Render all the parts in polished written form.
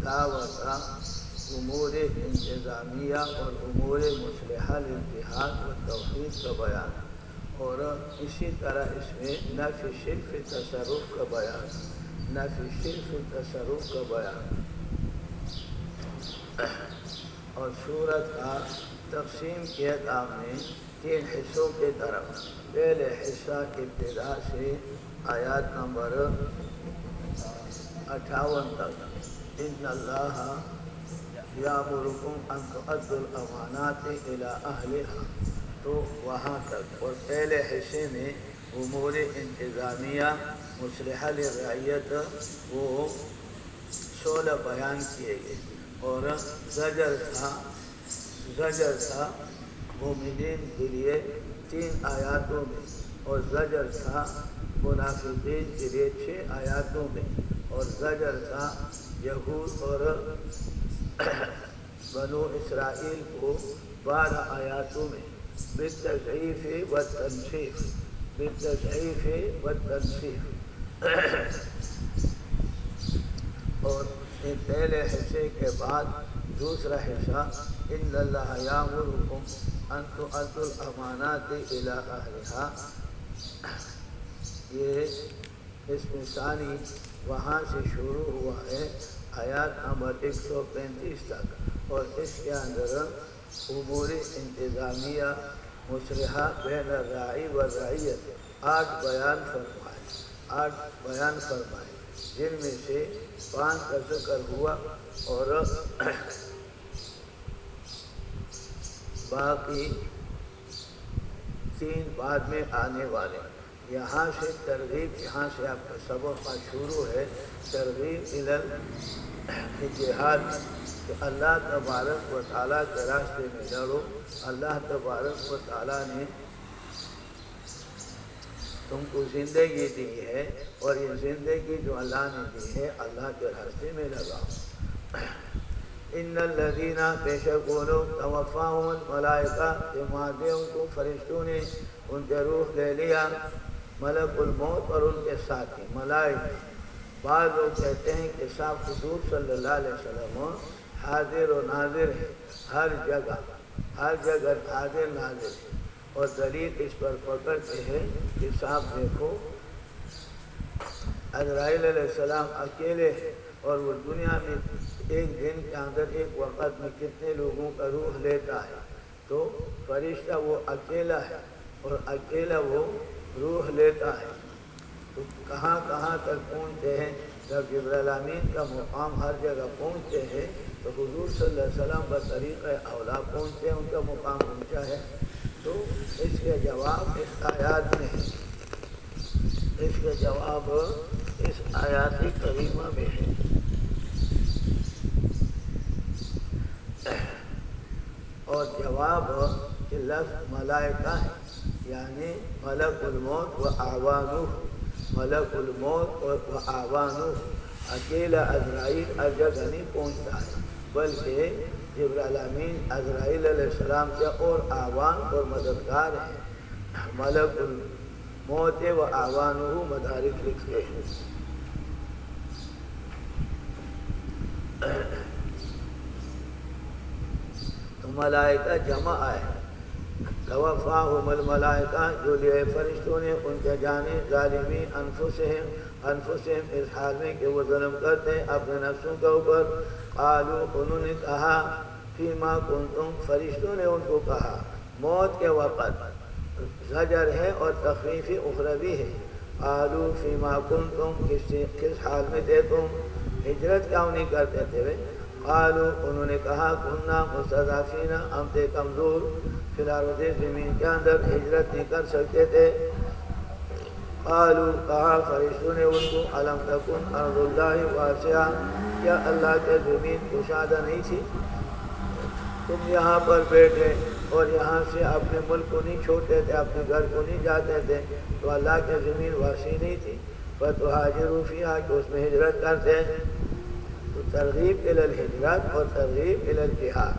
تلاوت امور انتظامیہ اور امور مصلحہ للجہاد و توحید کا بیان، اور اسی طرح اس میں نفی شرف تصرف کا بیان، نفی شرف تصرف کا بیان۔ اور سورت کا تقسیم کیا آپ نے 3 حصوں کی طرف۔ پہلے حصہ ابتدا سے آیات نمبر 58 تک، ان اللہ یامرکم ان تؤدوا الامانات الی اہلہا، تو وہاں تک۔ اور پہلے حصے میں امور انتظامیہ مصلحہ للرعیت وہ 16 بیان کیے گئے، اور زجر تھا مومنین کے لیے 3 آیاتوں میں، اور زجر تھا منافقین کے لیے 6 آیاتوں میں، اور زجر تھا یہود اور بنو اسرائیل کو 12 آیاتوں میں، بالتضعیف والتنصیف، بالتضعیف والتنصیف۔ اور پہلے حصے کے بعد دوسرا حصہ، ان اللہ یامرکم ان تؤدوا الامانات الی اہلہا، یہ اس میں ثانی وہاں سے شروع ہوا ہے آیات نمبر 135 تک، اور اس کے اندر امور انتظامیہ مصلحہ بین الراعی والرعیت 8 بیان فرمائے، جن میں سے 5 کا ذکر ہوا، اور باقی 3 بعد میں آنے والے۔ یہاں سے ترغیب، یہاں سے آپ کا سبق کا شروع ہے، ترغیب الی الجہاد، کہ اللہ تبارک و تعالیٰ کے راستے میں لڑو۔ اللہ تبارک و تعالیٰ نے تم کو زندگی دی ہے، اور یہ زندگی جو اللہ نے دی ہے اللہ کے راستے میں لگاؤ۔ ان الذین، بے شک وہ لوگ، توفاہم الملائکہ، کہ مادے ان کو فرشتوں نے ان کے روح لے لیا، ملک الموت اور ان کے ساتھی ملائکہ۔ بعض لوگ کہتے ہیں کہ صاحب حضور صلی اللہ علیہ وسلم حاضر و ناظر ہے، ہر جگہ حاضر ناظر ہے، اور دلیل اس پر پکڑتے ہیں کہ صاحب دیکھو عزرائیل علیہ السلام اکیلے ہیں، اور وہ دنیا میں ایک دن کے اندر ایک وقت میں کتنے لوگوں کا روح لیتا ہے، تو فرشتہ وہ اکیلا ہے، اور اکیلا وہ روح لیتا ہے، تو کہاں کہاں تک پہنچتے ہیں؟ جب جبرائیل امین کا مقام ہر جگہ پہنچتے ہیں، تو حضور صلی اللہ علیہ وسلم بطریقہ اولا پہنچتے ہیں، ان کا مقام اونچا ہے۔ تو اس کے جواب اس آیات میں ہے، اس کے جواب اس آیات کریمہ میں ہے۔ اور جواب کہ لفظ ملائکہ ہے، یعنی ملک الموت و اعوانہ، ملک الموت و اعوانہ، اکیلا عزرائیل ہر جگہ نہیں پہنچتا ہے، بلکہ جبرائیل امین عزرائیل علیہ السلام کے اور اعوان اور مددگار ہیں۔ ملک الموت و اعوانہ مدارک لکھتے ہیں۔ تو ملائکہ جمع آئے، توفاہم الملائکہ، جو لیے فرشتوں نے ان کے جانے، ظالمی انفسہم اس حال میں کہ وہ ظلم کرتے ہیں اپنے نفسوں کے اوپر۔ قالوا، انہوں نے کہا، فیما کنتم، فرشتوں نے ان کو کہا، موت کے وقت زجر ہے اور تخفیف اخروی ہے۔ قالوا فیما کنتم، کس حال میں تھے تم، ہجرت کیوں نہیں کرتے تھے؟ قالوا، انہوں نے کہا، کننا مستضعفین، ہم تھے کمزور، فی الارض، زمین کے اندر ہجرت نہیں کر سکتے تھے۔ قالوا، کہا فرشتوں نے ان کو، الم تکن ارض اللہ واسعہ، کیا اللہ کے زمین کشادہ نہیں تھی؟ تم یہاں پر بیٹھے اور یہاں سے اپنے ملک کو نہیں چھوڑتے تھے، اپنے گھر کو نہیں جاتے تھے، تو اللہ کی زمین واسع نہیں تھی؟ فتہاجروا فیہا، کہ اس میں ہجرت کرتے ہیں۔ تو ترغیب الی الہجرت اور ترغیب الی الجہاد۔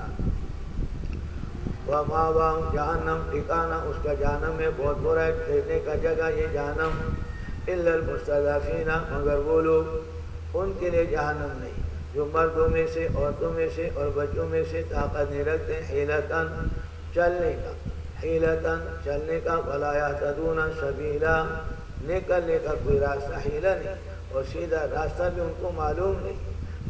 ومأواہم جہنم، ٹھکانہ اس کا جہنم میں بہت برا ہے، ٹھہرنے کا جگہ یہ جہنم۔ الا المستضعفین، مگر وہ لوگ، ان کے لیے جہنم نہیں جو مردوں میں سے عورتوں میں سے اور بچوں میں سے طاقت نہیں رکھتے حیلتاً چلنے کا، حیلتاً چلنے کا، ولا یہتدون سبیلا نکلنے کا کوئی راستہ حیلہ نہیں، اور سیدھا راستہ بھی ان کو معلوم نہیں۔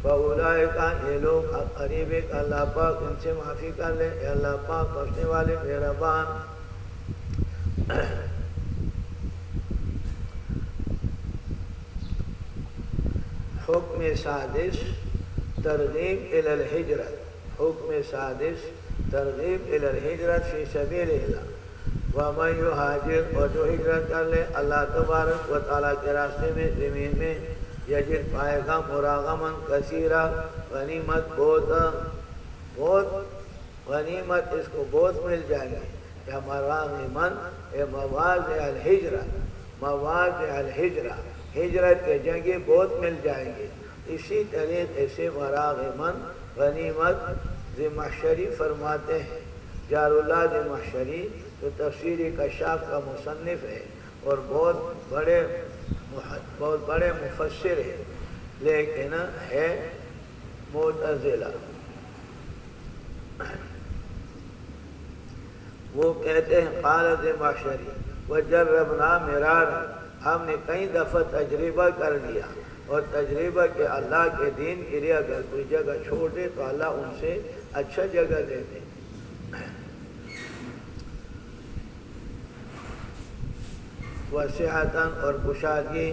فاولئک یہ لوگ قریب ہے کہ اللہ پاک ان سے معافی کر لے، اے اللہ پاک بخشنے والے مہربان۔ حکم سادس ترغیب الی الہجرت، حکم سادس ترغیب الی الہجرت فی سبیل اللہ، ومن یہاجر اور جو ہجرت کر لے اللہ تبارک و تعالیٰ کے راستے میں زمین میں، یجد پائے گا مراغمن کثیرہ غنیمت بہت غنیمت اس کو بہت مل جائیں گے، یا مراغمن اے مواضع الہجرہ، مواضع الہجرہ ہجرت کے جگہ بہت مل جائیں گے۔ اسی طریقے سے مراغمن غنیمت زمخشری فرماتے ہیں، جار اللہ زمخشری جو تفسیر کشاف کا مصنف ہے اور بہت بڑے مفسر ہے، لیکن ہے معتزلہ۔ وہ کہتے ہیں قال زمخشری وجربنا مرارا، ہم نے کئی دفعہ تجربہ کر لیا، اور تجربہ کہ اللہ کے دین کے لیے اگر کوئی جگہ چھوڑ دے تو اللہ ان سے اچھا جگہ دے دے۔ وسعتاً اور کشادگی،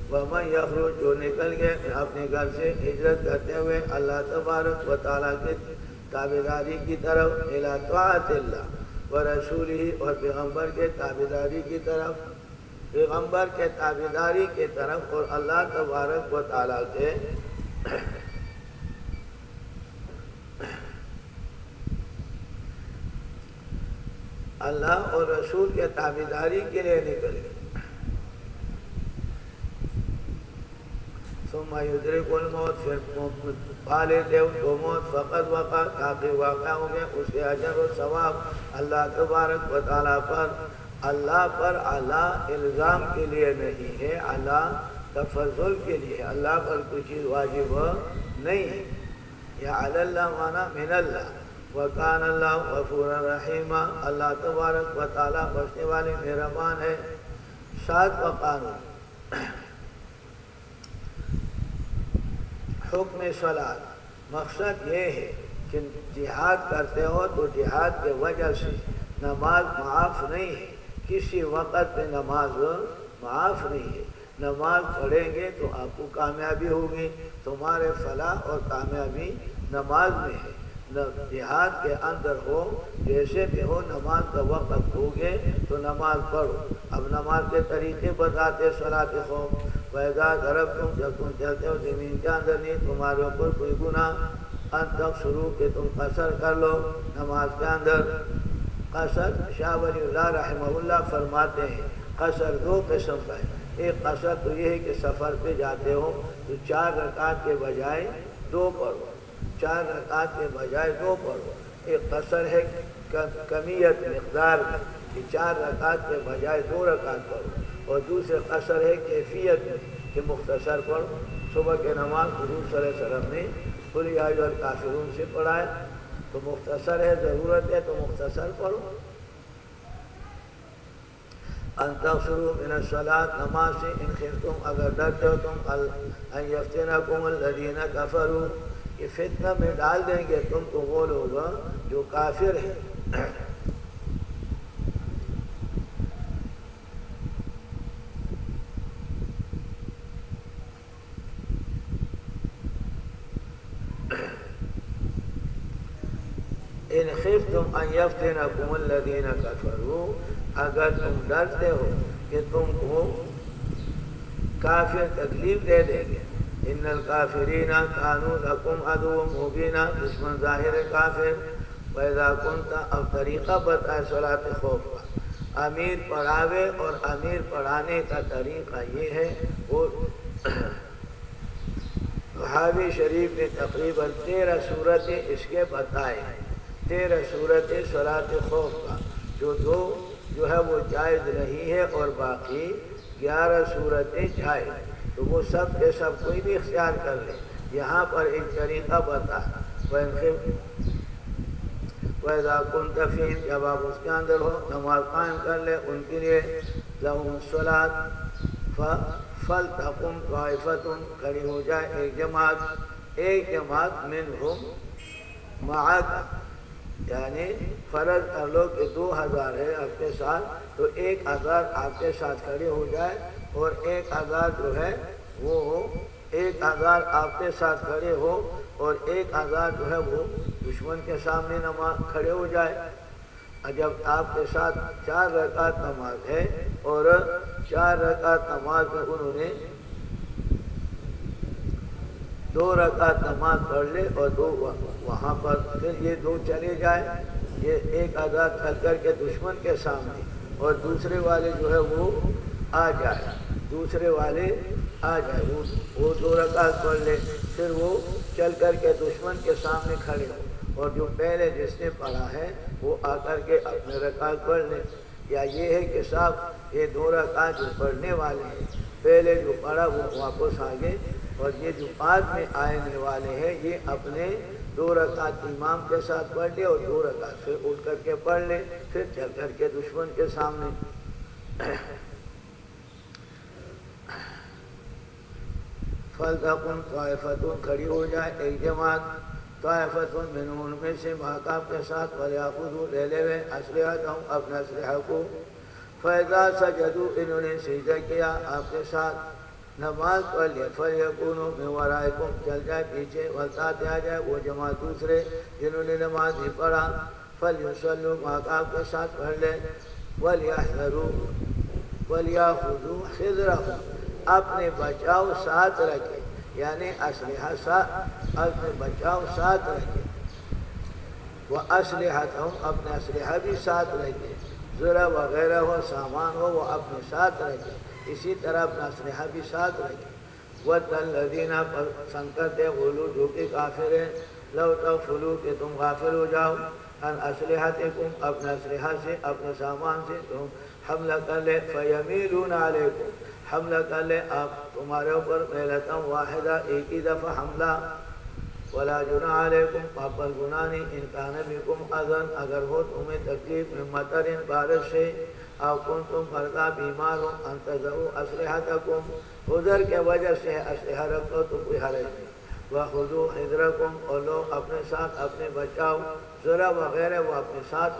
ومن یخرج جو نکل گئے اپنے گھر سے ہجرت کرتے ہوئے اللہ تبارک و تعالیٰ کے تابعداری کی طرف، الی طاعت اللہ ورسولہ اور پیغمبر کے تابعداری کی طرف، پیغمبر کے تابعداری کی طرف اور اللہ تبارک و تعالیٰ کے اللہ اور رسول کے تابعداری کے لیے نکلے۔ ثم یدرک الموت، پھر پا لیتے اس کو موت، فقط وقع تاکہ واقع ہو گئے اس کے اجر و ثواب اللہ تبارک و تعالیٰ پر، اللہ پر اعلیٰ الزام کے لیے نہیں ہے، اعلیٰ تفضل کے لیے، اللہ پر کوئی چیز واجب نہیں ہے۔ یا علی اللہ مانا من اللہ، وکان اللہ غفورا رحیما، اللہ تبارک و تعالیٰ بخشنے والے مہربان ہے۔ ساتواں قانون حکم صلاۃ، مقصد یہ ہے کہ جہاد کرتے ہو تو جہاد کے وجہ سے نماز معاف نہیں ہے، کسی وقت پہ نماز معاف نہیں ہے۔ نماز پڑھیں گے تو آپ کو کامیابی ہوگی، تمہارے فلاح اور کامیابی نماز میں ہے۔ جہاد کے اندر ہو جیسے بھی ہو، نماز کا وقت ہو گئے تو نماز پڑھو۔ اب نماز کے طریقے بتاتے صلاۃ خوف، وَإِذَا ضَرَبْتُمْ جب تم چلتے ہو زمین کے اندر نہیں تمہارے اوپر کوئی گناہ، ان تک شروع کہ تم قصر کر لو نماز کے اندر۔ قصر شاہ ولی اللہ رحمہ اللہ فرماتے ہیں قصر دو قسم کا ہے۔ ایک قصر تو یہ ہے کہ سفر پہ جاتے ہو تو 4 رکعت کے بجائے 2 پڑھو، 4 رکعت کے بجائے 2 پڑھو۔ ایک قصر ہے کمیت مقدار میں کہ 4 رکعت کے بجائے 2 رکعت پڑھو، اور دوسرے قصر ہے کیفیت میں کہ مختصر پڑھو۔ صبح کے نماز حضور صلی اللہ علیہ وسلم نے قل یا ایھا الکافرون سے پڑھائے، تو مختصر ہے، ضرورت ہے تو مختصر پڑھو۔ ان تقصروا من الصلاۃ، نماز سے ان خفتم اگر ڈرتے ہو تم ان یفتنکم الذین کفروا، یہ فتنہ میں ڈال دیں گے تم کو وہ لوگ جو کافر ہیں۔ ان خفتم ان یفتنکم الذین کفروا، اگر تم ڈرتے ہو کہ تم کو کافر تکلیف دے دیں گے۔ ان الکافرین کانوا لکم عدوا مبینا، دشمن ظاہر کافر۔ وَإِذَا كُنْتَ، اب طریقہ بتائے صلاۃ خوف کا، امیر پڑھاوے، اور امیر پڑھانے کا طریقہ یہ ہے، وہ بخاری شریف نے تقریباً 13 صورتیں اس کے بتائے ہیں، 13 صورتیں صلاۃ خوف کا، جو ہے وہ جائز نہیں ہے، اور باقی 11 صورتیں جائز، تو وہ سب کے سب کوئی بھی اختیار کر لے۔ یہاں پر ایک طریقہ بتا وَإِذَا كُنْتَ فِيهِمْ جب آپ اس کے اندر ہو نماز قائم کر لے ان کے لیے لَهُمُ الصَّلَاةُ فَلْتَقُمْ طَائِفَةٌ کھڑی ہو جائے ایک جماعت منہم معاک یعنی فرض کر لو کہ 2000 ہے آپ کے ساتھ تو 1000 آپ کے ساتھ کھڑے ہو جائے اور 1000 جو ہے وہ 1000 آپ کے ساتھ کھڑے ہو اور 1000 جو ہے وہ دشمن کے سامنے نماز کھڑے ہو جائے۔ جب آپ کے ساتھ 4 رکعت نماز ہے اور 4 رکعت نماز میں انہوں نے 2 رکعت نماز پڑھ لے اور 2 وہاں پر پھر یہ 2 چلے جائے، یہ 1000 چل کر کے دشمن کے سامنے اور دوسرے والے جو ہے وہ آ جائے، وہ 2 رکعت پڑھ لے، پھر وہ چل کر کے دشمن کے سامنے کھڑے ہو اور جو پہلے جس نے پڑھا ہے وہ آ کر کے اپنے رکعت پڑھ لے۔ یا یہ ہے کہ صاحب یہ 2 رکعت جو پڑھنے والے ہیں پہلے جو پڑھا وہ واپس آگے اور یہ جو بعد میں آنے والے ہیں یہ اپنے 2 رکعت امام کے ساتھ پڑھ لے اور 2 رکعت پھر اٹھ کر کے پڑھ لے، پھر چل کر کے دشمن کے سامنے۔ فَلْتَقُمْ طَائِفَةٌ کھڑی ہو جائے ایک جماعت طائفۃ منہم ان میں سے محکاب کے ساتھ وَلْيَأْخُذُوا لے لے وے أَسْلِحَتَهُمْ اپنے اسلحہ کو فَإِذَا سَجَدُوا انہوں نے سجدہ کیا آپ کے ساتھ نماز پڑھ لیا فَلْيَكُونُوا مِنْ وَرَائِكُمْ چل جائے پیچھے وَلْتَأْتِ آ جائے وہ جماعت دوسرے جنہوں نے نماز نہیں پڑھا فَلْيُصَلُّوا محکاب کے ساتھ پڑھ لیں وَلْيَأْخُذُوا حِذْرَهُمْ اپنے بچاؤ ساتھ رکھے یعنی اسلحہ ساتھ اپنے بچاؤ ساتھ رکھے وَأَسْلِحَتَهُمْ اپنے اسلحہ بھی ساتھ رکھے ذرا وغیرہ ہو سامان ہو وہ اپنے ساتھ رکھے اسی طرح اپنا اسلحہ بھی ساتھ رکھے وَدَّ الَّذِينَ پسند کرتے غلو جو کہ کافر ہیں لَوْ تَغْفُلُوا کہ تم غافل ہو جاؤ ان اسلحتکم اپنے اسلحہ سے اپنے سامان سے تم حملہ کر لے فَيَمِيلُونَ عَلَيْكُمْ حملہ کر لے آپ تمہارے اوپر محلتا واحدہ ایک ہی دفعہ حملہ وَلَا جُنَاحَ عَلَيْكُمْ پاپل گناہ نہیں ان کان بکم اذن اگر ہو تمہیں تکلیف من مطر بارش سے او کنتم فردا بیمار ہو ان تضعوا اسلحتکم عذر کے وجہ سے اسلحہ رکھو تو کوئی حرج نہیں وَخُذُوا حِذْرَكُمْ اور لو اپنے ساتھ اپنے بچاؤ ذرا وغیرہ وہ اپنے ساتھ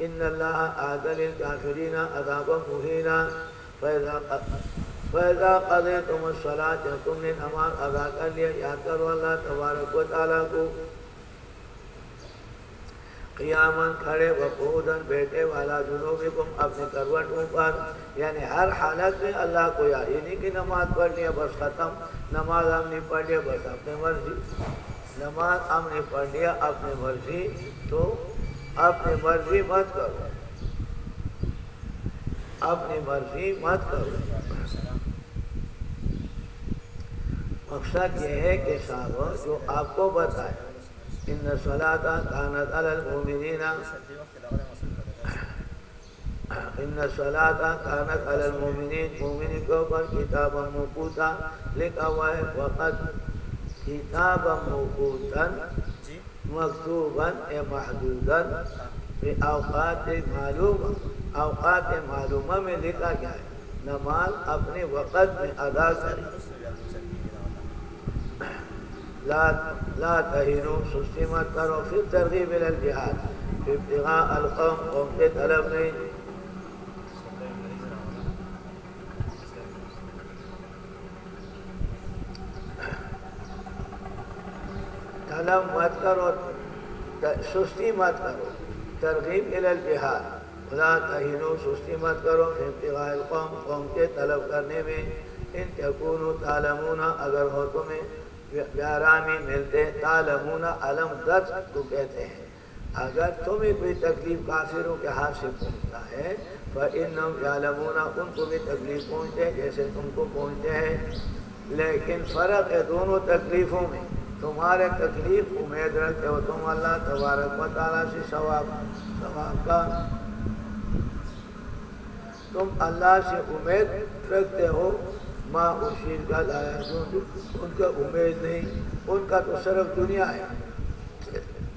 ان اللہ اعد للکافرین عذابا مہینا فَإِذَا قَضَيْتُمُ الصَّلَاةَ جب تم نے نماز ادا کر لیا یاد کرو اللہ تبارک و تعالیٰ کو قیاماً کھڑے وقعوداً بیٹھے والا جنوبکم اپنے کروٹوں پر یعنی ہر حالت میں اللہ کو یاد یہ نہیں کہ نماز پڑھ لیا بس ختم نماز ہم نے پڑھ لیا بس اپنے مرضی نماز ہم نے پڑھ لیا اپنے مرضی تو اپنی مرضی مت کرو اپنی مرضی مت کرو مقصد یہ ہے کہ صاحب جو آپ کو بتائے ان الصلاۃ کانت علی المؤمنین ان الصلاۃ کانت علی المؤمنین مومنین کے اوپر کتابا موقوتا لکھا ہوا ہے وقت کتابا موقوتا مکتوبا محدودا اوقات معلومہ میں لکھا گیا ہے نماز اپنے وقت میں ادا کریں لا تہینوا سستی مت کرو پھر ترغیب الی الجہاد پھر ابتغاء القوم قوم کے طلب نہیں طلب مت کرو سستی مت کرو ترغیب الی الجہاد لا تہینوا سستی مت کرو پھر ابتغاء القوم قوم کے طلب کرنے میں ان تکونوا تعلمون اگر ہو تمہیں بیارامی ملتے تعلمون علم درد کو کہتے ہیں اگر تمہیں کوئی تکلیف کافروں کے ہاتھ سے پہنچتا ہے فَإِنَّهُمْ يَعْلَمُونَ ان کو بھی تکلیف پہنچتے جیسے تم کو پہنچتے ہیں لیکن فرق ہے دونوں تکلیفوں میں تمہارے تکلیف امید رکھتے ہو تم اللہ تبارک و تعالیٰ سے ثواب کا تم اللہ سے امید رکھتے ہو ماں اس چیز کا لا یرجون ان کا امید نہیں، ان کا تو صرف دنیا ہے،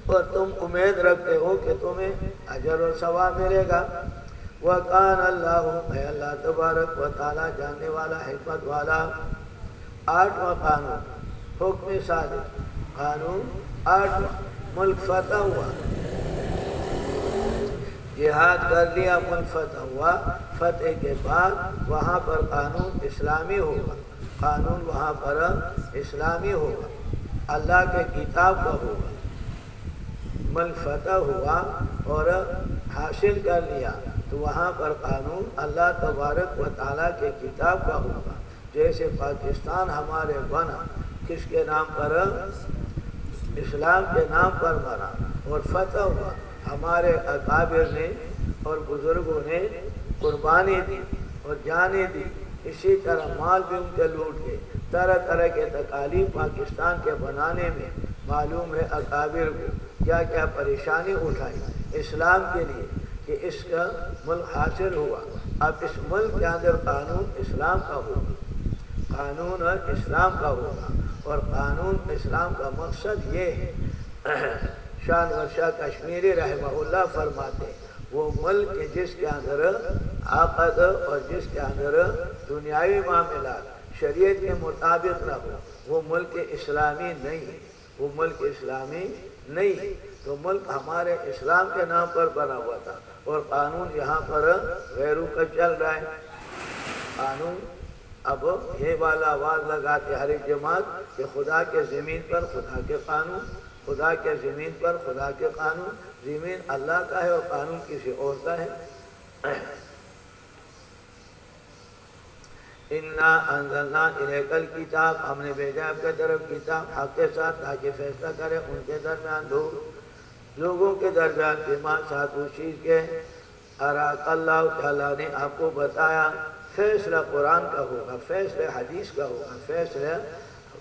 اور تم امید رکھتے ہو کہ تمہیں اجر و ثواب ملے گا۔ وَقَانَ اللَّهُ اے اللہ تبارک و تعالیٰ جاننے والا، حکمت والا۔ آٹھواں قانون حکم صادق، قانون آٹھواں، ملک فتح ہوا، جہاد کر لیا، ملک فتح ہوا، فتح کے بعد وہاں پر قانون اسلامی ہوگا، قانون وہاں پر اسلامی ہوگا، اللہ کے کتاب کا ہوگا۔ ملک فتح ہوا اور حاصل کر لیا تو وہاں پر قانون اللہ تبارک و تعالیٰ کے کتاب کا ہوگا۔ جیسے پاکستان ہمارے بنا کس کے نام پر؟ اسلام کے نام پر بنا اور فتح ہوا، ہمارے اکابر نے اور بزرگوں نے قربانی دی اور جانیں دی، اسی طرح مال بھی ان کے لوٹ گئے، طرح طرح کے تکالیف پاکستان کے بنانے میں معلوم ہے اکابر کو کیا کیا پریشانی اٹھائی اسلام کے لیے کہ اس کا ملک حاصل ہوا۔ اب اس ملک کے اندر قانون اسلام کا ہوگا، قانون اسلام کا ہوگا، اور قانون اسلام کا مقصد یہ ہے، شاہ نور شاہ کشمیری رحمہ اللہ فرماتے ہیں وہ ملک جس کے اندر عقد اور جس کے اندر دنیاوی معاملات شریعت کے مطابق نہ ہو وہ ملک اسلامی نہیں ہے، وہ ملک اسلامی نہیں ہے۔ تو ملک ہمارے اسلام کے نام پر بنا ہوا تھا اور قانون یہاں پر غیروں کا چل رہا ہے۔ قانون اب یہ والا آواز لگاتے ہر ایک جماعت کہ خدا کے زمین پر خدا کے قانون، خدا کے زمین پر خدا کے قانون، زمین اللہ کا ہے اور قانون کسی اور کا ہے۔ اِنَّا أَنزَلْنَا إِلَيْكَ الْكِتَابَ ہم نے بھیجا آپ کے طرف کتاب حق کے ساتھ تاکہ فیصلہ کرے ان کے درمیان لوگوں کے درمیان بما ساتھ اس چیز کے اراک اللہ تعالیٰ نے آپ کو بتایا۔ فیصلہ قرآن کا ہوگا، فیصلہ حدیث کا ہوگا، فیصلہ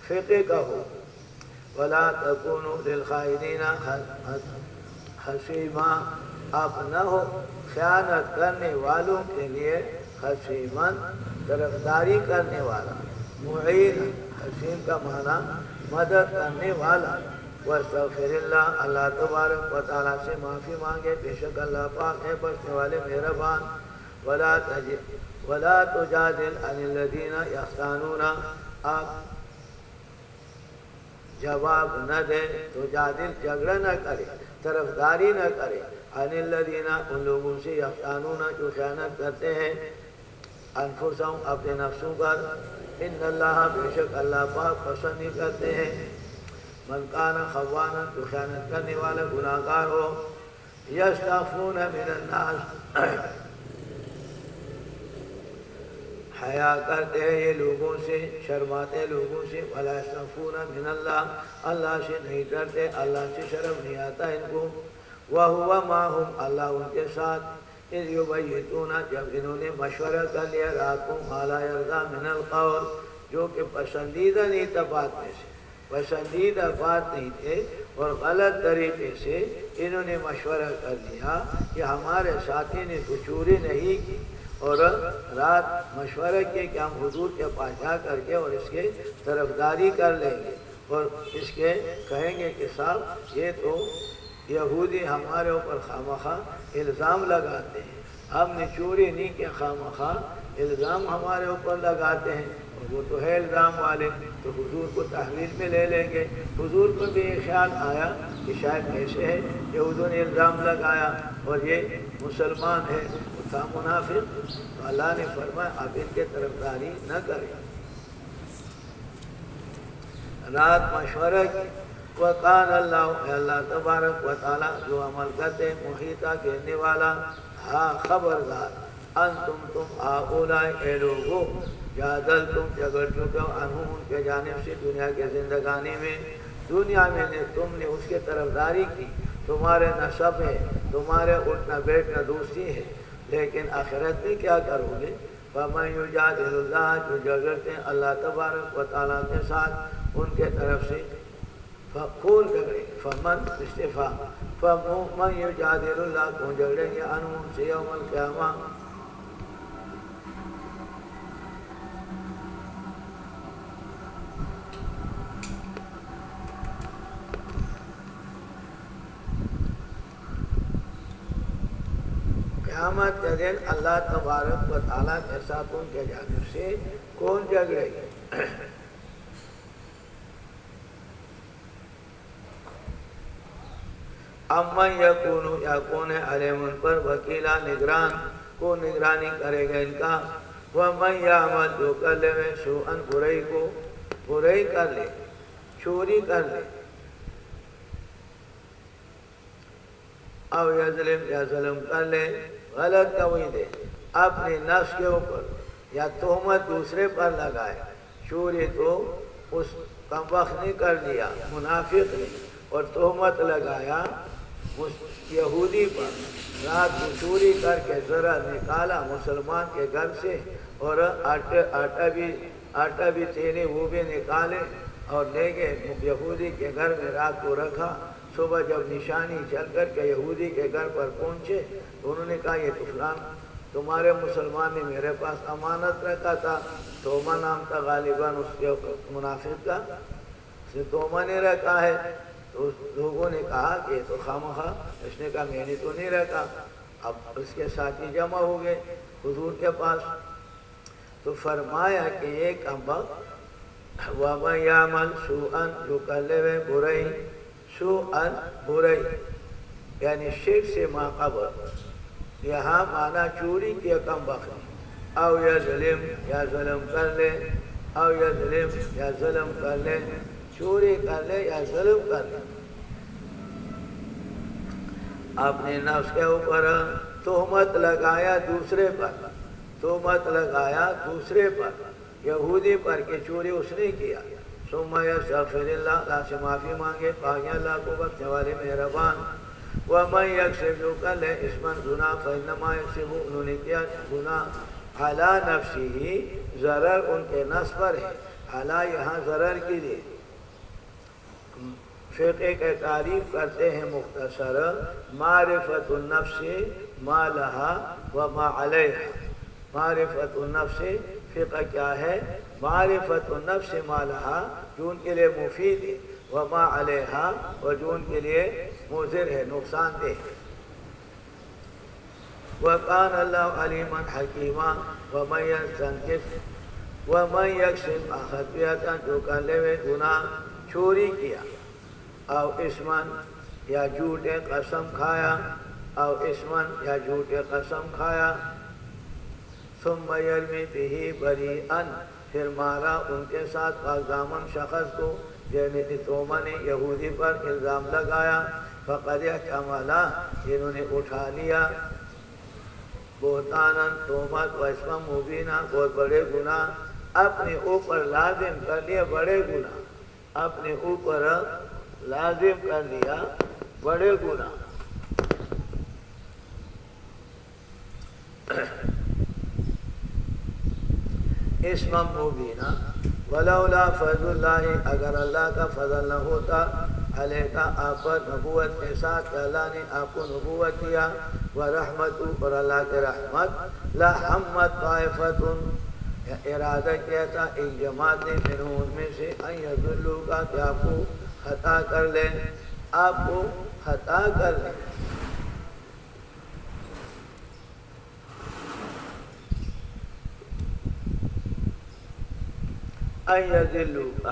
فقہ کا ہوگا۔ وَلَا تَكُونُوا لِلْخَائِنِينَ حَسِيمًا آپ نہ ہو خیانت کرنے والوں کے لیے حسیماً طرفداری کرنے والا، معین حسیم کا معنی مدد کرنے والا۔ وَاسْتَغْفِرِ اللَّهَ اللہ تبارک و تعالیٰ سے معافی مانگے، بے شک اللہ پاک ہے بخشنے والے مہربان۔ وَلَا تُجَادِلْ عَنِ الَّذِينَ يَخْتَانُونَ آپ جواب نہ دے، تجادل جھگڑا نہ کرے، طرفداری نہ کرے، عن الذین ان لوگوں سے یختانون جو خیانت کرتے ہیں، انفسہم اپنے نفسوں پر، ان اللہ بے شک اللہ پاک پسند نہیں کرتے ہیں، من کان خوانا جو خیانت کرنے والا گناہگار ہو، یستعفون من الناس حیا کرتے ہیں یہ لوگوں سے، شرماتے لوگوں سے، ولا یستعفون من اللہ اللہ سے نہیں ڈرتے، اللہ سے شرم نہیں آتا ان کو۔ وَهُوَ مَعَهُمْ اللہ ان کے ساتھ، اِذْ يُبَيِّتُونَ جب انہوں نے مشورہ کر لیا راتوں مَا لَا يَرْضَىٰ مِنَ الْقَوْلِ جو کہ پسندیدہ نہیں تھا بات میں سے، پسندیدہ بات نہیں تھے اور غلط طریقے سے انہوں نے مشورہ کر لیا کہ ہمارے ساتھی نے تو چوری نہیں کی، اور رات مشورہ کیا کہ ہم حضور کے پاس جا کر کے اور اس کے طرفداری کر لیں گے اور اس کے کہیں گے کہ صاحب یہ تو یہودی ہمارے اوپر خواہ الزام لگاتے ہیں، ہم نے چوری نہیں کیا، خواہ الزام ہمارے اوپر لگاتے ہیں اور وہ تو ہے الزام والے، تو حضور کو تحویل میں لے لیں گے۔ حضور کو بھی یہ خیال آیا کہ شاید ایسے ہے کہ حضور نے الزام لگایا اور یہ مسلمان ہے، وہ تھا منافق، تو اللہ نے فرمایا آپ ان کے طرفداری نہ کریں۔ رات مشورہ کی، وَقَانَ اللَّهُ اللہ تبارک و تعالیٰ جو عمل کرتے محیطہ گھیرنے والا، ہاں خبردار، انتم تم ہؤلاء اے لوگو جادل تم جھگڑ چکے ہو عنہم ان کے جانب سے دنیا کے زندگانی میں، دنیا میں تم نے اس کے طرفداری کی، تمہارے نسب ہے، تمہارے اٹھنا بیٹھنا دوستی ہے، لیکن آخرت میں کیا کرو گے؟ فَمَن يُجَادِلُ اللَّهَ جو جھگڑتے ہیں اللہ تبارک و تعالیٰ کے ساتھ ان کے طرف سے، کون جھگڑے؟ فمن استفہام، فمن یجادل اللہ کون جھگڑیں گے عنہم سے یوم القیامہ، قیامت کے دن اللہ تبارک و تعالیٰ کے ساتھ ان کے جانب سے کون جھگڑے گے؟ امن یکون یا کون ہے علیم ان پر وکیلا نگران، کو نگرانی کرے گا ان کا، ومن یعمل جو کر لے سوءا برائی کو، برائی کر لے، چوری کر لے، او یظلم یا ظلم کر لے، غلط کوئی دے اپنے نفس کے اوپر، یا تہمت دوسرے پر لگائے، چوری تو اس کمبخت نے کر دیا منافق نے، اور تہمت لگایا اس یہودی پر، رات کو چوری کر کے ذرا نکالا مسلمان کے گھر سے، اور آٹا بھی تینے وہ بھی نکالے اور لے گئے یہودی کے گھر میں، رات کو رکھا۔ صبح جب نشانی چل کر کے یہودی کے گھر پر پہنچے تو انہوں نے کہا یہ تو فلان تمہارے مسلمان نے میرے پاس امانت رکھا تھا، تومہ نام تھا غالباً اس کے منافق کا، اس نے تومہ نے رکھا ہے۔ تو لوگوں نے کہا کہ یہ تو خامخواہ، اس نے کہا میں نے تو نہیں رکھا۔ اب اس کے ساتھی جمع ہو گئے حضور کے پاس، تو فرمایا کہ یہ کمبخت وَمَن يَعْمَلْ سُوءًا جو کر لے ہوئے برائی، سوءً برائی یعنی شرک سے ماقبل، یہاں مانا چوری کی کمبخت، او یظلم یا ظلم کر لے، او یظلم یا ظلم کر لے، چوری کر لے یا ظلم کر لے اپنے نفس کے اوپر، تہمت لگایا دوسرے پر، تہمت لگایا دوسرے پر، یہودی پر کہ چوری اس نے کیا، ثم یستغفر اللہ، اللہ سے معافی مانگے، پاکے اللہ کو بخشنے والے مہربان، ومن یکسب جو کر لے اسمًا گناہ فإنما یکسب انہوں نے کیا گناہ علی نفسہ، ضرر ان کے نفس پر ہے، علی یہاں ضرر کے لیے۔ فقہ کے تعریف کرتے ہیں مختصر، معرفت النفس ما لہا وما علیہا، معرفت النفس فقہ کیا ہے؟ معرفت النفس ما لہا جو ان کے لیے مفید ہے، وما علیہا اور جو ان کے لیے مضر ہے، نقصان دہ ہے۔ وَقَانَ اللَّهُ عَلِيمًا حَكِيمًا وَمَن يَسْتَنكِفْ وَمَن يَكْسِبْ خَطِيئَةً جو کر لے ہوئے گناہ، چوری کیا، او اسمن یا جھوٹے قسم کھایا، او اسمن یا جھوٹے قسم کھایا، ثم یرمی بہ بریئا پھر مارا ان کے ساتھ پاک دامن شخص کو، یعنی تومہ نے یہودی پر الزام لگایا، فقد احتمل انہوں نے اٹھا لیا بہتانا تہمت و اسم مبینہ بہت بڑے گناہ، اپنے اوپر لازم کر لیا بڑے گناہ، اپنے اوپر لازم کر لیا بڑے گناہ۔ اسم مبینہ، ولولا فضل اللہ اگر اللہ کا فضل نہ ہوتا علیہ آپ پر نبوت کے ساتھ کہ اللہ نے آپ کو نبوت دیا، ورحمت اور اللہ کے رحمت، لہمت طائفۃ ارادہ کیا تھا ایک جماعت نے منہم ان میں سے ان یضلوک کہ آپ کو خطا کر لیں، آپ کو خطا کر لیں۔ ان یضلوک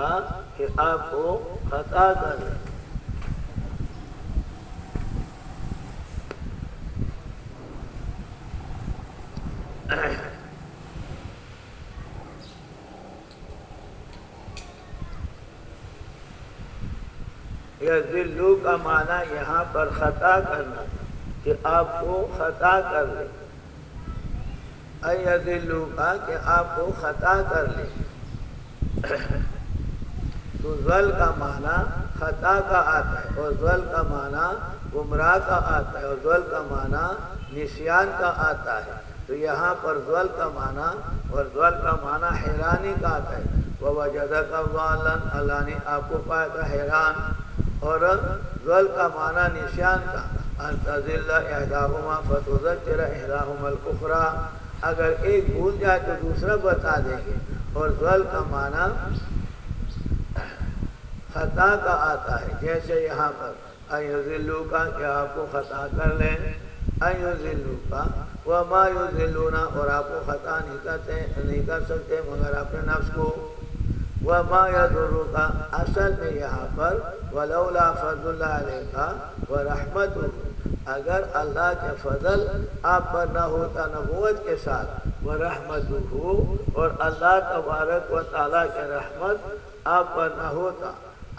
کہ آپ کو خطا کر لیں۔ یضلو کا معنی یہاں پر خطا کرنا، کہ آپ کو خطا کر لیں، یضلو کا کہ آپ کو خطا کر لیں۔ تو ضل کا معنی خطا کا آتا ہے، اور ضل کا معنی گمراہ کا آتا ہے، اور ضل کا معنی نسیان کا آتا ہے۔ تو یہاں پر ضل کا معنی اور ضل کا معنی حیرانی کا آتا ہے، وَوَجَدَكَ ضَالًّا اللہ نے آپ کو پایا تھا حیران، اور ضل کا معنی نسیان کا، ان تضل احداہما فتذکر احداہما الاخری، اگر ایک بھول جائے تو دوسرا بتا دیں گے، اور ضل کا معنی خطا کا آتا ہے، جیسے یہاں پر ان یضلوک کہ آپ کو خطا کر لیں، کا وما یضلون، اور آپ کو خطا نہیں کر سکتے مگر اپنے نفس کو، وما یضرک، اصل میں یہاں پر ولولا فضل اللہ علیک ورحمتہ، اگر اللہ کے فضل آپ پر نہ ہوتا نبوت کے ساتھ، ورحمتہ، اور اللہ تبارک و تعالیٰ کے رحمت آپ پر نہ ہوتا،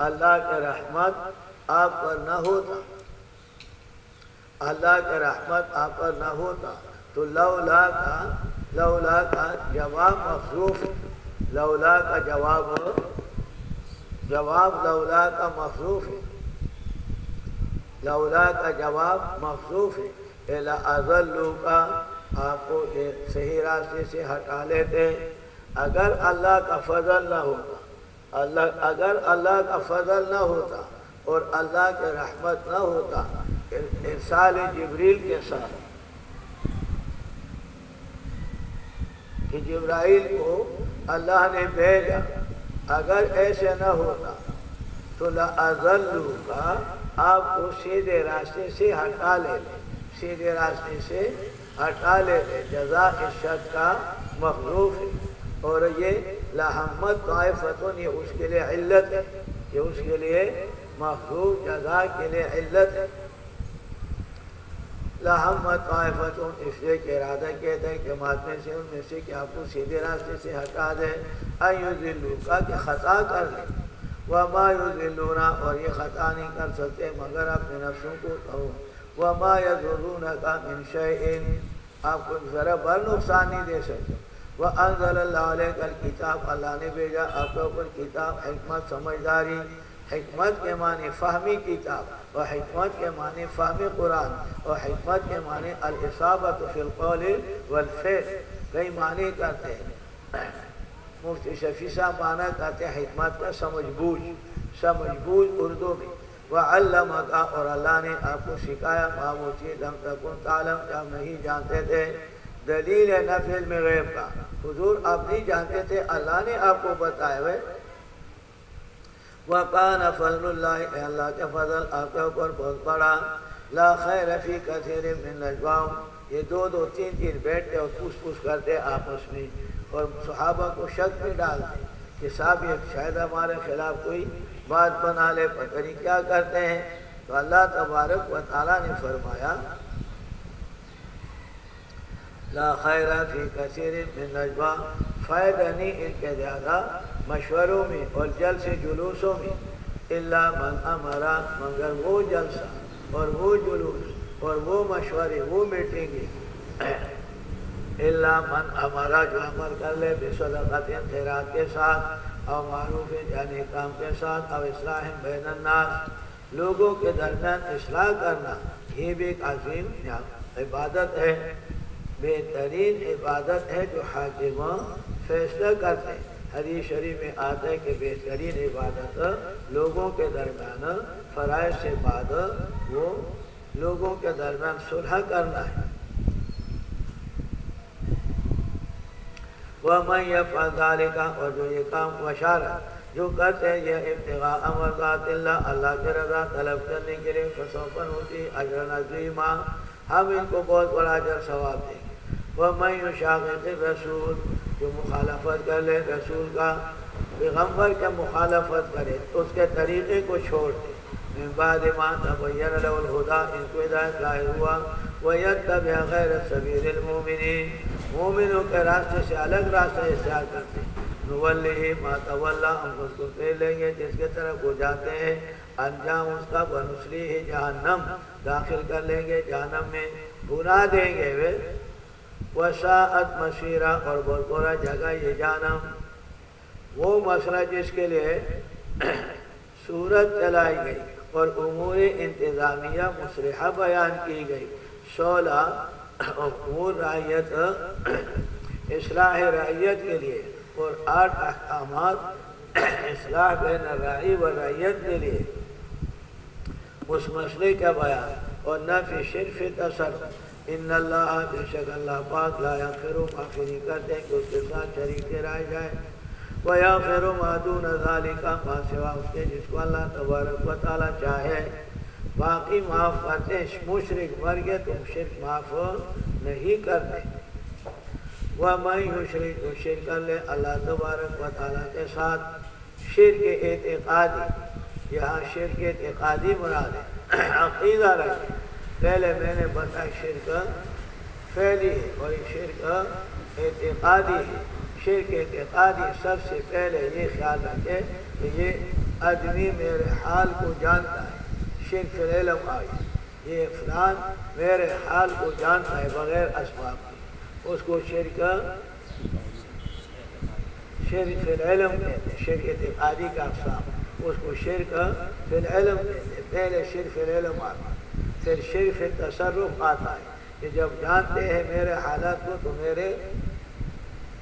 اللہ کے رحمت آپ پر نہ ہوتا، اللہ کے رحمت آپ پر نہ ہوتا، تو لولا کا جواب محذوف، لولا کا جواب لولا کا محذوف ہے، لولا کا جواب محذوف ہے، لأضلوا کا آپ کو صحیح راستے سے ہٹا لیتے، اگر اللہ کا فضل نہ ہوتا، اگر اللہ کا فضل نہ ہوتا اور اللہ کے رحمت نہ ہوتا، ارسال جبریل کے ساتھ کہ جبرائیل کو اللہ نے بھیجا، اگر ایسے نہ ہوتا تو لأضلوا کا آپ کو سیدھے راستے سے ہٹا لیتے، سیدھے راستے سے ہٹا لیتے، جزا الشرط کا محذوف ہے، اور یہ لہمت طائفتن، یہ اس کے لیے علت ہے، یہ اس کے لیے محذوف جزا کے لیے علت ہے، لہمت طائفتن، اس لیے کہ ارادہ کہتا ہے کہ ماتنے سے ان میں سے کہ آپ کو سیدھے راستے سے ہٹا دیں، ان یضلوک، کہ خطا کر لیں، وما یضلون، اور یہ خطا نہیں کر سکتے مگر اپنے نفسوں کو کہو، وما یضرونک من شیء، آپ کو ذرا بر نقصان نہیں دے سکتے، وانزل اللہ علیک الکتاب، اللہ نے بھیجا آپ کے اوپر کتاب، حکمت سمجھداری، حکمت کے معنی فہمی کتاب، اور حکمت کے معنی فہمی قرآن، اور حکمت کے معنی الاصابۃ فی القول والفعل، کئی معنی کرتے ہیں، مفتی شفیع صاحب معنی کرتے ہیں حکمت کا سمجھ بوجھ اردو میں، وعلمک، اور اللہ نے آپ کو سکھایا ما وہ چیز لم تکن تعلم، کہ آپ نہیں جانتے تھے، دلیل ہے نفی علم غیب کا، حضور آپ نہیں جانتے تھے، اللہ نے آپ کو بتائے ہوئے، وَقَانَ فَضْلُ اللَّهِ، اللہ کے فضل آپ کے اوپر بہت بڑا، لا خیر فی کثیر من نجواہم، یہ دو تین بیٹھتے اور پوچھ کرتے آپس میں، اور صحابہ کو شک میں ڈالتے کہ صاحب یہ شاید ہمارے خلاف کوئی بات بنا لے، پتہ نہیں کیا کرتے ہیں، تو اللہ تبارک و تعالیٰ نے فرمایا لا خیر فی کثیر من نجوا، فائدہ نہیں ان کے زیادہ مشوروں میں اور جلسے جلوسوں میں، الا من امرا، مگر وہ جلسہ اور وہ جلوس اور وہ مشورے، وہ میٹنگیں، الا من امرا، جو عمل کر لے بصدقۃ، خیرات کے ساتھ، او معروف، یعنی کام کے ساتھ، او اصلاح بین الناس، لوگوں کے درمیان اصلاح کرنا، یہ بھی ایک عظیم عبادت ہے، بہترین عبادت ہے جو حاکموں فیصلہ کرتے ہیں، حدیث شریف میں آتا ہے کہ بہترین عبادت لوگوں کے درمیان فرائض سے بعد وہ لوگوں کے درمیان صلح کرنا ہے، وَمَن يَفْعَلْ ذَلِكَ، اور جو یہ کام بشارت جو کرتے ہیں یہ ابتغاء مرضات اللہ، اللہ کے رضا طلب کرنے کے لیے، فسوف نؤتیہ اجرا عظیما، ہم ان کو بہت بڑا اجر ثواب دیں گے، وَمَن يُشَاقِقِ الرَّسُولَ، جو مخالفت کر لے رسول کا، پیغمبر کے مخالفت کرے تو اس کے طریقے کو چھوڑ دے، من بعد ما تبین له الہدی، ان کو ہدایت ظاہر ہوا، وَيَتَّبِعْ غَيْرَ سَبِيلِ الْمُؤْمِنِينَ، مومنوں کے راستے سے الگ راستہ اختیار کرتے ہیں، نُوَلِّهِ مَا تَوَلَّىٰ، ہم اس کو پھیر لیں گے جس کے طرف وہ جاتے ہیں، انجام اس کا وَنُصْلِيهِ جہنم، داخل کر لیں گے جہنم میں، بنا دیں گے وہ، وَسَاءَتْ مَصِيرًا، اور بہت برا جگہ یہ جہنم، وہ مسئلہ جس کے لیے صورت چلائی گئی اور امور انتظامیہ مصلحہ بیان کی گئی، 16 امور رعیت، اصلاح رعیت کے لیے، اور 8 احکامات اصلاح بین الراعی و رعیت کے لیے، اس مسئلے کا بیان، اور نفی شرف تصرف، ان اللہ، بے شک اللہ پاک، لا یغفر، معافی نہیں کرتے کہ اس کے ساتھ شریک ٹھہرایا جائے، وَيَغْفِرُ مَا دُونَ ذَلِكَ، ما سوا اس کے جس کو اللہ تبارک و تعالیٰ چاہے، باقی معاف کرتے ہیں، مشرک مر گئے تم شرک معاف نہیں کرتے۔ وَمَن یشرک جو شرک کر لے اللہ تبارک و تعالیٰ کے ساتھ، شرک اعتقادی، یہاں شرک اعتقادی مراد ہے، عقیدہ رکھے۔ پہلے میں نے بتایا شرک فعلی ہے اور شرک اعتقادی ہے۔ شرک اعتقادی سب سے پہلے یہ خیال رکھے کہ یہ آدمی میرے حال کو جانتا ہے، شرک فی العلم آئی، یہ فلان میرے حال کو جانتا ہے بغیر اسباب کی، اس کو شرک فی العلم کہتے ہیں۔ شرک اعتقادی کا اقسام، اس کو شرک فی العلم کہتے ہیں۔ پہلے شرک فی العلم آتا ہے، پھر شرک فی التصرف آتا ہے کہ جب جانتے ہیں میرے حالات کو تو میرے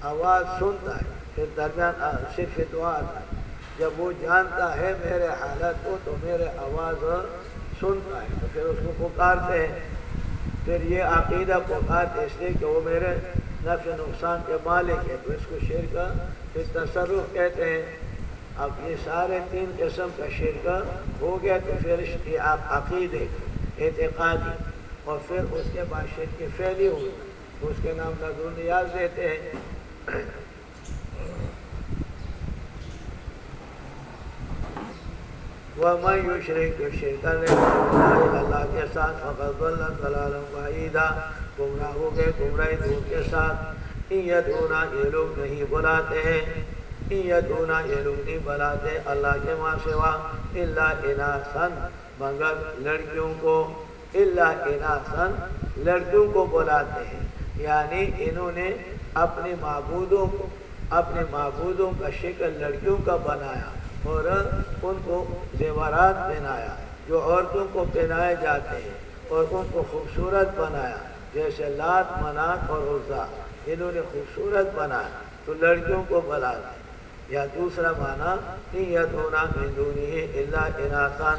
آواز سنتا ہے، پھر درمیان صرف دعا آتا ہے، جب وہ جانتا ہے میرے حالات کو تو میرے آواز سنتا ہے تو پھر اس کو پکارتے ہیں۔ پھر یہ عقیدہ پکارتے اس لیے کہ وہ میرے نفع نقصان کے مالک ہے، تو اس کو شرک پھر تصرف کہتے ہیں۔ اب یہ سارے تین قسم کا شرک ہو گیا تو پھر عقیدے اعتقادی، اور پھر اس کے بعد شرک فعلی ہوئی، اس کے نام نظر و نیاز دیتے ہیں۔ وَمَن یشرک جو شرک کر لے باللہ اللہ کے ساتھ فقد ضل ضلالا بعیدا، گمراہ ہو گئے گمراہی دور کے ساتھ۔ ان یدعون یہ لوگ نہیں بلاتے ہیں، ان یدعون یہ لوگ نہیں بلاتے اللہ کے ماں سوا الا اناثا مگر لڑکیوں کو، الا اناثا لڑکیوں کو بلاتے ہیں، یعنی انہوں نے اپنے معبودوں کا شکل لڑکیوں کا بنایا اور ان کو زیورات پہنایا جو عورتوں کو پہنائے جاتے ہیں، اور ان کو خوبصورت بنایا جیسے لات منات اور عزا، انہوں نے خوبصورت بنایا تو لڑکیوں کو بلاتے ہیں۔ یا دوسرا معنی یدعون من دونہ الا اناثا،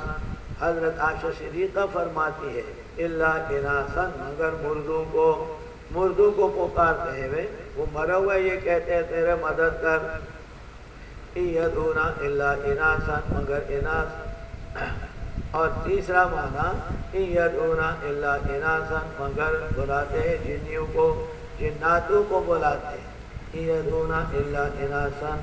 حضرت عائشہ صدیقہ فرماتی ہے الا اناثا مگر مردوں کو پکارتے ہیں، وہ مرا ہوا یہ کہتے ہیں تیرے مدد کر۔ یدعون الا اناثا مگر اناث، اور تیسرا معنی یدعون الا اناثا مگر بلاتے ہیں جنیوں کو، جناتوں کو بلاتے ہیں۔ یدعون الا اناثا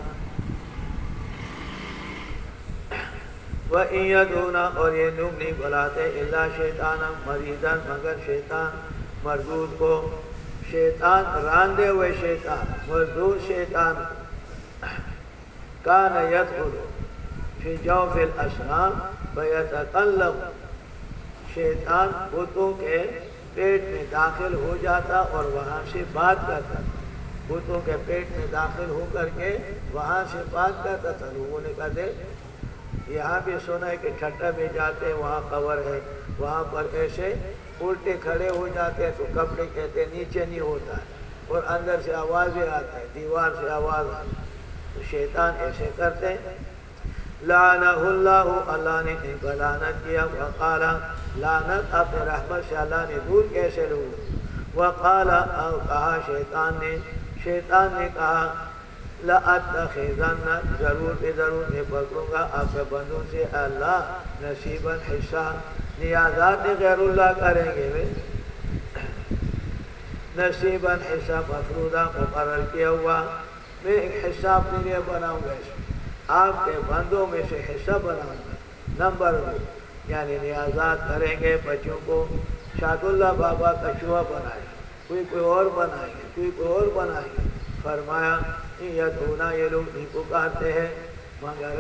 وَإِن يَدْعُونَ اور یہ لوگ نہیں بلاتے الا شیطانا مریدا مگر شیطان مردود کو، شیطان راندے ہوئے شیطان، مردود شیطان۔ کان یدخل فی جوف الاسنام فیتکلم، شیطان بتوں کے پیٹ میں داخل ہو جاتا اور وہاں سے بات کرتا، بتوں کے پیٹ میں داخل ہو کر کے وہاں سے بات کرتا تھا۔ لوگوں نے کہا دے یہاں بھی سنا ہے کہ ٹھٹا میں جاتے ہیں وہاں قبر ہے، وہاں پر ایسے الٹے کھڑے ہو جاتے ہیں تو کپڑے کہتے ہیں نیچے نہیں ہوتا ہے اور اندر سے آوازیں آتی ہیں، دیوار سے آواز آتی ہے، تو شیطان ایسے کرتے ہیں۔ لعنہ اللہ، اللہ نے ان پر لعنت کیا، وقال لعنت اپنے رحمت سے اللہ نے دور کیسے لوں، وقال کہا شیطان نے کہا لَأَتَّخِذَنَّ ضرور میں پکڑوں گا آپ کے بندوں سے اللہ نصیباً حصہ، نیازات غیر اللہ کریں گے، نصیباً حصہ مفروضہ مقرر کیا ہوا، میں ایک حصہ اپنے لیے بناؤں گا، اس میں آپ کے بندوں میں سے حصہ بناؤں گا۔ نمبر 2 یعنی نیازات کریں گے بچوں کو، شاد اللہ بابا کا چوہا بنائے، کوئی اور بنائیں گے، کوئی اور بنائیں گے۔ فرمایا یدعون یہ لوگ نہیں پکارتے ہیں مگر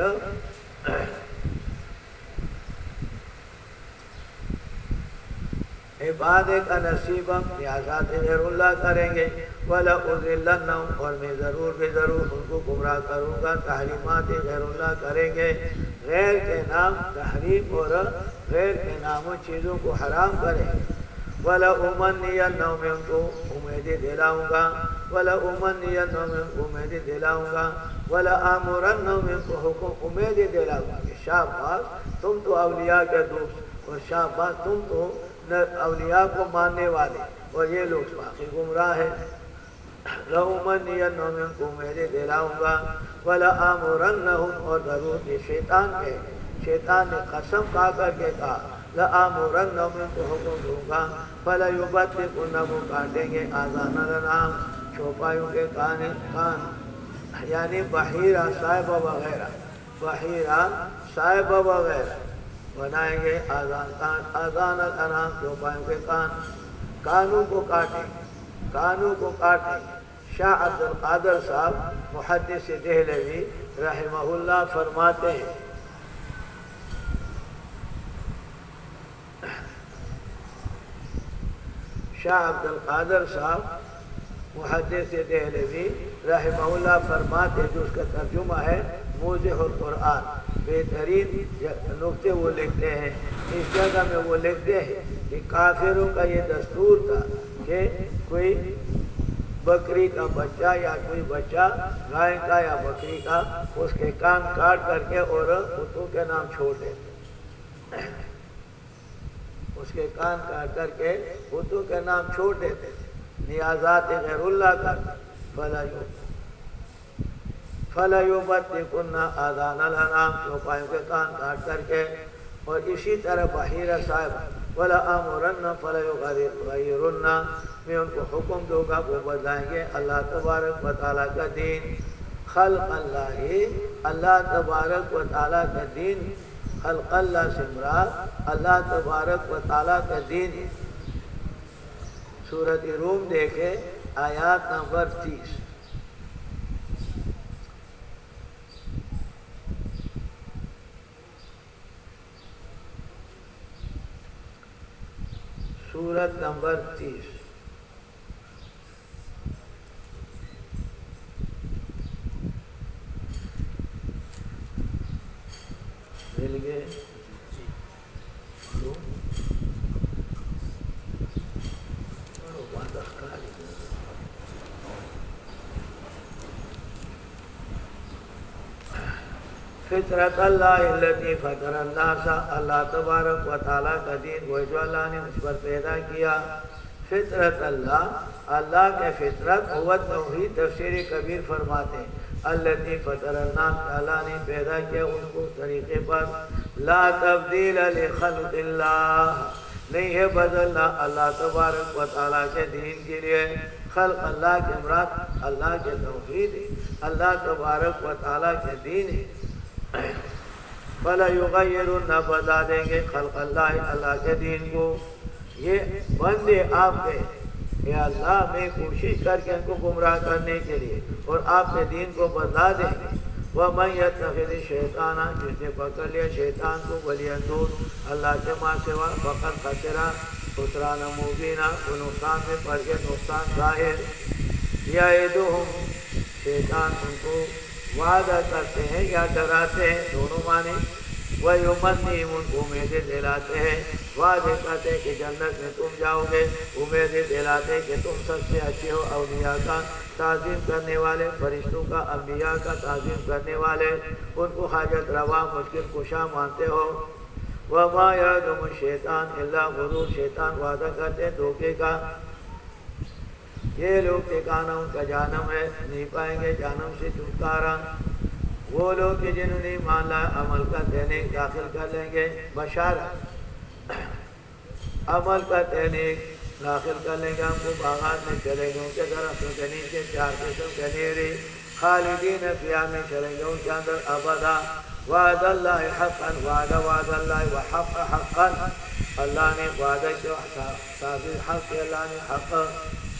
عبادے کا نصیبہ نیازات غیر اللہ کریں گے، وَلَأُضِلَّنَّهُمْ اور میں ضرور ان کو گمراہ کروں گا، تحریمات غیر اللہ کریں گے، غیر کے نام تحریم اور غیر کے نام چیزوں کو حرام کریں گے۔ وَلَأُمَنِّيَنَّهُمْ میں ان کو امیدیں دلاؤں گا، وَلَأُمَنِّيَنَّهُمْ میں ان کو امیدیں دلاؤں گا، وَلَآمُرَنَّهُمْ میں ان کو حکم امیدیں دلاؤں گا کہ شاباش تم تو اولیاء کے دوست، اور شاباش تم تو اولیاء کو ماننے والے، اور یہ لوگ باقی گمراہ ہیں۔ لَأُمَنِّيَنَّهُمْ میں ان کو امیدیں دلاؤں گا، وَلَآمُرَنَّهُمْ اور ضرور یہ شیطان نے قسم کھا کر کے کہا لآمرنہم، ان کو حکم دوں گا، فلیبتکن، وہ کاٹیں گے، آذان الانعام، چوپایوں کے کان، یعنی بحیرہ صاحبہ وغیرہ، بحیرہ صاحبہ وغیرہ بنائیں گے، آذان الانعام، چوپایوں کے کانوں کو کاٹیں گے۔ شاہ عبد القادر صاحب محدث دہلوی رحمہ اللہ فرماتے ہیں، شاہ عبد القادر صاحب محدث دہلوی رحمہ اللہ فرماتے ہیں، جو اس کا ترجمہ ہے موضح القرآن، بہترین نقطے وہ لکھتے ہیں۔ اس جگہ میں وہ لکھتے ہیں کہ کافروں کا یہ دستور تھا کہ کوئی بکری کا بچہ یا کوئی بچہ گائے کا یا بکری کا، اس کے کان کاٹ کر کے اور بتوں کے نام چھوڑ دیتے، اس کے کان کاٹ کر کے بتوں کے نام چھوڑ دیتے، نیازات غیر اللہ کا، فَلَيُبَتِّكُنَّ آذَانَ الْأَنْعَامِ، چوپایوں کے کان کاٹ کر کے۔ اور اسی طرح بحیرہ صاحب، وَلَآمُرَنَّ فَلَيُغَيِّرُنَّ، میں ان کو حکم دوں گا، وہ بدلائیں گے اللہ تبارک و تعالیٰ کا دین، خلق اللہ، اللہ تبارک و تعالیٰ کا دین، خلق اللہ سے مراد اللہ تبارک و تعالیٰ کا دین۔ سورۃ روم دیکھیں، آیات نمبر 30، سورت نمبر 30، مل گئے؟ فطرت اللہ التی فطر الناس، اللہ تبارک و تعالیٰ کا دین وہ جو اللہ نے اس پر پیدا کیا۔ فطرت اللہ، اللہ کے فطرت ہوا توحید، تفسیر کبیر فرماتے ہیں التی فطر الناس، اللہ نے پیدا کیا ان کو اس طریقے پر، لا تبدیل لخلق اللہ، نہیں ہے بدلنا اللہ تبارک و تعالیٰ کے دین کے لیے۔ خلق اللہ کے مراد اللہ کے توحید ہے، اللہ تبارک و تعالیٰ کے دین ہے۔ فَلَيُغَيِّرُنَّ، بدلا دیں گے، خلق اللہ، اللہ کے دین کو۔ یہ بندے آپ کے، یا اللہ میں کوشش کر کے ان کو گمراہ کرنے کے لیے اور آپ کے دین کو بدلا دیں گے۔ وَمَن يَتَّخِذِ الشَّيْطَانَ، جس نے پکڑ لیا شیطان کو وَلِيًّا دوست اللہ کے ماں سوا، فَقَدْ خَسِرَ خُسْرَانًا مُبِينًا، وہ نقصان میں پڑ گئے، نقصان ظاہر۔ یعدہم، شیطان ان کو وعدہ کرتے ہیں یا ڈراتے ہیں، دونوں معنی۔ وَيُمَنِّيهِمْ، ان کو امیدیں دلاتے ہیں، وعدے کرتے ہیں کہ جنت میں تم جاؤ گے، امیدیں دلاتے ہیں کہ تم سب سے اچھے ہو، اولیاء کا تعظیم کرنے والے، فرشتوں کا، انبیاء کا تعظیم کرنے والے، ان کو حاجت روا، مشکل کشا مانتے ہو۔ وَمَا يَعِدُهُمُ الشَّيْطَانُ إِلَّا غُرُورًا، شیطان وعدہ کرتے ہیں دھوکے کا۔ یہ لوگ ٹھکانہ ان کا جہنم ہے، نہیں پائیں گے جہنم سے چھٹکارا۔ وہ لوگ کہ جنہوں نے ایمان لایا، عمل کرتے ہیں، داخل کر لیں گے، بشارت، عمل کرتے ہیں داخل کر لیں گے ہم کو باغات میں، چلیں گے ان کے درختوں کے نیچے، 4 قسم کے نیرے، خالدین فیہا، میں چلیں گے ان کے اندر ابدا۔ وعد اللہ حقا، وعد اللہ وحق حقا، اللہ نے وعدہ کیا، ثابت حق ہے، اللہ نے حق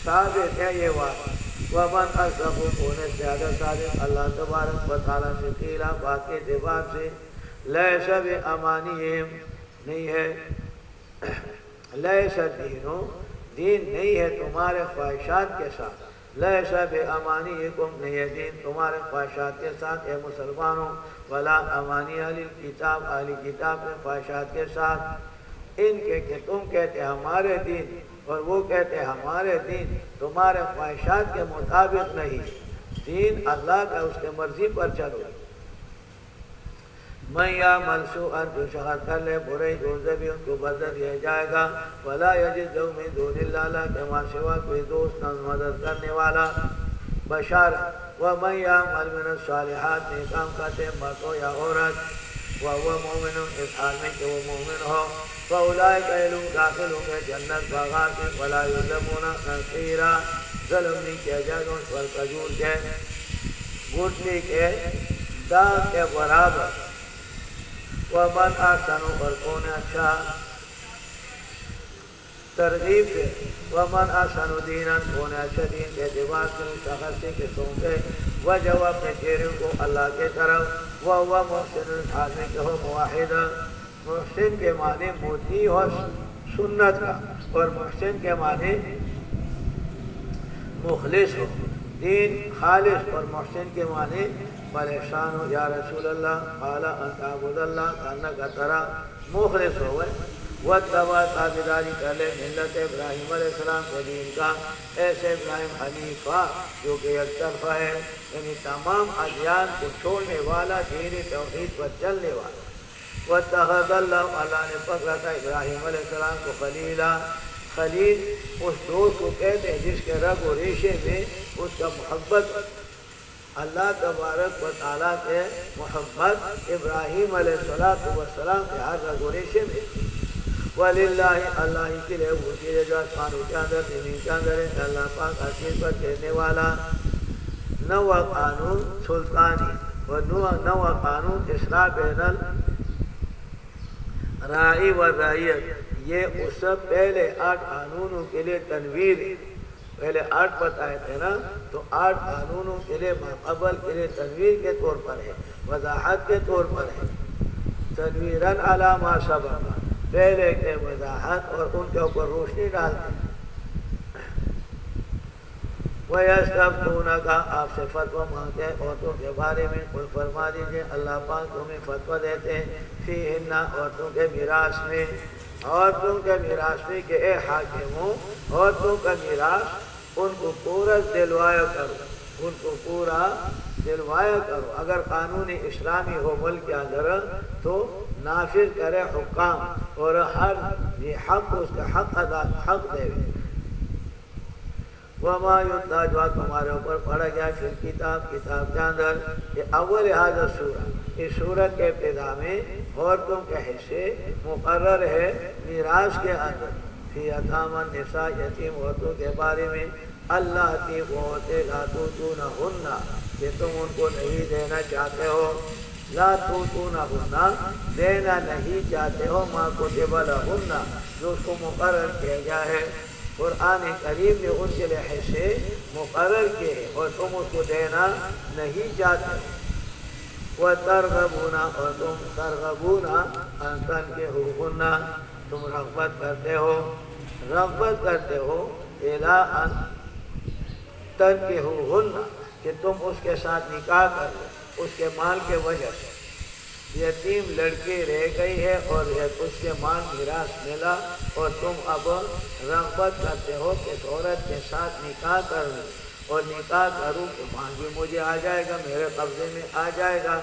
ثابت ہے یہ وعدہ۔ ومن اصدق، ہونے سے زیادہ صادق اللہ تبارک و تعالیٰ سے قیلا، بات کے اعتبار سے، لیس بامانیہم، نہیں ہے، لیس الدین، دین نہیں ہے تمہارے خواہشات کے ساتھ، لیس بامانیکم، نہیں ہے دین تمہارے خواہشات کے ساتھ اے مسلمانوں، ولا امانی اہل کتاب، اہل کتاب کے خواہشات کے ساتھ، ان کے کہ تم کہتے ہمارے دین اور وہ کہتے ہمارے دین تمہارے خواہشات کے مطابق نہیں، دین اللہ کا، اس کے مرضی پر چلو۔ من یعمل سوءا، جو شخص کر لے برے، جوزے بھی ان کو بدل دیا جائے گا، ولا یجد له من دون اللہ، اللہ کے ماں سوا کوئی دوست نہ مدد کرنے والا۔ بشارت، ومن یعمل من الصالحات، نیک کام کرتے مرد ہو یا عورت، وهو مومن اس حال میں کہ وہ مومن ہو فاولئک یہ لوگ داخل ہوں گے جنت باغات میں ولا یظلمون نقیرا ظلم نہیں کیا جائے گا اس پر کھجور کے گٹلی کے داغ کے برابر ومن احسن اور کون اچھا ترغیب ہے ومن احسن دینا کون اچھا دین کے اعتبار سے شخص کے سونپے وجہ اپنے چہرے کو اللہ کے طرف وہ محسن حال میں کہ ہو موحد محسن کے معنی موتی اور سنت کا اور محسن کے معنی مخلص ہو دین خالص اور محسن کے معنی پریشان ہو یا رسول اللہ اعلیٰ ان تعبد اللہ کانک ترا مخلص ہو گئے واتبع تابعداری کر لے ملت ابراہیم علیہ السلام کو دین کا ایسے ابراہیم حنیفہ جو کہ یک طرفہ ہے یعنی تمام ادیان کو چھوڑنے والا دین توحید پر چلنے والا واتخذ اللہ اللہ نے پکڑا تھا ابراہیم علیہ السلام کو خلیلا خلیل اس دوست کو کہتے ہیں جس کے رگ و ریشے میں اس کا محبت اللہ تبارک و تعالیٰ کے محبت ابراہیم علیہ السلام کے ہر رگ و ریشے میں وَلِلَّهِ اللہ ہی کے لئے وہ چیزیں جو آسمانوں کے اندر زمین کے اندر ہے اللہ پاک عزیز پر کہنے والا نو قانون سلطانی و نو قانون اصلاح بین الرائی و رعیت یہ اس سے پہلے 8 قانونوں کے لئے تنویر ہے پہلے 8 بتائے تھے نا تو 8 قانونوں کے لئے مقبل کے لئے تنویر کے طور پر ہے وضاحت کے طور پر ہے تنویراً علی ما سبق پہلے کے وضاحت اور ان کے اوپر روشنی ڈالتے ہیں وَيَسْتَفْتُونَكَ آپ سے فتویٰ مانگتے ہیں عورتوں کے بارے میں قل فرما دیجئے اللہ پاک تمہیں فتویٰ دیتے ہیں فِيهِنَّ عورتوں کے میراث میں عورتوں کے میراث میں کہ اے حاکموں عورتوں کا میراث ان کو پورا دلوایا کرو ان کو پورا دلوایا کرو اگر قانون اسلامی ہو ملک کے اندر تو نافذ کرے حکام اور ہر یہ حق اس کا حق دے وما یتلا جو تمہارے اوپر پڑھا گیا پھر کتاب کے اندر یہ اول حاضر سورہ اس سورت کے ابتدا میں عورتوں کے حصے مقرر ہے میراث کے اندر فی یتام النساء یتیم عورتوں کے بارے میں اللہ کی عورتیں لا تؤتونہن کہ تم ان کو نہیں دینا چاہتے ہو لا تؤتونہن دینا نہیں چاہتے ہو ما کتب لہن جو اس کو مقرر کیا گیا ہے قرآن کریم نے ان کے لئے حصے مقرر کیے اور تم اس کو دینا نہیں چاہتے وَتَرْغَبُونَ اور تم ترغبون ان تنکحوهن تم رغبت کرتے ہو اِلَىٰ أَن تنکحوهن کہ تم اس کے ساتھ نکاح کر لو اس کے مال کے وجہ سے یتیم لڑکی رہ گئی ہے اور اس کے مال میراث ملا اور تم اب رغبت کرتے ہو کہ عورت کے ساتھ نکاح کر لوں اور نکاح کروں کہ مال بھی مجھے آ جائے گا میرے قبضے میں آ جائے گا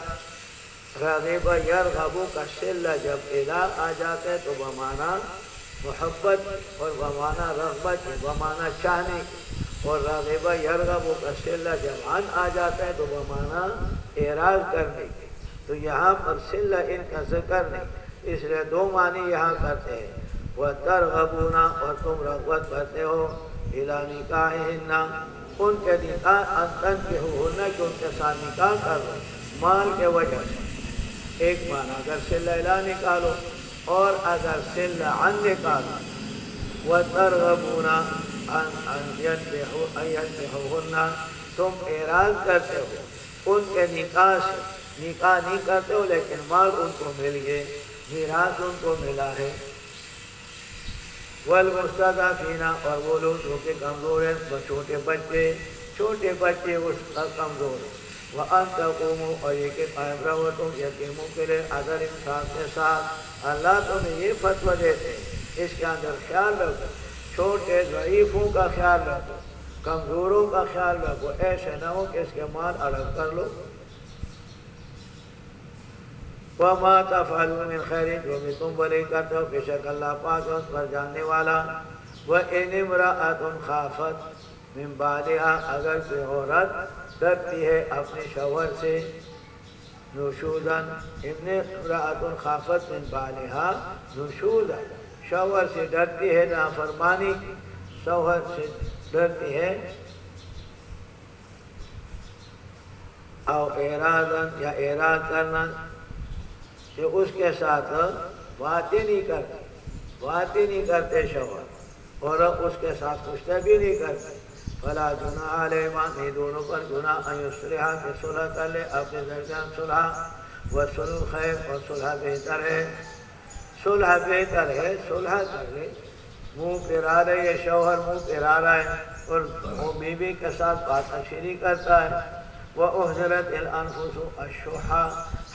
رغب یرغبو کا صلہ جب الا آ جاتا ہے تو بمانا محبت اور بمانا رغبت بمانا چاہنے اور رغب یرغبو کا صلہ جب عن آ جاتا ہے تو بمانا اعراض کرنے کی تو یہاں پر صلہ ان کا ذکر نہیں اس لیے 2 معنی یہاں کرتے ہیں وَتَرْغَبُونَ اور تم رغبت کرتے ہو إِلَىٰ نِكَاحِهِنَّ ان کے نکاح أَن تَنكِحُوهُنَّ کہ ان کے ساتھ نکاح کر لو مال کے وجہ سے ایک معنی اگر صلہ الا نکالو اور اگر صلہ عن نکالو وَتَرْغَبُونَ أَن يَنكِحُوهُنَّ تم اعراض کرتے ہو ان کے نکاح سے نکاح نہیں کرتے ہو لیکن مال ان کو مل گئے میراث ان کو ملا ہے والمستضعفین اور وہ لوگ جو کہ کمزور ہیں چھوٹے بچے اس کا کمزور ہیں وَأَن تَقُومُوا اور یہ کہ قائم رہو تم یتیموں کے لئے عدل انصاف کے ساتھ اللہ تمہیں یہ فتویٰ دیتے ہیں اس کے اندر خیال رکھو چھوٹے ضعیفوں کا خیال رکھو کمزوروں کا خیال رکھو ایسے نہ ہو کہ اس کے مال الگ کر لو وَمَا تَفْعَلُوا مِنْ خَيْرٍ جو بھی تم بھلے کرتے ہو بے شک اللہ پاک اس پر جاننے والا وَإِنِ امْرَأَةٌ خَافَتْ مِنْ بَعْلِهَا اگر کوئی عورت ڈرتی ہے اپنے شوہر سے نشودن ابن امرأۃ خافت من بالہا نشودن، شوہر سے ڈرتی ہے نافرمانی، شوہر سے ڈرتی ہے، او ارادن یا اراد کرنا کہ اس کے ساتھ باتیں نہیں کرتے شوہر، اور اس کے ساتھ کچھ بھی نہیں کرتے، فلا جناح علیہما، نہیں دونوں پر گناہ، ان یصلحا، کہ صلح کر لے اپنے درمیان صلح، والصلح خیر، اور صلح بہتر ہے، صلح بہتر ہے، صلح کر لے، منہ پھرا رہے یہ شوہر منہ پھرا رہا ہے اور وہ بیوی کے ساتھ بات اشری کرتا ہے، وَأُحْضِرَتِ الْأَنفُسُ الشُّحَّ،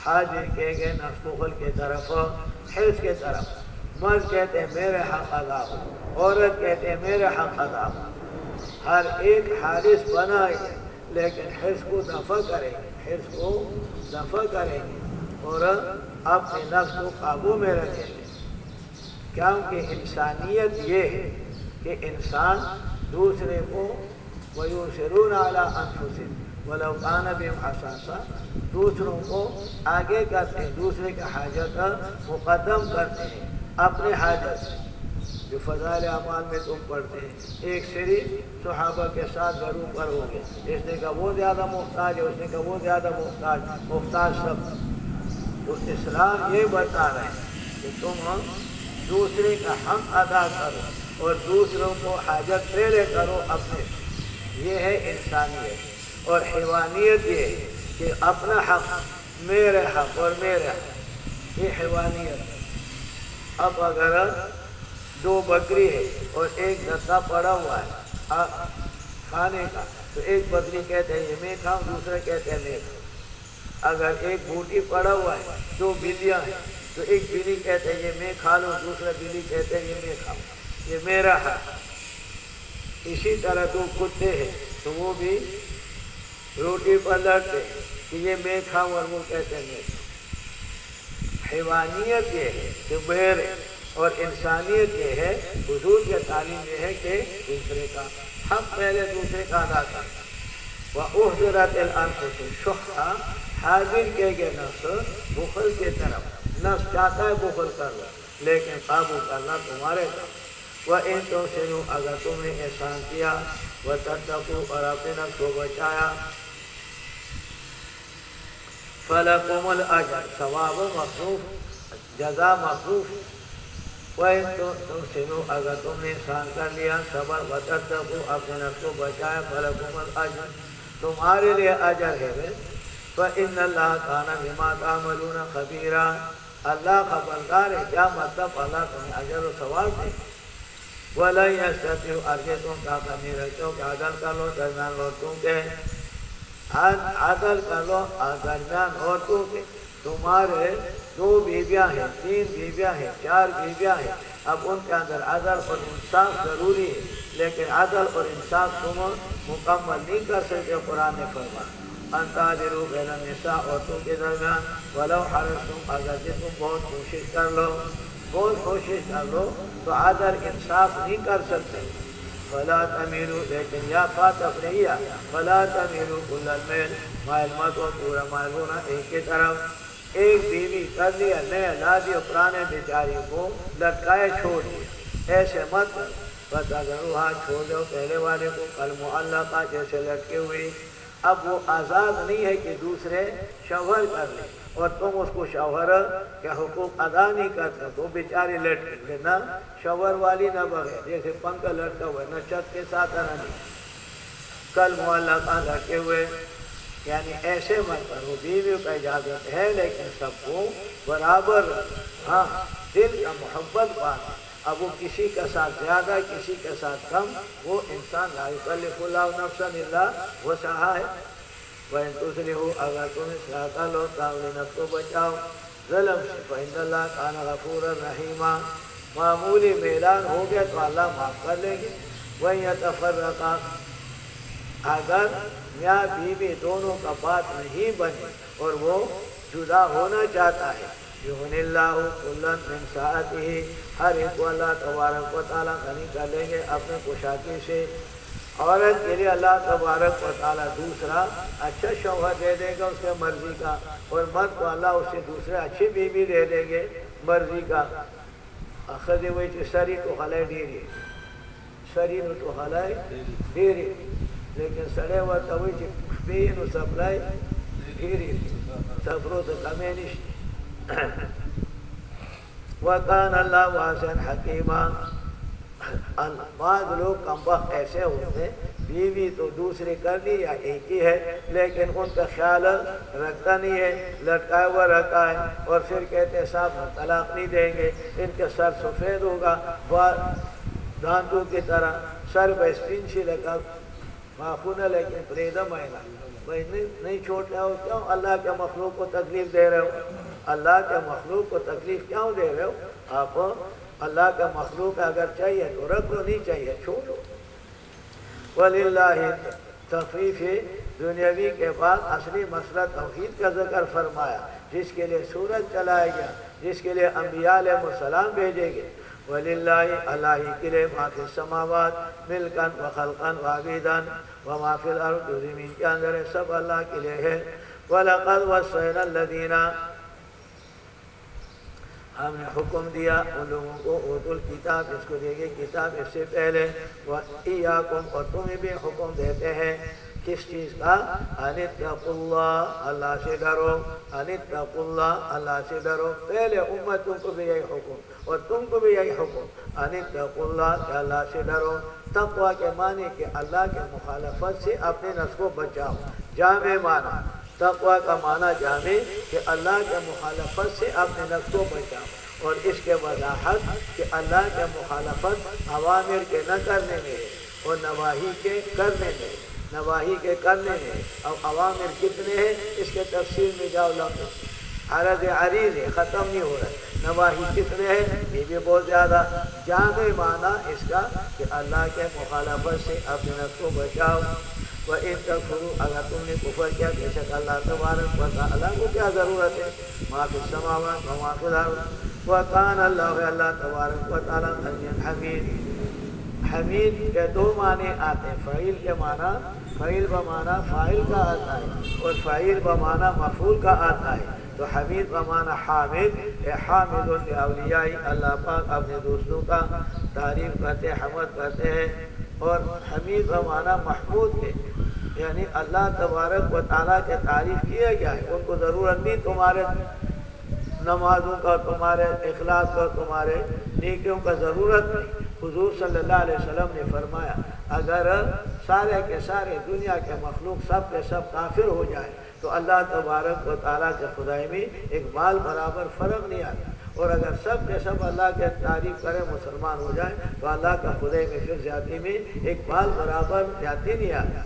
حاضر کیے گئے نفس بخل کی طرف، حرص کی طرف، مرد کہتے ہیں میرے حق ادا ہو، عورت کہتے ہیں میرے حق ادا ہو، ہر ایک حارث بنا ہے لیکن حرص کو دفع کریں گے، حرص کو دفع کریں گے اور اپنے نفس کو قابو میں رکھیں گے، کیونکہ انسانیت یہ ہے کہ انسان دوسرے کو وَيُؤْثِرُونَ عَلَىٰ أَنفُسِهِمْ وَلَوْ كَانَ بِهِمْ خَصَاصَةٌ، دوسروں کو آگے کرتے ہیں، دوسرے کی حاجت مقدم کرتے ہیں اپنے حاجت سے، جو فضائل اعمال میں تم پڑھتے ہیں، ایک سری صحابہ کے ساتھ گھروں پر ہو گئے، اس نے کہا وہ زیادہ محتاج ہے، اس نے کہا وہ زیادہ محتاج سب، تو اسلام یہ بتا رہے ہیں کہ تم دوسرے کا حق ادا کرو اور دوسروں کو حاجت پہلے کرو اپنے، یہ ہے انسانیت، اور حیوانیت یہ ہے کہ اپنا حق، میرے حق اور میرے حق، یہ حیوانیت۔ اب اگر دو بکری ہے اور ایک گدا پڑا ہوا ہے کھانے کا، تو ایک بکری کہتے ہیں یہ میں کھاؤں، دوسرے کہتے ہیں میں کھاؤں۔ اگر ایک بوٹی پڑا ہوا ہے، دو بلیاں ہیں، تو ایک بلی کہتے ہیں یہ میں کھا لوں، دوسرا بلی کہتے ہیں یہ میں کھاؤں، یہ میرا حق۔ اسی طرح دو کتے ہیں تو وہ بھی روٹی پر لڑتے ہیں کہ یہ میں کھاؤں اور وہ کہتے ہیں میں کھاؤں۔ حیوانیت یہ ہے کہ بہر، اور انسانیت یہ ہے، حضور کی تعلیم یہ ہے کہ دوسرے کا حق پہلے دوسرے کا ادا کرنا۔ وَأُحْضِرَتِ الْأَنفُسُ الشُّحَّ، حاضر کیے گئے نفس بخل کی طرف، نفس چاہتا ہے بخل کرنا لیکن قابو کرنا تمہارے کام۔ وَإِن تُحْسِنُوا، اگر تم نے احسان کیا، وَتَتَّقُوا، اور اپنے نفس کو بچایا، فَلَكُمُ الْأَجْرُ، ثواب مخصوص، جزا مخصوص۔ وَإِن تُحْسِنُوا، اگر تم نے احسان کر لیا، صبر، وَتَتَّقُوا، اپنے نفس کو بچایا، فَلَكُمُ الْأَجْرُ، تمہارے لیے اجر ہے۔ فَإِنَّ اللَّهَ كَانَ بِمَا تَعْمَلُونَ خَبِيرًا، اللہ خبردار ہے، کیا مطلب اللہ تمہیں اجر و ثواب دے۔ وَلَن يَسْتَطِيعُوا، ارجے تم طاقت نہیں رکھتے ہو کہ عدل کر لو درمیان عورتوں کے، عدل کر لو درمیان عورتوں کے، تمہارے دو بیویاں ہیں، تین بیویاں ہیں، چار بیویاں ہیں، اب ان کے اندر عدل اور انصاف ضروری ہے، لیکن عدل اور انصاف تم مکمل نہیں کر سکتے۔ قرآن نے فرمایا ان تعدلوا بین النساء، عورتوں کے درمیان، ولو حرصتم، اگر تم بہت کوشش کر لو، بہت کوشش کر لو تو عدل انصاف نہیں کر سکتے۔ فلا تمیلوا، لیکن یا فاتح نہیں ہے، فلا تمیلوا کل المیل، مائل مت ہو پورا مائل ہونا ایک کی طرف۔ ایک بیوی کر لیا، نیا لا دیا، پرانے بیچاری کو لٹکائے چھوڑ دیا، ایسے مت فتذروها، چھوڑ دو پہلے والے کو، کالمعلقہ، جیسے لٹکی ہوئی۔ اب وہ آزاد نہیں ہے کہ دوسرے شوہر کر لیں اور تم اس کو شوہر کے حقوق ادا نہیں کرتے، تو بیچاری لٹکے نہ شوہر والی نہ بغیر، جیسے پنکھا لٹکا ہوا ہے، نہ چھت کے ساتھ نہ نہیں، کل معلقہ لٹکے ہوئے، یعنی ایسے مت کرو۔ بیویوں کا اجازت ہے لیکن سب کو برابر، ہاں دل کا محبت بات، اب وہ کسی کے ساتھ زیادہ کسی کے ساتھ کم، وہ انسان لا یکلف اللہ نفسا الا وسعہا ہے۔ وَإِن تُصْلِحُوا، اگر تم اصلاح کر لو، اپنے نفس کو بچاؤ ظلم سے، فَإِنَّ اللَّهَ كَانَ غَفُورًا رَحِيمًا، معمولی میلان ہو گیا تو اللہ معاف کر لیں گے۔ وَإِن يَتَفَرَّقَا، اگر میاں بیوی دونوں کا بات نہیں بنی اور وہ جدا ہونا چاہتا ہے، یغنِ اللہ کلا من سعتہ، ہر ایک کو اللہ تبارک و تعالیٰ غنی کر لیں گے اپنے کشادگی سے۔ عورت کے لیے اللہ تبارک و تعالیٰ دوسرا اچھا شوہر دے دے گا اس کے مرضی کا، اور مرد کو اللہ اس سے دوسرے اچھی بیوی دے دیں گے مرضی کا۔ خدی وہی کہ سری تو حلائے ڈیری، سری نو تو حلائے ڈیری، لیکن سڑے ہوا تو وہی کہ بین سپلائی ڈیری سفرو تو کمیں نہیں۔ وَقَانَ اللَّهُ وَاسِعًا حَكِيمًا۔ بعض لوگ کم وقت ایسے ہوتے ہیں بیوی تو دوسری کر لی یا ایک ہی ہے، لیکن ان کا خیال رکھتا نہیں ہے، لٹکا ہوا رکھا ہے، اور پھر کہتے ہیں صاحب ہم طلاق نہیں دیں گے، ان کے سر سفید ہوگا دانتوں کی طرح، سر بسپین سی لگا معفونہ، لیکن پریدہ مائنہ بھائی نہیں چھوٹ رہے ہو، کیوں اللہ کے مخلوق کو تکلیف دے رہے ہو؟ اللہ کے مخلوق کو تکلیف کیوں دے رہے ہو آپ؟ اللہ کا مخلوق اگر چاہیے تو رکھ لو، نہیں چاہیے چھوڑو۔ وَلِلَّهِ تخفیف دنیاوی کے بعد اصلی مسئلہ توحید کا ذکر فرمایا، جس کے لیے سورج چلایا گیا، جس کے لیے انبیاء علیہ السلام بھیجے گئے۔ وَلِلَّهِ اللہ کے لیے ما فی السماوات ملکن و خلقن و عبیدن وما فی الارض، زمین کے اندر ہے سب اللہ کے لیے ہے۔ وَلَقَدْ وَصَّيْنَا الَّذِينَ، ہم نے حکم دیا ان لوگوں کو اوتوا الکتاب، اس کو دے گئے کتاب اس سے پہلے، وَإِيَّاكُمْ، اور تمہیں بھی حکم دیتے ہیں کس چیز کا؟ أَنِ اتَّقُوا اللَّهَ، اللہ سے ڈرو، أَنِ اتَّقُوا اللَّهَ، اللہ سے ڈرو۔ پہلے امتوں کو بھی یہی حکم اور تم کو بھی یہی حکم، أَنِ اتَّقُوا اللَّهَ، کہ اللہ سے ڈرو۔ تقویٰ کے معنی کہ اللہ کے مخالفت سے اپنے نفس کو بچاؤ، جامع معنی تقویٰ کا معنی جامع کہ اللہ کے مخالفت سے اپنے نفس کو بچاؤ، اور اس کے وضاحت کہ اللہ کے مخالفت اوامر کے نہ کرنے میں اور نواہی کے کرنے میں، نواہی کے کرنے میں، اور اوامر کتنے ہیں اس کے تفصیل میں جاؤ لفظ عرض عریض ہے، ختم نہیں ہو رہا ہے۔ نواہی کتنے ہیں یہ بھی بہت زیادہ، جامع معنی اس کا کہ اللہ کے مخالفت سے اپنے نفس کو بچاؤ۔ وَإِن تَكْفُرُوا، اگر تم نے کفر کیا، بے شک اللہ تبارک و تعالیٰ کو کیا ضرورت ہے؟ مَا فِي السَّمَاوَاتِ وَمَا فِي الْأَرْضِ، وَكَانَ اللَّهُ، اللہ تبارک و تعالیٰ غنیًّا حمید۔ حمید کے دو معنی آتے ہیں، فعیل کے معنی فعیل بمعنی فاعل کا آتا ہے، اور فعیل بمعنی مفعول کا آتا ہے۔ تو حمید بمعنی حامد، حامد الاولیاء، اللہ پاک اپنے دوستوں کا تعریف کرتے حمد کرتے ہیں، اور حمید بمعنی محمود ہے، یعنی اللہ تبارک و تعالیٰ کے تعریف کیا گیا ہے، ان کو ضرورت نہیں تمہارے نمازوں کا، تمہارے اخلاص کا، تمہارے نیکیوں کا ضرورت نہیں۔ حضور صلی اللہ علیہ وسلم نے فرمایا اگر سارے کے سارے دنیا کے مخلوق سب کے سب کافر ہو جائے تو اللہ تبارک و تعالیٰ کے خدائی میں ایک بال برابر فرق نہیں آتا، اور اگر سب کے سب اللہ کے تعریف کریں مسلمان ہو جائیں تو اللہ کا خدائی میں پھر زیادتی میں ایک بال برابر زیادتی نہیں آتا۔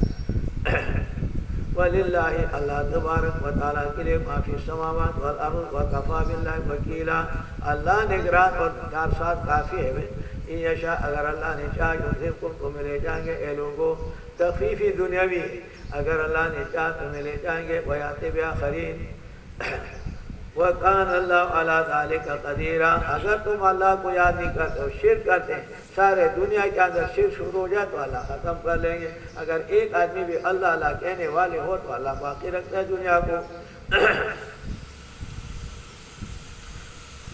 وَلِلَّهِ، اللہ تبارک و تعالیٰ کے لیے مَا فِي السَّمَاوَاتِ وَالْأَرْضِ وَكَفَىٰ بِاللَّهِ وَكِيلًا، اللہ نگران اور چار ساتھ کافی ہے۔ إِن يَشَاء، اگر اللہ نے چاہا يُذْهِبْكُمْ، تمہیں لے جائیں گے اے لوگوں، تخفیفی دنیاوی، اگر اللہ نے چاہا تمہیں لے جائیں گے، وَيَأْتِ بِآخَرِينَ، وَكَانَ اللَّهُ عَلَىٰ ذَلِكَ قَدِيرًا، اگر تم اللہ کو یاد نہیں کرتے ہو، شرک کرتے ہیں، سارے دنیا کے اندر شرک شروع ہو جائے تو اللہ ختم کر لیں گے۔ اگر ایک آدمی بھی اللہ اللہ کہنے والے ہو تو اللہ باقی رکھتا ہے دنیا کو۔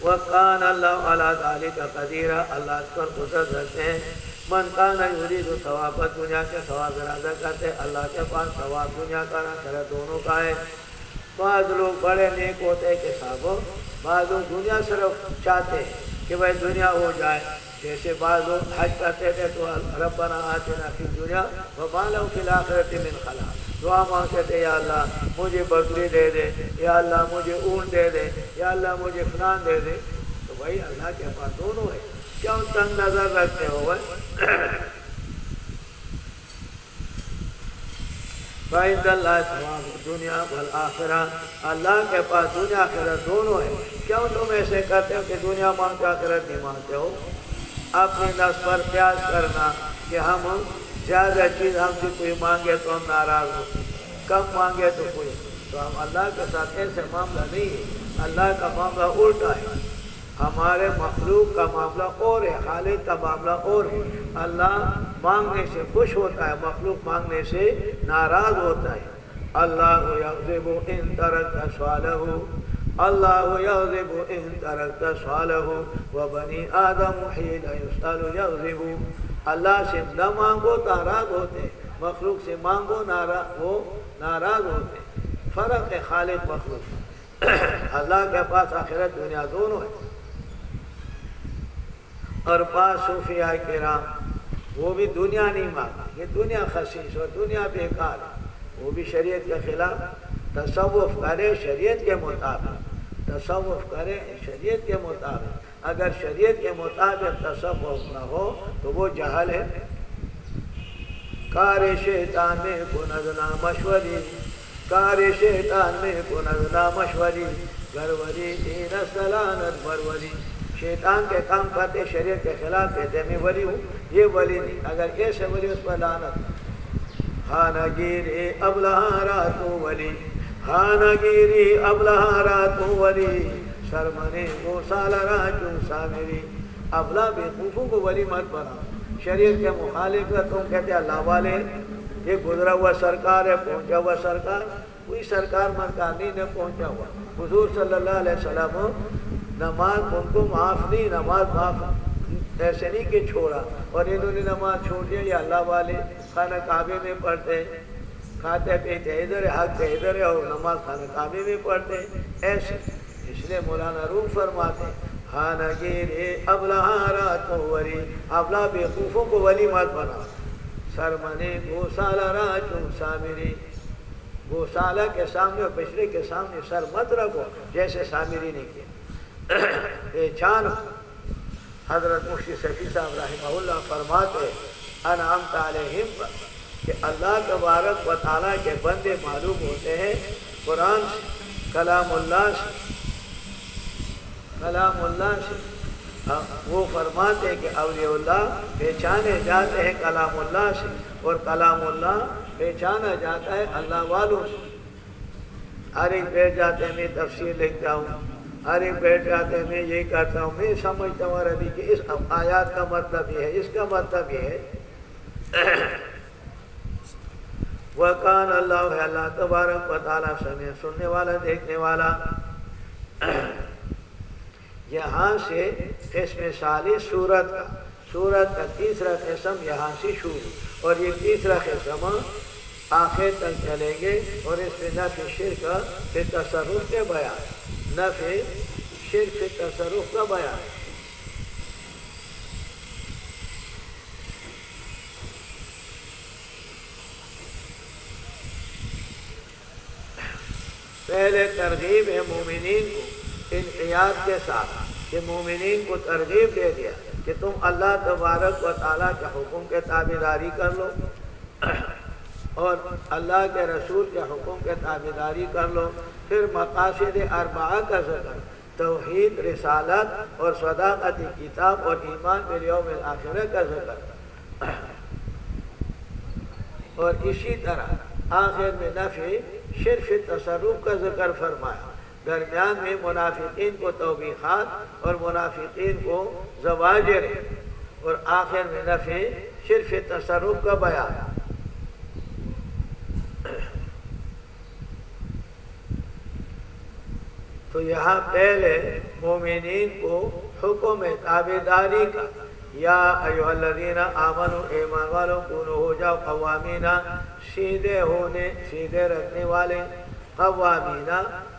وَكَانَ اللَّهُ عَلَىٰ ذَلِكَ قَدِيرًا، اللہ اس پر قدرت رکھتے ہیں۔ مَنْ كَانَ يُرِيدُ ثَوَابَ الدُّنْيَا، کے ثواب ارادہ کرتے ہیں، اللہ کے پاس ثواب دنیا کا نہ کرے دونوں کا ہے۔ بعض لوگ بڑے نیک ہوتے ہیں کہ صاحب، بعض لوگ دنیا صرف چاہتے ہیں کہ بھائی دنیا ہو جائے، جیسے بعض لوگ حج کرتے تھے تو ربنا آتنا فی الدنیا وما لہ فی الآخرۃ من خلاق، دعا مانگتے تھے یا اللہ مجھے بکری دے دے، یا اللہ مجھے اونٹ دے دے، یا اللہ مجھے فلان دے دے۔ تو بھائی اللہ کے پاس دونوں ہے، کیوں تنگ نظر رکھتے ہو بھائی؟ فَإِنَّ اللَّهَ ثَوَابُ الدُّنْيَا وَالْآخِرَةِ، اللہ کے پاس دنیا آخرت دونوں ہے، کیوں تم ایسے کرتے ہو کہ دنیا مانگتے آخرت نہیں مانگتے ہو؟ اپنے نفس پر قیاس کرنا کہ ہم زیادہ چیز ہم سے کوئی مانگے تو ہم ناراض ہو، کم مانگے تو کوئی، تو ہم اللہ کے ساتھ ایسے معاملہ نہیں ہے، اللہ کا معاملہ الٹا ہے۔ ہمارے مخلوق کا معاملہ اور ہے، خالق کا معاملہ اور ہے۔ اللہ مانگنے سے خوش ہوتا ہے، مخلوق مانگنے سے ناراض ہوتا ہے۔ اللہ یغضب ان ترکت سؤالہ، اللہ یغضب ان ترکت سؤالہ وبنی آدم حین یسأل یغضب۔ اللہ سے نہ مانگو ناراض ہوتے، مخلوق سے مانگو وہ ناراض ہوتے۔ فرق ہے خالق مخلوق۔ اللہ کے پاس آخرت دنیا دونوں ہے، اور پاس صوفیاء کرام وہ بھی دنیا نہیں مانگتے، یہ دنیا خسیس اور دنیا بیکار ہے، وہ بھی شریعت کے خلاف تصوف کرے شریعت کے مطابق، تصوف کرے شریعت کے مطابق۔ اگر شریعت کے مطابق تصوف نہ ہو تو وہ جہل ہے۔ کار شیطان میں کند نہ مشوری، کار شیطان میں کند نہ مشوری، گھروری دین سلانت بروری۔ شیطان کے کام کرتے شریعت کے خلاف کہتے میں ولی ہوں، یہ ولی نہیں، اگر ایسے ولی اس پر لعنت۔ خانہ گیری ابلہا راتوں ولی، خانہ گیری ابلہا راتوں ولی، سرمنے موسال راجوں سامری۔ ابلا بیوقوفوں کو ولی مت بناؤ، شریعت کے مخالف ہے، تم کہتے اللہ والے، یہ گزرا ہوا سرکار ہے، پہنچا ہوا سرکار، کوئی سرکار مرکار نہیں نے پہنچا ہوا۔ حضور صلی اللہ علیہ وسلم نماز ان کو معاف نہیں، نماز معاف ایسے نہیں کہ چھوڑا، اور انہوں نے نماز چھوڑ دیا، یہ اللہ والے خانہ کعبے میں پڑھتے، کھاتے پیتے ادھر ہے، حق کے ادھر ہے، اور نماز خانہ کعبے میں پڑھتے ایسے۔ اس لیے مولانا روم فرماتے خانہ گیرے ابلہا راتوں ولی، ابلا بیوقوفوں کو ولی مت بنا۔ سرمنے گوسالہ راجوں سامری، گوسالہ کے سامنے اور پچھلے کے سامنے سر مت رکھو جیسے سامری نے کیا۔ پہچان حضرت مفتی شفیع صاحب رحمہ اللہ فرماتے انعمت علیہم پر کہ اللہ تبارک و تعالیٰ کے بندے معلوم ہوتے ہیں قرآن سے، کلام اللہ سے، کلام اللہ سے۔ وہ فرماتے ہیں کہ اولیاء اللہ پہچانے جاتے ہیں کلام اللہ سے، اور کلام اللہ پہچانا جاتا ہے اللہ والوں سے۔ ہر ایک بیٹھ جاتے ہیں میں تفسیر لکھتا ہوں، ہر ایک بیٹھ جاتے ہیں میں یہ کرتا ہوں، میں سمجھتا ہوں عربی کہ اس آیات کا مطلب یہ ہے، اس کا مطلب یہ ہے۔ وَقَانَ اللَّهُ ہے اللہ تبارک و تعالیٰ سميع سننے والا دیکھنے والا۔ یہاں سے قسم ثالث صورت کا تیسرا قسم یہاں سے شروع، اور یہ تیسرا قسم آخر تک چلیں گے، اور اس میں نفی شرک فی تصرف کے بیان، نفی شرک فی تصرف کا بیان۔ پہلے ترغیب ہے مومنین کو انقیاد کے ساتھ، کہ مومنین کو ترغیب دے دیا کہ تم اللہ تبارک و تعالیٰ کے حکم کے تابعداری کر لو، اور اللہ کے رسول کے حکم کے تابعداری کر لو۔ پھر مقاصد اربعہ کا ذکر، توحید، رسالت اور صداقت کتاب اور ایمان بالیوم الآخرہ کا ذکر، اور اسی طرح آخر میں نفی شرف تصرف کا ذکر فرمایا۔ درمیان میں منافقین کو توبیخات اور منافقین کو زواجر، اور آخر میں نفی شرف تصرف کا بیان۔ تو یہاں پہلے مومنین کو حکم تابعداری کا، یا ایھا الذین آمنوا ایمان والوں کونوا ہو جاؤ قوامین، سیدھے رکھنے والے، قوامین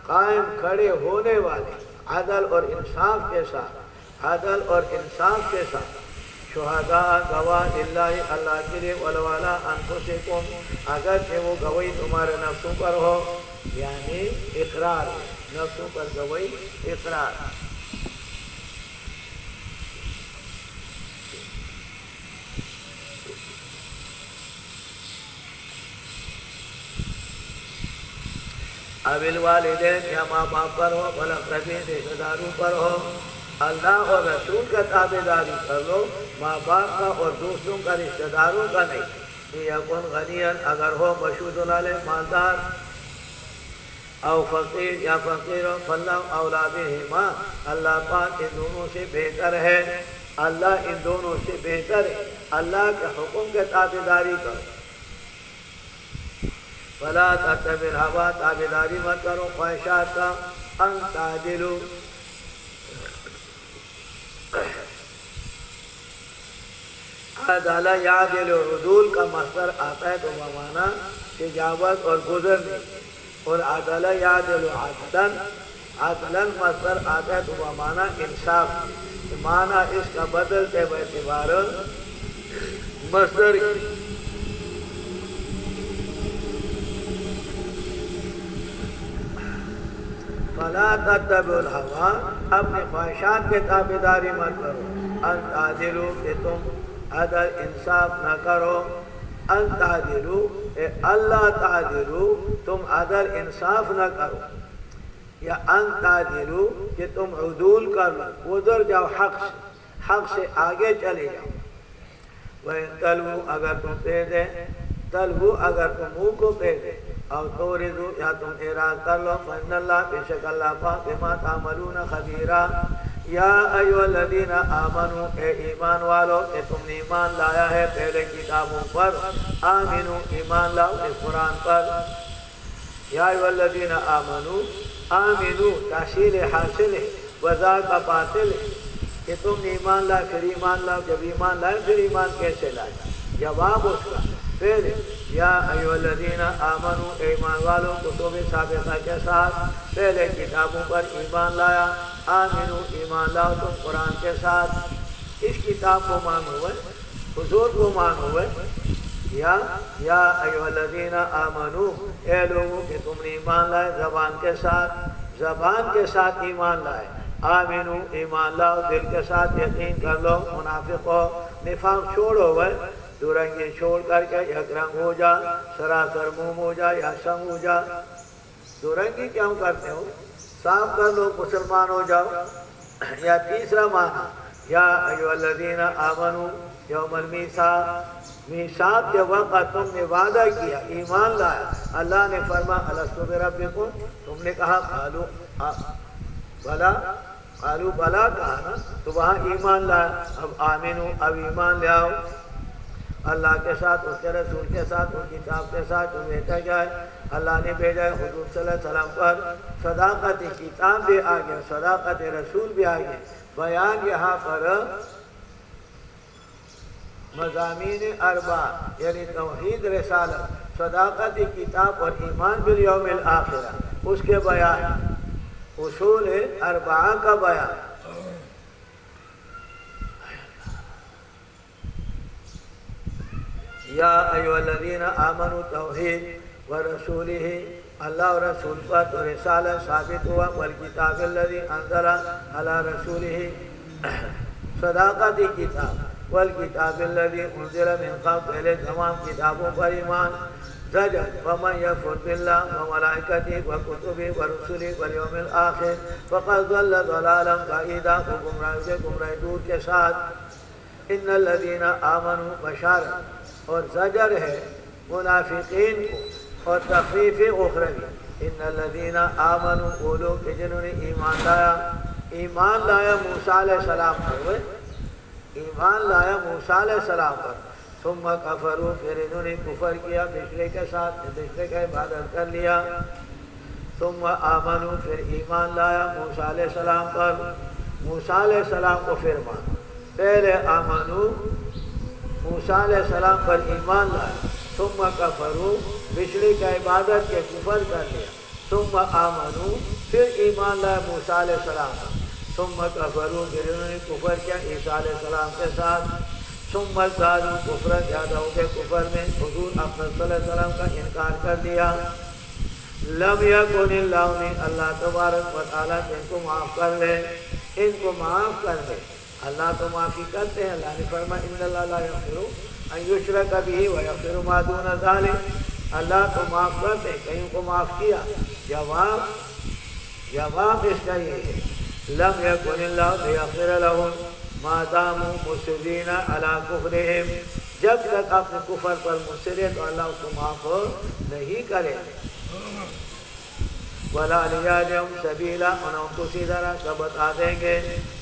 قائم کھڑے ہونے والے، عدل اور انصاف کے ساتھ، عدل اور انصاف کے ساتھ، شہداء گواہ اللہ اللہ کے لیے، ولو علی انفسکم اگرچہ وہ گواہی تمہارے نفسوں پر ہو، یعنی اقرار، نفسوں پر گواہی اقرار۔ اب الوالدین یا ماں باپ پر ہو، والاقربین رشتہ داروں پر ہو، اللہ اور رسول کا تابعداری کر لو، ماں باپ کا اور دوسروں کا رشتہ داروں کا نہیں۔ یکن غنیًا اگر ہو مشہود علیہ مالدار، او فقیر یا فقیر فاللہ اولا بہما، اللہ پاک ان دونوں سے بہتر ہے، اللہ ان دونوں سے بہتر ہے، اللہ کے حکم کے تابعداری کرو۔ فلا تتبع الہویٰ، تابعداری مت کرو خواہشات کا، ان تعدلوا، عدل یعدل، عدول کا مصدر آتا ہے تو بمعنی تجاوز اور گزرنے، اور عدل یعدل عدلاً، عدلاً مصدر آتا ہے تو بمعنی انصاف، معنی اس کا بدلتے باعتبار مصدر کی۔ فلا تتبعوا الہویٰ، اپنی خواہشات کے تابعداری مت کرو، ان تعدلوا، کہ تم عدل انصاف نہ کرو، ان تعدلوا اے اللہ تعدلوا، تم عدل انصاف نہ کرو، یا ان تعدلوا کہ تم عدول کر لو، گزر جاؤ حق سے آگے چلے جاؤ۔ وَإِن تَلْوُوا، اگر تم دے دیں، تلوو اگر تم منہ کو دے دیں، اور توردو یا تم اراد کر لو، فإن اللہ، بے شک اللہ پاک بما تعملون خبیرہ۔ یا ایھا الذین آمنوا، اے ایمان والو کہ تم نے ایمان لایا ہے پہلے کتابوں پر، آمنو ایمان لاؤ اس قرآن پر۔ یا ایھا الذین آمنوا، آمنو تحصیل حاصل ہے، وذاک باطل ہے کہ تم نے ایمان لائے پھر ایمان لاؤ، جب ایمان لائے پھر ایمان کیسے لائے؟ جواب اس کا پھر یا ایھا الذین آمنوا، ایمان والوں کتب سابقہ کے ساتھ پہلے کتابوں پر ایمان لایا، آمنو ایمان لاؤ تم قرآن کے ساتھ، اس کتاب کو مان ہوئے، حضور کو مان ہوئے، یا ایھا الذین آمنوا، اے لوگوں کہ تم نے ایمان لائے زبان کے ساتھ ایمان لائے، آمنو ایمان لاؤ دل کے ساتھ یقین کر لو، منافق ہو نفاق چھوڑو ہوئے، دو رنگی چھوڑ کر کے یک رنگ ہو جا، سراسر موم ہو جا یا سنگ ہو جا۔ دو رنگی کیوں کرتے ہو؟ صاف کر لو مسلمان ہو جاؤ۔ یا تیسرا معنی یا ایھا الذین آمنوا یوم المیثاق، میثاق کے وقت تم نے وعدہ کیا، ایمان لایا، اللہ نے فرمایا الست بربکم، تم نے کہا قالوا بلا، قالوا بلا کہا نا، تو وہاں ایمان لایا، اب آمنو اب ایمان لے آؤ اللہ کے ساتھ، اس کے رسول کے ساتھ، اس کتاب کے ساتھ جو بھیجا جائے، اللہ نے بھیجا ہے حضور صلی اللہ علیہ وسلم پر، صداقت کتاب بھی آگے، صداقت رسول بھی آگے، بیان یہاں پر مضامین اربع یعنی توحید رسالت، صداقت کتاب اور ایمان بالیوم الآخرہ، اس کے بیان، اصول اربعہ کا بیان۔ یا ایھا الذین آمنوا توحید ورسولہ، اللہ اور رسول پر تو رسالت ثابت ہوا، والکتاب الذی انزل علی رسولہ، صداقت کتاب، والکتاب الذی انزل من قبل، پہلے تمام کتابوں پر ایمان، زجر ومن یکفر باللہ وملائکتہ وکتبہ ورسلہ والیوم الآخر فقد ضل ضلالا بعیدا، کو گمراہی سے گمراہی دور کے ساتھ۔ ان الذین آمنوا بشارت، اور زجر ہے منافقین کو، اور تخفیف اخروی، ان الذین آمنوا، وہ لوگ کہ جنہوں نے ایمان لایا موسیٰ علیہ السلام پر، ایمان لایا موسیٰ علیہ السلام پر، ثم کفروا، پھر انہوں نے کفر کیا دوسرے کے ساتھ، دوسرے کا عبادت کر لیا، ثم آمنوا، پھر ایمان لایا موسیٰ علیہ السلام پر، موسیٰ علیہ السلام کو پھر مان، پہلے آمنوا موسیٰ علیہ السلام پر ایمان لایا، ثم کفروا، پچھلے کا عبادت کے کفر کر لیا، ثم آمنوا، پھر ایمان لایا موسیٰ علیہ السلام پر، ثم کفروا، پھر انہوں نے کفر کیا عیسیٰ علیہ السلام کے ساتھ، ثم ازدادوا کفرا، زیادہ ہو گئے کفر میں، حضور اکرم صلی اللہ علیہ وسلم کا انکار کر دیا۔ لم یکن اللہ، اللہ تبارک و تعالیٰ ان کو معاف کر لے، ان کو معاف کر دے، اللہ تو معافی کرتے ہیں، اللہ نے فرمایا ان اللہ لا یغفر ان یشرک بہ ویغفر ما دون ذلک، اللہ تو معاف کرتے ہیں، کہیں کو معاف کیا؟ جواب اس کا یہ ہے لم یکن اللہ لیغفر لهم ما داموا مصرین علی کفرہم، جب تک اپنے کفر پر مصر ہے تو اللہ اس کو معاف نہیں کرے۔ ولا لیہدیہم سبیلا، اور ہم کو سیدھا راستہ بتا دیں گے،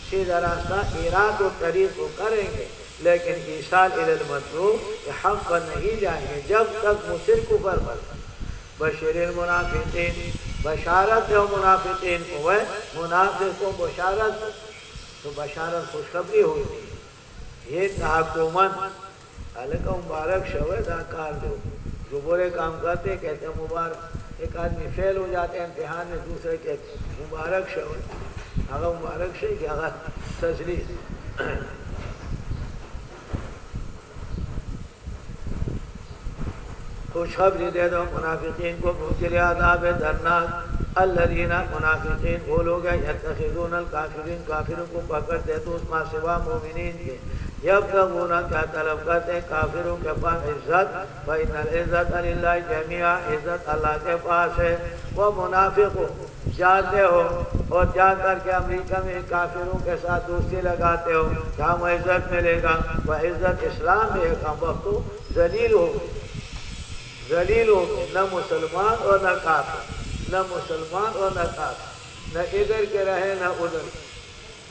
سیدھا راستہ ایراد و طریق کو کریں گے، لیکن ایصال الی المطلوب یہ حق پر نہیں جائیں گے جب تک مصر کفر پر۔ بشر المنافقین، بشارت ہے منافقین کو، ہے منافق کو بشارت، تو بشارت خوشخبری ہوئی یہ تحکمن حالکہ مبارک شوے دا کار جو برے کام کرتے کہتے ہیں مبارک، ایک آدمی فیل ہو جاتے ہیں امتحان میں، دوسرے کہتے ہیں مبارک شوے، اگر مبارک شوے کہ اگر تسلیس خوشخبری دے دو منافقین کو مبتلی عذاب درناک، الذین منافقین وہ لوگ ہیں یتخذون الکافرین کافروں کو پکڑتے تو اس ما سوا مومنین کے، یبتغون کیا طلب کرتے ہیں کافروں کے پاس عزت، فإن العزت للہ جميعا، عزت اللہ کے پاس ہے۔ وہ منافق جاتے ہو اور جا کر کے امریکہ میں کافروں کے ساتھ دوستی لگاتے ہو کہ ہم عزت ملے گا، وہ عزت اسلام میں ایک وقت ذلیل ہو، ذلیل ہو گئے، نہ مسلمان اور نہ کافر، نہ مسلمان اور نہ کافر، نہ ادھر کے رہے نہ ادھر،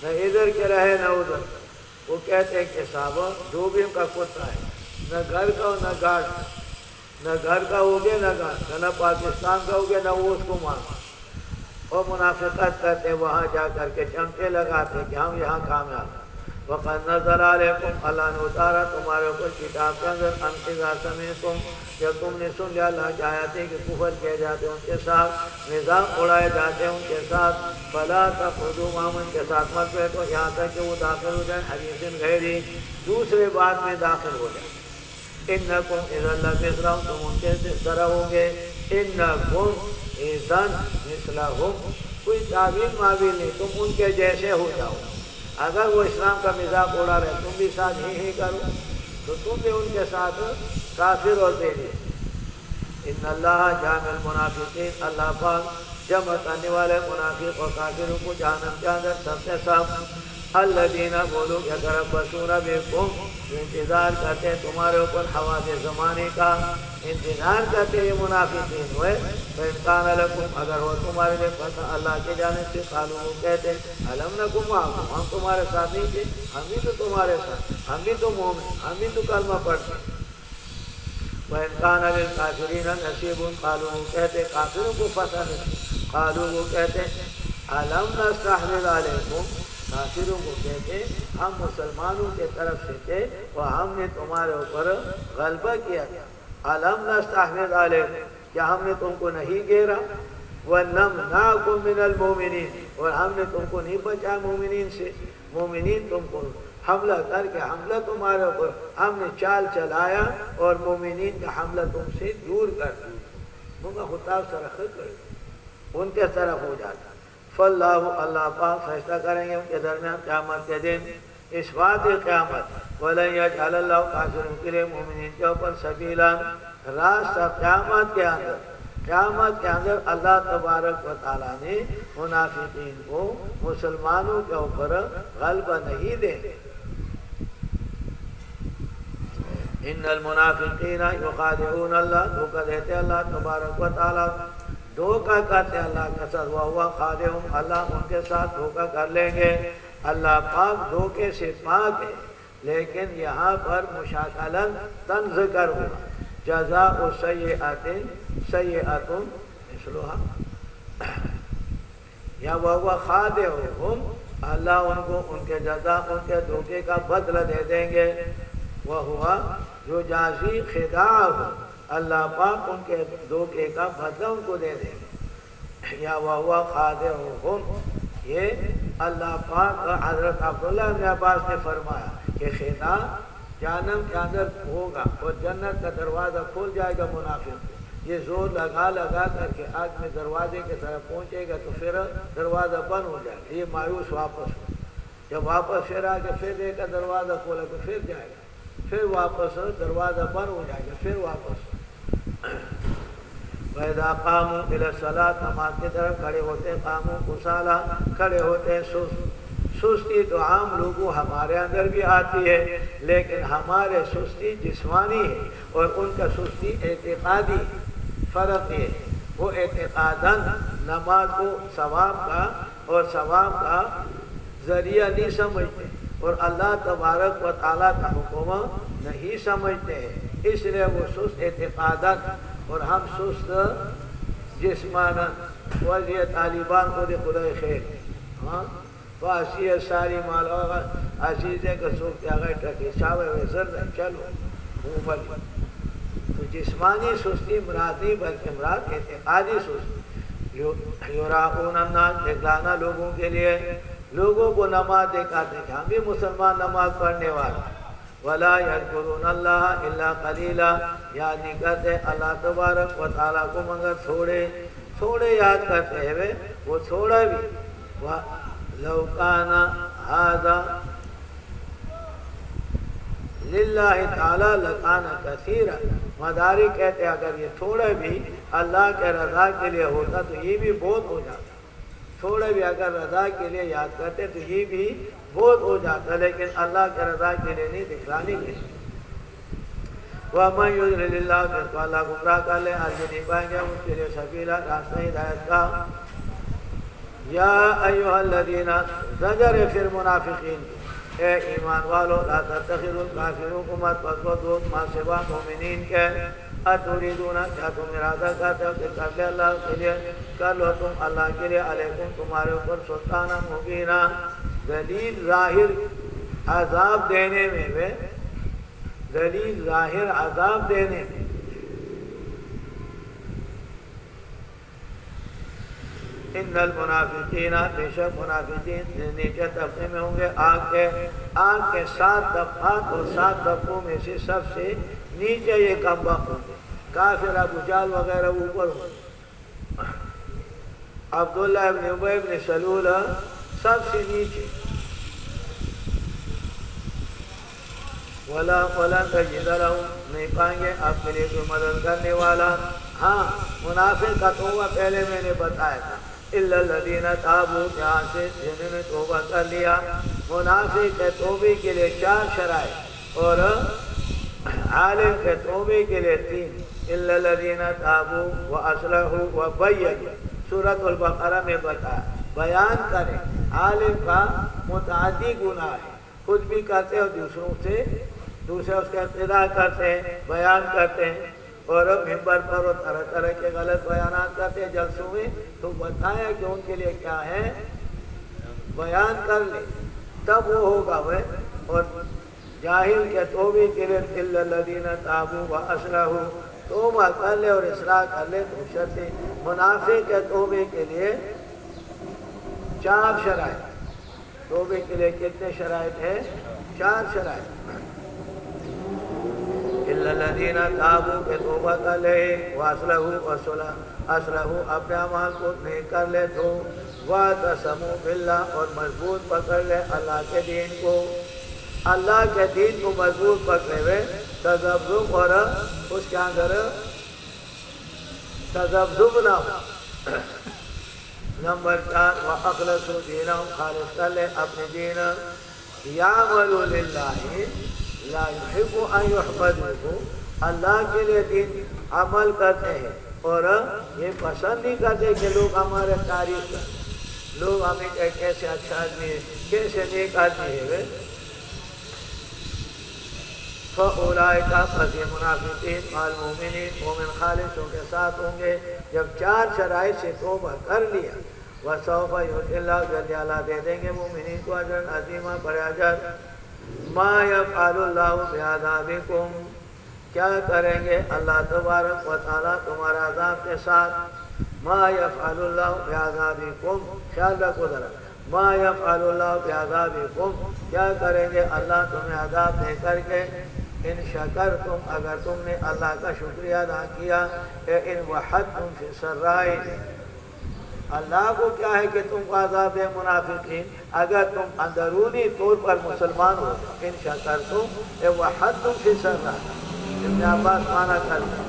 نہ ادھر کے رہے نہ ادھر۔ وہ کہتے ہیں کہ صحابہ جو بھی ان کا کتا ہے، نہ گھر کا نہ گاڑ، نہ گھر کا ہوگے نہ گاڑ، نہ پاکستان کا ہوگے نہ وہ اس کو مان، اور منافقت کرتے وہاں جا کر کے چمچے لگاتے کہ ہم یہاں کامیاب ہیں۔ وَقَدْ نَزَلَ عَلَيْكُمْ، اللہ نے اتارا تمہارے اوپر کتاب کے اندر، ان اذا سمعتم، جب تم نے سن لیا اللہ کی آیاتیں کہ کفر کیے جاتے ہیں ان کے ساتھ، مذاق اڑائے جاتے ہیں ان کے ساتھ، فَلَا تَقْعُدُوا مَعَهُمْ، ان کے ساتھ مت بیٹھو یہاں تک کہ وہ داخل ہو جائیں حدیث غیری، دوسرے بات میں داخل ہو جائیں۔ اِنَّكُمْ اِذًا لَمِثْلَهُمْ، تم ان کے طرح ہوں گے، اِنَّكُمْ اِذًا مِثْلَهُمْ، کوئی تعویل معویل نہیں، تم ان کے جیسے ہو جاؤ۔ اگر وہ اسلام کا مذاق اڑا رہے تم بھی ساتھ ہی کرو تو تم بھی ان کے ساتھ کافر اور بے دین۔ ان اللہ جامع المنافقین، اللہ پاک جمع کرنے والے منافق اور کافروں کو جہنم کے اندر سب سے سب۔ الذین، وہ لوگ یتربصون بکم، جو انتظار کرتے ہیں تمہارے اوپر حوادث زمانے کا، انتظار کرتے یہ منافقین ہوئے۔ فَإِنْ كَانَ لَكُمْ، اگر ہو تمہارے لیے فتح اللہ کے جانب سے، قالوا، وہ کہتے ہیں أَلَمْ نَكُنْ مَعَكُمْ، ہم تمہارے ساتھ نہیں تھے، ہم بھی تو تمہارے ساتھ، ہم بھی تو مومن، ہم بھی تو کلمہ پڑھتے ہیں۔ وَإِنْ كَانَ لِلْكَافِرِينَ نَصِيبٌ، قالوا، وہ کہتے ہیں کافروں کو فتح نہیں، قالوا، وہ کہتے ہیں أَلَمْ نَسْتَحْوِذْ عَلَيْكُمْ، کافروں کو کہتے ہم مسلمانوں کے طرف سے تھے اور ہم نے تمہارے اوپر غلبہ کیا تھا۔ أَلَمْ نَسْتَحْوِذْ عَلَيْكُمْ، کیا ہم نے تم کو نہیں گھیرا؟ وَنَمْنَعْكُمْ مِنَ الْمُؤْمِنِينَ، اور ہم نے تم کو نہیں بچایا مومنین سے، مومنین تم کو حملہ کر کے، حملہ تمہارے اوپر ہم نے چال چلایا اور مومنین کا حملہ تم سے دور کر دیا، ان کا خطاب سرخت کر ان کے طرف ہو جاتا۔ فاللہ، اللہ پاک فیصلہ کریں گے ان کے درمیان قیامت کے دن، اس بات قیامت۔ وَلَنْ يَجْعَلَ اللَّهُ کافروں کے لیے مومنین کے اوپر سبیلا، راستہ قیامت کے اندر، قیامت کے اندر اللہ تبارک و تعالیٰ نے منافقین کو مسلمانوں کے اوپر غلبہ نہیں دیں گے۔ ان المنافقین یخادعون اللہ، دھوکہ دیتے اللہ تبارک و تعالیٰ، دھوکہ کرتے اللہ کے ساتھ، وَهُوَ خَادِعُهُمْ، اللہ ان کے ساتھ دھوکہ کر لیں گے۔ اللہ پاک دھوکے سے پاک ہے، لیکن یہاں پر مشاکلن طنز کر ہوا، جزاء سیئۃ سیئۃ مثلھا، یا وَهُوَ خَادِعُهُمْ، اللہ ان کو ان کے جزا، ان کے دھوکے کا بدلہ دے دیں گے۔ وَهُوَ یجازی خداعہم، اللہ پاک ان کے دھوکے کا بدلہ ان کو دے دیں گے۔ یا وَهُوَ خَادِعُهُمْ، یہ اللہ پاک حضرت عبداللہ بن عباس نے فرمایا کہ خدا جہنم کے اندر ہوگا اور جنت کا دروازہ کھول جائے گا منافق کو، یہ زور لگا لگا کر کے آج میں دروازے کی طرف پہنچے گا تو پھر دروازہ بند ہو جائے گا، یہ مایوس واپس ہو، جب واپس پھر آ کے پھر دیکھا دروازہ کھولا تو پھر جائے گا، پھر واپس دروازہ بند ہو جائے گا، پھر واپس۔ وَإِذَا قَامُوا إِلَى الصَّلَاةِ، نماز کی طرف کھڑے ہوتے، قاموا کسالى، کھڑے ہوتے سستی تو عام لوگوں ہمارے اندر بھی آتی ہے، لیکن ہمارے سستی جسمانی ہے اور ان کا سستی اعتقادی، فرق ہے۔ وہ اعتقاداً نماز کو ثواب کا اور ثواب کا ذریعہ نہیں سمجھتے اور اللہ تبارک و تعالیٰ کا حکم نہیں سمجھتے ہیں، اس لیے وہ سست اعتقاداً اور ہم سست جسماناً وضع طالبان خود خدای خیر ہاں تو اسی ساری مال ہوگا عزیزیں کا سوکھ آگئے ٹرکی شاوے وزر رہے چلو اوپر تو جسمانی سستی مراد نہیں بلکہ مراد اعتقادی سستی یراؤن الناس دکھلانا لوگوں کے لیے، لوگوں کو نماز دکھاتے کہ ہم بھی مسلمان نماز پڑھنے والا، ولا یذکرون اللہ الا قلیلا، یاد نہیں کرتے اللہ تبارک و تعالیٰ کو مگر تھوڑے تھوڑے یاد کرتے ہیں، وہ تھوڑا بھی لو کان ھذا للہ تعالیٰ لکان کثیرا، مداری کہتے ہیں اگر یہ تھوڑا بھی اللہ کے رضا کے لیے ہوتا تو یہ بھی بہت ہو جاتا، تھوڑا بھی اگر رضا کے لیے یاد کرتے تو یہ بھی بہت ہو جاتا، لیکن اللہ کے رضا کے لیے نہیں، دکھلانے کے لیے۔ وَمَن يُضْلِلِ اللَّهُ جس کو اللہ گمراہ کر لے آگے نہیں پائیں گے اس کے لیے سبیلا راستہ ہدایت کا۔ یا ایھا الذین زجر فی المنافقین، اے ایمان والو لا تتخذوا الکافرین مت پکڑو دوست ما سوا مومنین کے، اتریدون کیا تم ارادہ کرتے ہو کہ کر لے اللہ کے لیے، کر لو تم اللہ کے لیے علیکم تمہارے اوپر سلطانا مبینہ، دلیل ظاہر عذاب دینے میں، دلیل ظاہر عذاب دینے میں۔ ان المنافقین بے شک منافقین نیچے طبقے میں ہوں گے آگ کے 7 طبقات اور 7 طبقوں میں سے سب سے نیچے یہ کم بخت ہوں گے، کافر ابو جہل وغیرہ اوپر ہوں گے، عبداللہ ابن ابی ابن سلول سب سے نیچے، وَلَن تَجِدَ لَهُمْ نہیں پائیں گے آپ کے لیے کوئی مدد کرنے والا۔ ہاں منافق کا توبہ پہلے میں نے بتایا تھا، إِلَّا الَّذِينَ تَابُوا جہاں سے جنہوں نے توبہ کر لیا۔ منافق کے توبے کے لیے 4 شرائط اور عالم کے توبے کے لیے 3، إِلَّا الَّذِينَ تَابُوا وَأَصْلَحُوا وَبَيَّنُوا، سورۃ البقرہ میں بتایا بیان کریں، عالم کا متعدی گناہ ہے، خود بھی کرتے اور دوسرے اس کا ابتدا کرتے ہیں، بیان کرتے ہیں، اور ممبر پر اور طرح طرح کے غلط بیانات کرتے ہیں جلسوں میں، تو بتایا کہ ان کے لیے کیا ہے، بیان کر لے تب وہ ہوگا وہ۔ اور جاہل کے توبے کے لیے إِلَّا الَّذِينَ تَابُوا وَأَصْلَحُوا، توبہ کر لے اور اصلاح کر لے تو شرط۔ منافق کے توبے کے لیے 4 شرائط، توبے کے لیے کتنے شرائط ہیں؟ 4 شرائط۔ إِلَّا الَّذِينَ تَابُوا کہ توبہ کر لے، وَأَصْلَحُوا اصلحوا اپنے اعمال کو نیک کر لے تو، وَاعْتَصَمُوا بِاللَّهِ اور مضبوط پکڑ لے اللہ کے دین کو، اللہ کے دین کو مضبوط پکڑے ہوئے، تذبذب اور اس کے اندر تذبذب نہ ہو۔ نمبر 4 وَأَخْلَصُوا دِينَهُمْ خالص کر لے اپنے دین، يَعْمَلُوا لِلَّهِ لا يحب ان يحمدوه، اللہ کے لیے دین عمل کرتے ہیں اور یہ پسند نہیں کرتے کہ لوگ ہمارے تعریف کریں، لوگ ہمیں کہیں کیسے اچھا آدمی ہے، کیسے نیک آدمی ہے۔ فَأُولَٰئِکَ پس یہ منافقین مع المؤمنین مومن خالصوں کے ساتھ ہوں گے۔ جب 4 شرائط سے توبہ کر لیا، وَسَوْفَ يُؤْتِ اللَّهُ جلدی اللہ دے دیں گے مومنین کو اجر عظیمہ بڑے اجر۔ ما یفعل اللہ بعذابکم کیا کریں گے اللہ تبارک و تعالیٰ تمہارا عذاب کے ساتھ، ما یفعل اللہ بعذابکم، خیال رکھو ذرا، ما یفعل اللہ بعذابکم کیا کریں گے اللہ تمہیں عذاب دے کر کے، ان شکرتم اگر تم نے اللہ کا شکریہ ادا کیا، ان وحدتم فی السراء اللہ کو کیا ہے کہ تم کو عذاب ہے منافقین، اگر تم اندرونی طور پر مسلمان ہو، ان شکرتم وحدتم فی السراء، ابن عباس مانا کرتا،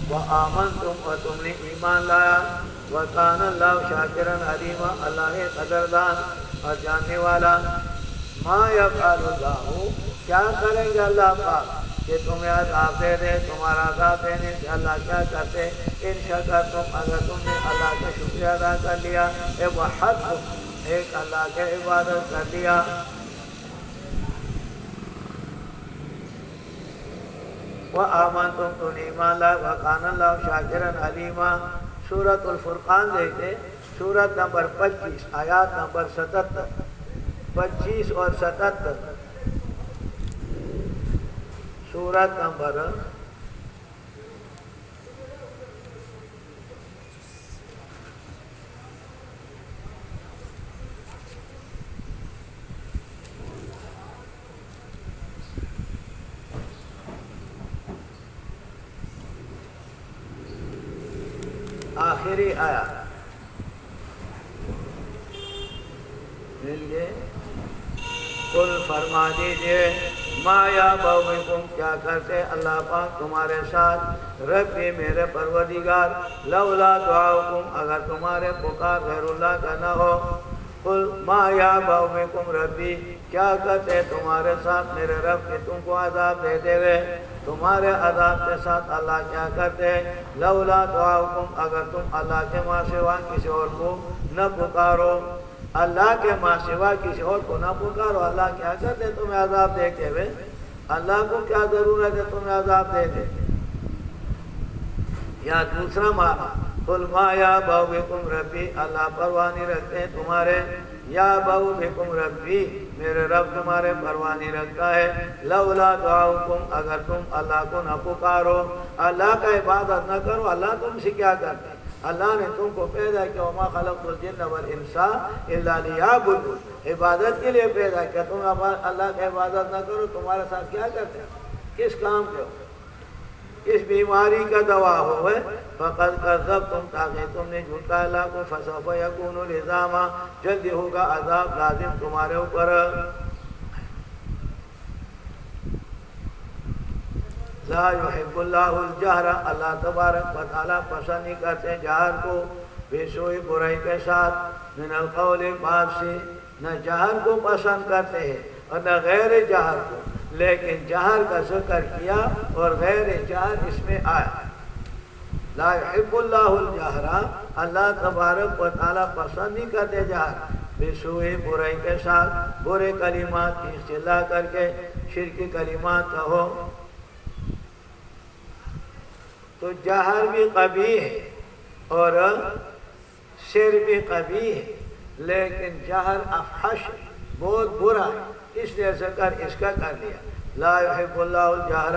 وآمنتم اور تم نے ایمان لایا، وکان اللہ شاکرا علیما اللہ ہے قدردان اور جاننے والا۔ ما یفعل اللہ کیا کریں گے اللہ پاک کہ تمہیں عذاب دے دے. تمہارا عذاب دینے سے اللہ کیا کرتے؟ ان شکرتم اگر تم نے اللہ کا شکریہ ادا کر لیا، وحدتم ایک اللہ کے عبادت کر لیا. وآمنتم تم ایمان لائے، وکان اللہ شاکرا علیما. سورۃ الفرقان دیکھیں، سورت نمبر 25 آیات نمبر 77، 25 اور 77. سورت نمبر آخری آیا مل گئے. قل فرما دیجئے ما یعبأ بکم کیا کرتے اللہ پاک تمہارے ساتھ، ربی میرے پروردگار، لولا دعاؤکم اگر تمہارے پکار غیر اللہ کا نہ ہو. قل ما یعبأ بکم ربی کیا کرتے تمہارے ساتھ میرے رب کہ تم کو عذاب دے دے گئے. تمہارے عذاب کے ساتھ اللہ کیا کرتے؟ لولا دعاؤکم اگر تم اللہ کے ماں سوا کسی اور کو نہ پکارو، اللہ کے ماں سوا کسی اور کو نہ پکارو، اللہ کیا کرتے تمہیں عذاب دے کے ہوئے؟ اللہ کو کیا ضرورت ہے تمہیں عذاب دے دے؟ یا دوسرا معنی قل ما یعبأ بکم ربی اللہ پرواہ نہیں رکھتے تمہارے، یعبأ بکم ربی میرے رب تمہارے پرواہ نہیں رکھتا ہے. لولا دعاؤکم اگر تم اللہ کو نہ پکارو، اللہ کا عبادت نہ کرو، اللہ تم سے کیا کرتے؟ اللہ نے تم کو پیدا کیا، وما خلقت الجن والانس الا لیعبدون، عبادت کے لیے پیدا کیا. تم اللہ کی عبادت نہ کرو، تمہارے ساتھ کیا کرتے؟ کس کام کے ہو؟ کس بیماری کا دوا ہوئے؟ فقد کذبتم تاکہ تم نے جھوٹا اللہ کو، فسوف یکون لزاما جلدی ہوگا عذاب لازم تمہارے اوپر. لا یحب اللہ الجہر اللہ تبارک و تعالیٰ پسند نہیں کرتے جہر کو، بسوء برائی کے ساتھ، من القول بات سے، نہ جہر کو پسند کرتے ہیں اور نہ غیر جہر کو، لیکن جہر کا ذکر کیا اور غیر جہر اس میں آیا. لا یحب اللہ الجہر اللہ تبارک و تعالیٰ پسند نہیں کرتے جہر، بسوء برائی کے ساتھ، برے کلمات کی اصطلاح کر کے شرکی کلمات کہو. تو جہر بھی قبیح ہے اور سر بھی قبیح ہے، لیکن جہر افحش بہت برا ہے، اس لیے ذکر اس کا کر دیا. لا یحب اللہ الجہر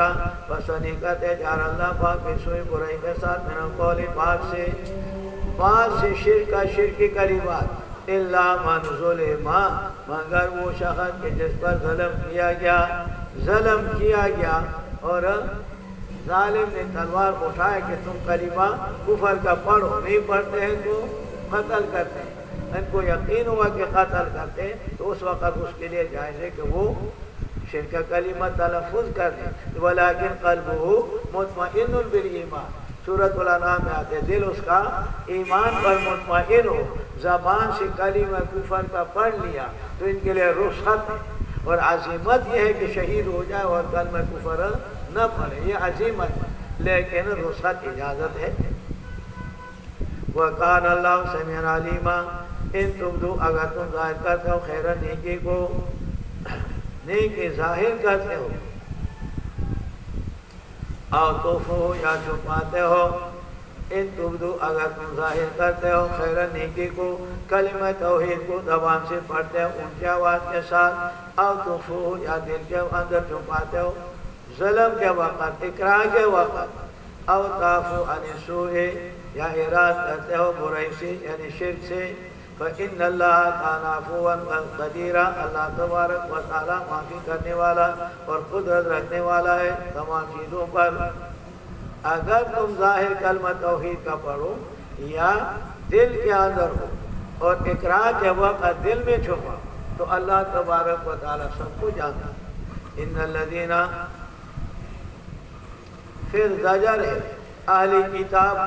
پسند نہیں کرتے جہر اللہ پاک بسوء برائی کے ساتھ، من القول بات سے شرک کا شرکی کلمات، الا من ظلم مگر وہ شخص کہ جس پر ظلم کیا گیا اور ظالم نے تلوار اٹھائے کہ تم کلمہ کفر کا پڑھو، نہیں پڑھتے ہیں تو قتل کرتے ہیں. ان کو یقین ہوا کہ قتل کرتے ہیں تو اس وقت اس کے لیے جائز ہے کہ وہ شرک کلمہ تلفظ کر دیں. ولیکن قلبہ مطمئن بالایمان سورۃ الانعام میں آتے، دل اس کا ایمان پر مطمئن ہو، زبان سے کلمہ کفر کا پڑھ لیا تو ان کے لیے رخصت ہے. اور عظیمت یہ ہے کہ شہید ہو جائے اور کلمہ کفر نہ پڑھے، یہ عظیمت ہے، لیکن رخصت اجازت ہے. وَقَانَ اللَّهُ سَمِيعًا عَلِيمًا ان تبدو اگر تم ظاہر کرتے ہو خیرا نیکی کو، نیکی ظاہر کرتے ہو، او تخفوہ یا چھپاتے ہو، ان تبدو اگر تم ظاہر کرتے ہو خیرا نیکی کو، کلمہ توحید کو زبان سے پڑھتے ہو اونچی آواز کے ساتھ، او تخفوہ یا دل کے اندر چھپاتے ہو ظلم کے وقت، اقرار کے وقت، او تعفو عن السوء یا اراد کرتے ہو برائی سے یعنی شرک سے، فإن اللہ کان عفوا قدیرا اللہ تبارک و تعالی معافی کرنے والا اور قدرت رکھنے والا ہے تمام چیزوں پر. اگر تم ظاہر کلمہ توحید کا پڑھو یا دل کے اندر ہو اور اقرار کے وقت دل میں چھپا تو اللہ تبارک و تعالی سب کو جانتا. ان الذین پھر زجر ہے اہل کتاب،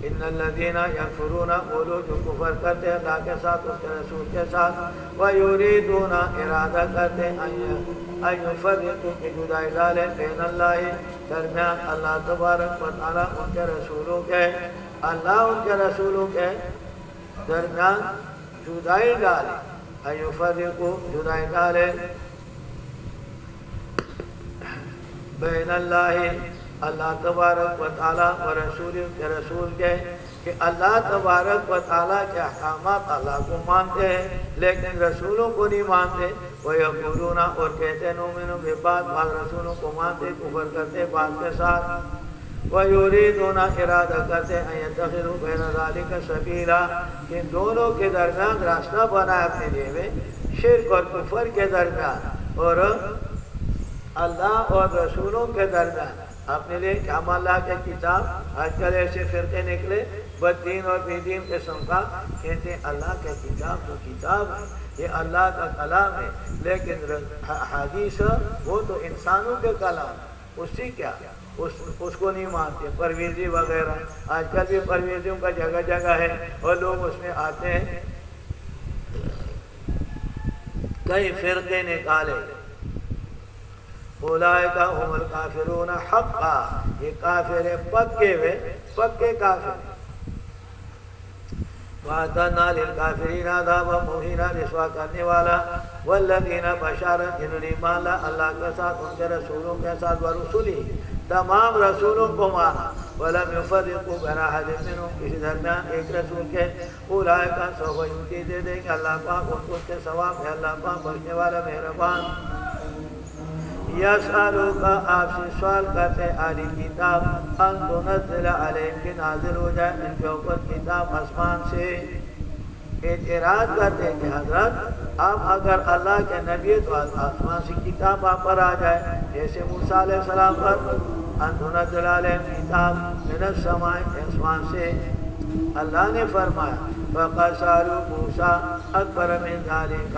ان الذین یکفرون وہ لوگ جو کفر کرتے ہیں اللہ کے ساتھ اس کے رسول کے ساتھ، ویریدون ارادہ کرتے ہیں ان یفرقوا کہ جدائی ڈالے بین اللہ درمیان اللہ تبارک و تعالیٰ ان کے رسولوں کے، اللہ ان کے رسولوں کے درمیان جدائی ڈالے، ان یفرقوا جدائی ڈالے بین اللہ اللہ تبارک و تعالیٰ و رسول کے رسول کے، کہ اللہ تبارک و تعالیٰ کے احکامات اللہ کو مانتے ہیں لیکن رسولوں کو نہیں مانتے، وَيَقُولُونَ اور کہتے نُؤْمِنُ بِبَعْضٍ بعض رسولوں کو مانتے کفر کرتے بعض کے ساتھ، وَيُرِيدُونَ ارادہ کرتے أَن يَتَّخِذُوا بَيْنَ ذَلِكَ سَبِيلًا کہ دونوں کے درمیان راستہ بنائے اپنے لیے میں، شرک اور کفر کے درمیان اور اللہ اور رسولوں کے درمیان اپنے لیے کہ ہم اللہ کے کتاب، آج کل ایسے فرقے نکلے بدین اور بے دین قسم کا، کہتے ہیں اللہ کے کتاب تو کتاب ہے، یہ اللہ کا کلام ہے، لیکن حدیث وہ تو انسانوں کے کلام، اس سے کیا اس کو نہیں مانتے، پرویزی وغیرہ آج کل بھی پرویزیوں کا جگہ جگہ ہے اور لوگ اس میں آتے ہیں کئی فرقے نکالے، اولئک هم الکافرون حقا یہ کافر پکے ہوئے پکے کافر، وَأَعْتَدْنَا لِلْكَافِرِينَ عَذَابًا مُهِينًا رسوا کرنے والا، والذین بشارت جنہوں نے مان لا اللہ کے ساتھ ان کے رسولوں کے ساتھ ورسولی تمام رسولوں کو مانا، وَلَمْ يُفَرِّقُوا بَيْنَ أَحَدٍ مِّنْهُمْ کسی درمیان ایک رسول کے، اولئک سوف یؤتی دے دیں گے اللہ پاک ان کو اس کے ثواب ہے، اللہ پاک بخشنے والا مہربان۔ یسألوک آپ سے سوال کرتے اہل کتاب ان تنزل علیہم کہ نازل ہو جائے ان کے اوپر کتاب آسمان سے، اعتراض کرتے کہ حضرت آپ اگر اللہ کے نبی تو آسمان سے کتاب آپ پر آ جائے، جیسے موسیٰ علیہ السلام پر ان تنزل علیہم کتاب من السماء آسمان سے، اللہ نے فرمایا فَقَدْ سَأَلُوا مُوسَىٰ أَكْبَرَ مِنْ ذَلِكَ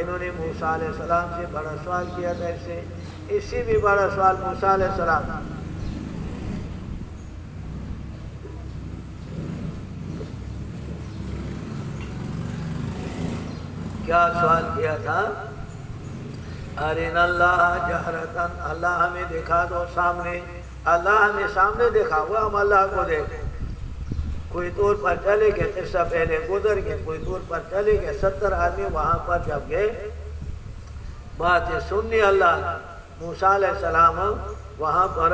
انہوں نے موسیٰ علیہ السلام سے بڑا سوال کیا تھا، اس سے بھی بڑا سوال موسیٰ علیہ السلام کیا سوال کیا تھا؟ أَرِنَا اللَّهَ جَهْرَةً اللہ ہمیں دکھا دو سامنے، اللہ ہمیں سامنے دکھا ہوا ہم اللہ کو دیکھیں، کوئی طور پر چلے گئے، قصہ پہلے گزر گئے، کوئی طور پر چلے گئے 70 آدمی وہاں پر جب گئے باتیں سننی اللہ، موسیٰ علیہ السلام وہاں پر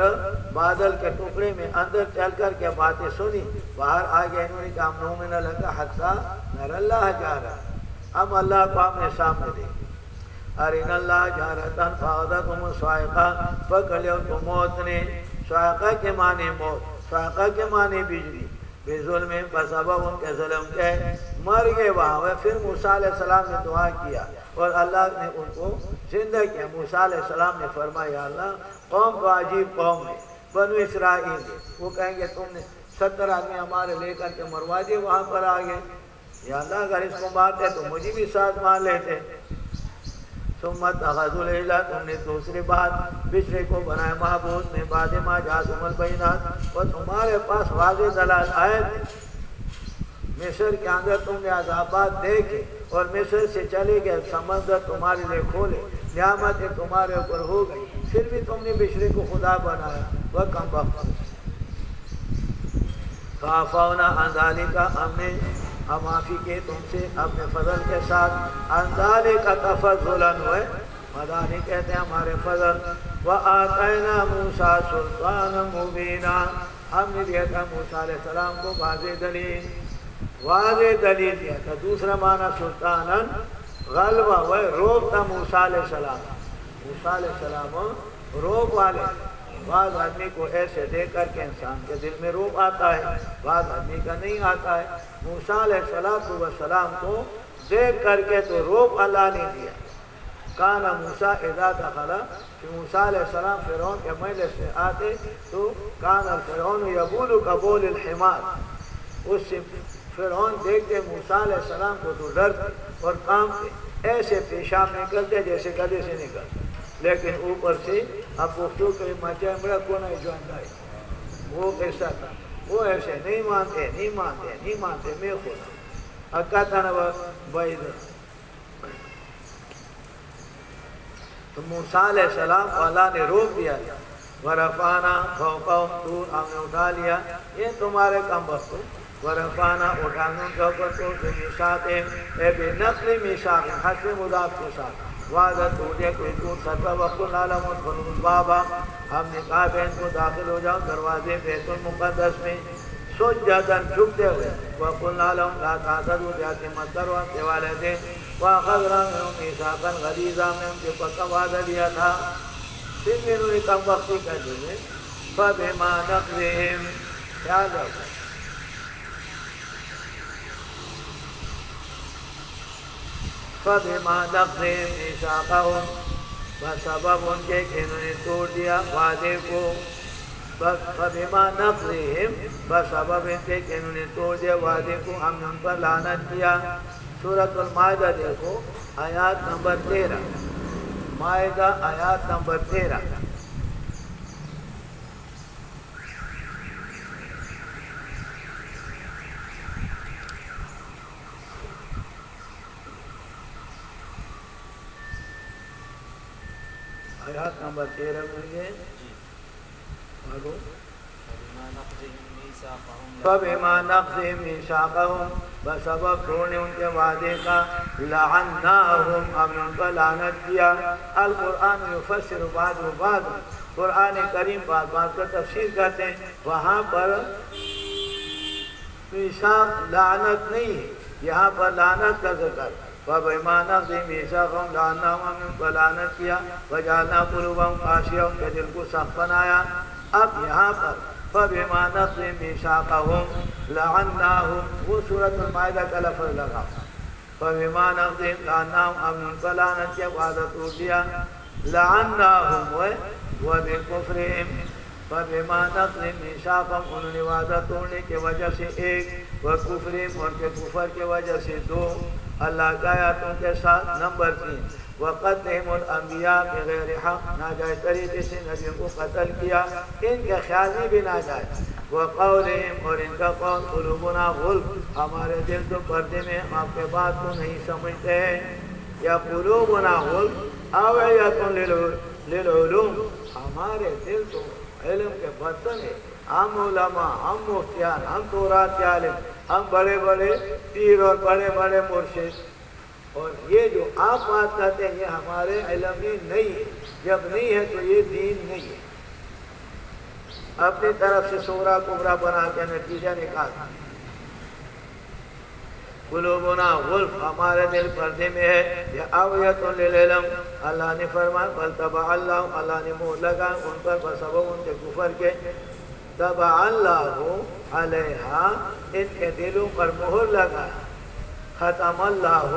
بادل کے ٹکڑے میں اندر چل کر کے باتیں سنی، باہر آگئے انہوں نے کہا نؤمن لک حتی نری اللہ جہرا، ہم اللہ کو اپنے سامنے دیں، ارنا اللہ جہرتاً فاخذتہم الصاعقہ پکڑ لیا ان کو موت نے، صاعقہ کے معنی موت، صاعقہ کے معنی بجلی، بے ظلم بسبب ان کے ظلم کے مر گئے وہاں، پھر موسیٰ علیہ السلام نے دعا کیا اور اللہ نے ان کو زندہ کیا، موسیٰ علیہ السلام نے فرمایا اللہ قوم تو عجیب قوم ہے، بنو اسرائیل، وہ کہیں گے تم نے 70 آدمی ہمارے لے کر کے مروا دیے وہاں پر آگے، یا اللہ اگر اس کو مارتے تو مجھے بھی ساتھ مار لیتے، ثم اتخذوا العجل تم نے دوسری بات بچڑے کو بنائے معبود میں بعد ما جاءتهم البینات اور تمہارے پاس واضح دلائل آئے تھے، مصر کے اندر تم نے عذابات دیکھے اور مصر سے چلے گئے، سمندر تمہارے لیے کھولے، نعمتیں تمہارے اوپر ہو گئی، پھر بھی تم نے بچڑے کو خدا بنایا، وہ کم وقت فعفونا عن ذلک ہم نے معافی کے تم سے اپنے فضل کے ساتھ، عن ذلک تفضلا ہوئے مدانی کہتے ہیں ہمارے فضل، وآتینا موسیٰ سلطانا مبینا ہم نے دیا تھا موسیٰ علیہ السلام کو واضح دلیل دیا تھا، دوسرا معنی سلطانا غلبہ ہوئے روب تھا موسیٰ علیہ السلام، موسیٰ علیہ السلام روب والے، بعض آدمی کو ایسے دیکھ کر کے انسان کے دل میں روب آتا ہے، بعض آدمی کا نہیں آتا ہے، موسیٰ علیہ السلام کو دیکھ کر کے تو روب اللہ نے دیا، کان موسیٰ اذا دخل کہ موسیٰ علیہ السلام فرعون کے مجلس سے آتے تو کان فرعون یبول کبول الحمار، اس سے فرعون دیکھتے موسیٰ علیہ السلام کو تو ڈرتے اور کامتے، ایسے پیشاب نکلتے جیسے گدھے سے نکلتے، لیکن اوپر سے اب گفتگو کے مچے بڑا کون ہے جو اندائی، وہ کیسا تھا، وہ ایسے نہیں مانتے میں خدا اکاتانا بائید تو موسیٰ علیہ السلام کو اللہ نے روک دیا ورفانا فوقہم طور ہم نے اٹھا لیا یہ تمہارے کم بخت ورفانا اٹھانا کے اوپر طور سے میثاقہم اے بنقل میثاقہم حسب مضاف کے ساتھ وعدہ توڑے کوئی دور سطح وقت العالم ادخلوا الباب ہم نے کہا بین کو داخل ہو جاؤ دروازے بیت المقدس میں سجداً جھکتے ہوئے وقلنا لهم لا تعتدوا بآیات مت کرو ہم سے والدین وَأَخَذْنَا مِنْهُمْ مِيثَاقًا غَلِيظًا میں ان کے پکا وعدہ لیا تھا پھر بھی انہوں نے کم وقتی کر دیے فَبِمَا نَقْضِهِمْ خیال رکھو فَبِمَا نَقْضِهِمْ مِيثَاقَهُمْ بسبب ان کے کہ انہوں نے توڑ دیا وعدے کو فَبِمَا نَقْضِهِمْ بسبب ان کے کہ انہوں نے توڑ دیا وعدے کو ہم نے ان پر لعنت کیا سورۃ المائدہ دیکھو آیات نمبر 13 مائدہ آیات نمبر 13 آیات نمبر 13 میں یہ پڑھو فَبِمَا نَقْضِهِمْ مِيثَاقَهُمْ بسبب توڑنے ان کے وعدے کا لعناہم ہم نے ان پر لعنت کیا القرآن یفسر بعض و بعض قرآن کریم بعض کا تفسیر کرتے ہیں وہاں پر میثاق لعنت نہیں ہے یہاں پر لعنت کا ذکر فَبِمَا نَقْضِهِمْ مِيثَاقَهُمْ لَعَنَّاهُمْ ہم نے ان پر لعنت کیا وَجَعَلْنَا قُلُوبَهُمْ قَاسِيَةً ان کے دل کو سخت بنایا اب یہاں پر فَبِمَا نَقْضِهِمْ مِيثَاقَهُمْ لَعَنَّاهُمْ وہ سورۃ المائدہ کا لفظ لگا فَبِمَا نَقْضِهِمْ لَعَنَّاهُمْ ہم نے ان پر لعنت کیا وعدہ توڑ دیا لَعَنَّاهُمْ وَبِكُفْرِهِمْ فَبِمَا نَقْضِهِمْ مِيثَاقَهُمْ انہوں نے وعدہ توڑنے کی وجہ سے ایک وَكُفْرِهِمْ اور کے کفر کی وجہ سے دو اللہ کا آیاتوں کے ساتھ نمبر 3 وَقَتْلِهِمُ الْأَنْبِيَاءَ بِغَيْرِ حَقٍّ ناجائز طریقے سے نبیوں کو قتل کیا ان کے خیال میں بھی ناجائز وَقَوْلِهِمْ اور ان کا قول قُلُوبُنَا غُلْفٌ ہمارے دل تو پردے میں آپ کے بات کو نہیں سمجھتے ہیں یا قُلُوبُنَا غُلْفٌ أَوْعِيَةٌ لِلْعُلُومِ ہمارے دل تو علم کے برتن ہیں ہم علماء ہم مفتیان ہم تورات کے عالم ہم بڑے بڑے پیر اور بڑے بڑے مرشد اور یہ جو آپ بات کرتے ہیں یہ ہمارے علم میں نہیں ہے جب نہیں ہے تو یہ دین نہیں ہے اپنی طرف سے صغرا کبرا بنا کے نتیجہ نکالتا قلوبنا غلف ہمارے دل پردے میں ہے یا اویت للعلم اللہ نے فرمایا بل طبع اللہ اللہ نے مہر لگا ان پر بسبب ان کے کفر کے طبع اللہ علیہا ان کے دلوں پر مہر لگا ختم اللہ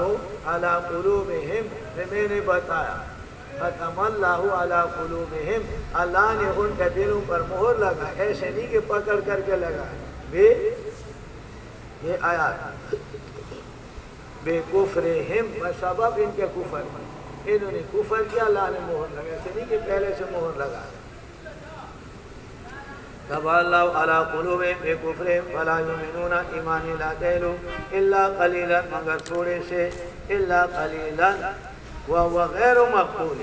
علی قلوبہم میں نے بتایا ختم اللہ علی قلوبہم اللہ نے ان کے دلوں پر مہر لگا ایسے نہیں کہ پکڑ کر کے لگا یہ آیات بے کفرہم بسبب ان کے کفر انہوں نے کفر کیا اللہ نے مہر لگا ایسے نہیں کہ پہلے سے مہر لگا طبع اللہ علی قلوبہم بے کفرہم فلا یؤمنون ایمان لاتے لوگ الا قلیلا مگر تھوڑے سے الا قلیلا وهو غیر مقبول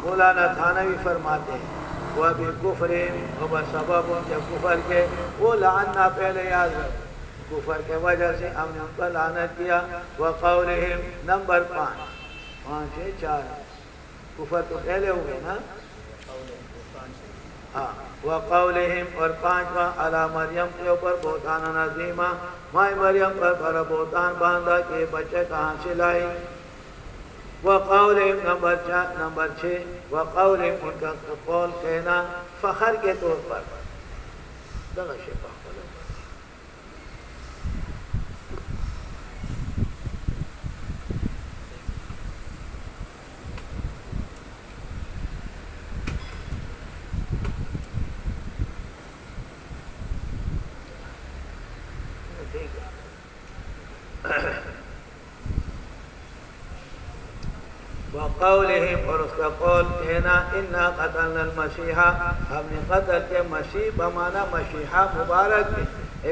مولانا تھانوی فرماتے ہیں وہ بھی کفرہم و بسبب ان کے کفر کے وہ لعننا پہلے یاد رکھ کفر کے وجہ سے ہم نے ان پر لعنت کیا وقولہم نمبر 5 ہے 4 کفر تو پہلے ہوئے نا ہاں وقولہم اور 5واں علی مریم کے اوپر بہتان عظیمہ مائے مریم پر بڑا بہتان باندھا کہ بچے کہاں سے لائی وقولہم نمبر 6 وقولہم ان کا قول کہنا فخر کے طور پر دغشے وقولہم اور اس کا قول کہنا انا قتلنا المسیحا ہم نے قتل کے مسیح بمانا مسیحا مبارک ہے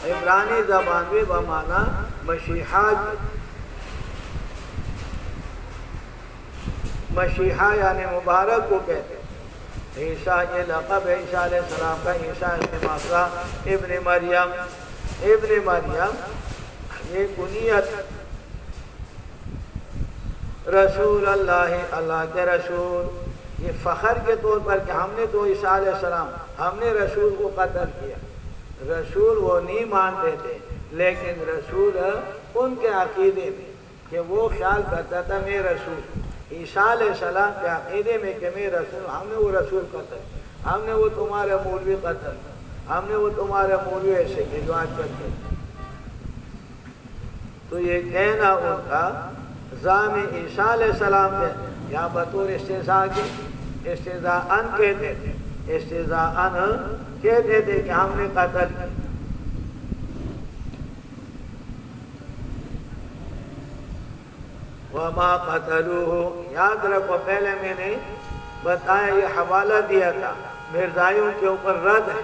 عبرانی زبان بھی بمانا مسیحا مشیحہ یعنی مبارک کو کہتے ہیں۔ عیسیٰ یہ لقب ہے عیسیٰ علیہ السلام کا، عیسیٰ ابن مصرہ ابن مریم، ابن مریم یہ کنیت، رسول اللہ، اللہ کے رسول، یہ فخر کے طور پر کہ ہم نے تو عیسیٰ علیہ السلام، ہم نے رسول کو قتل کیا۔ رسول وہ نہیں مانتے تھے، لیکن رسول ان کے عقیدے میں کہ وہ خیال کرتا تھا میں رسول، عیسیٰ علیہ السلام کے عقیدے میں کہ میں رسول، ہم نے وہ رسول قتل، ہم نے وہ تمہارے مولوی قتل، ہم نے وہ تمہارے مولوی ایسے ازواج کرتے۔ تو یہ کہنا ان کا زعم عیسیٰ علیہ السلام کے یا بطور استہزاء کے، استہزاءً کہتے تھے، استہزاءً کہتے تھے کہ ہم نے قتل کیا۔ وما قتلوه، یاد رکھو پہلے میں نے بتایا یہ حوالہ دیا تھا مرزائیوں کے اوپر رد ہے،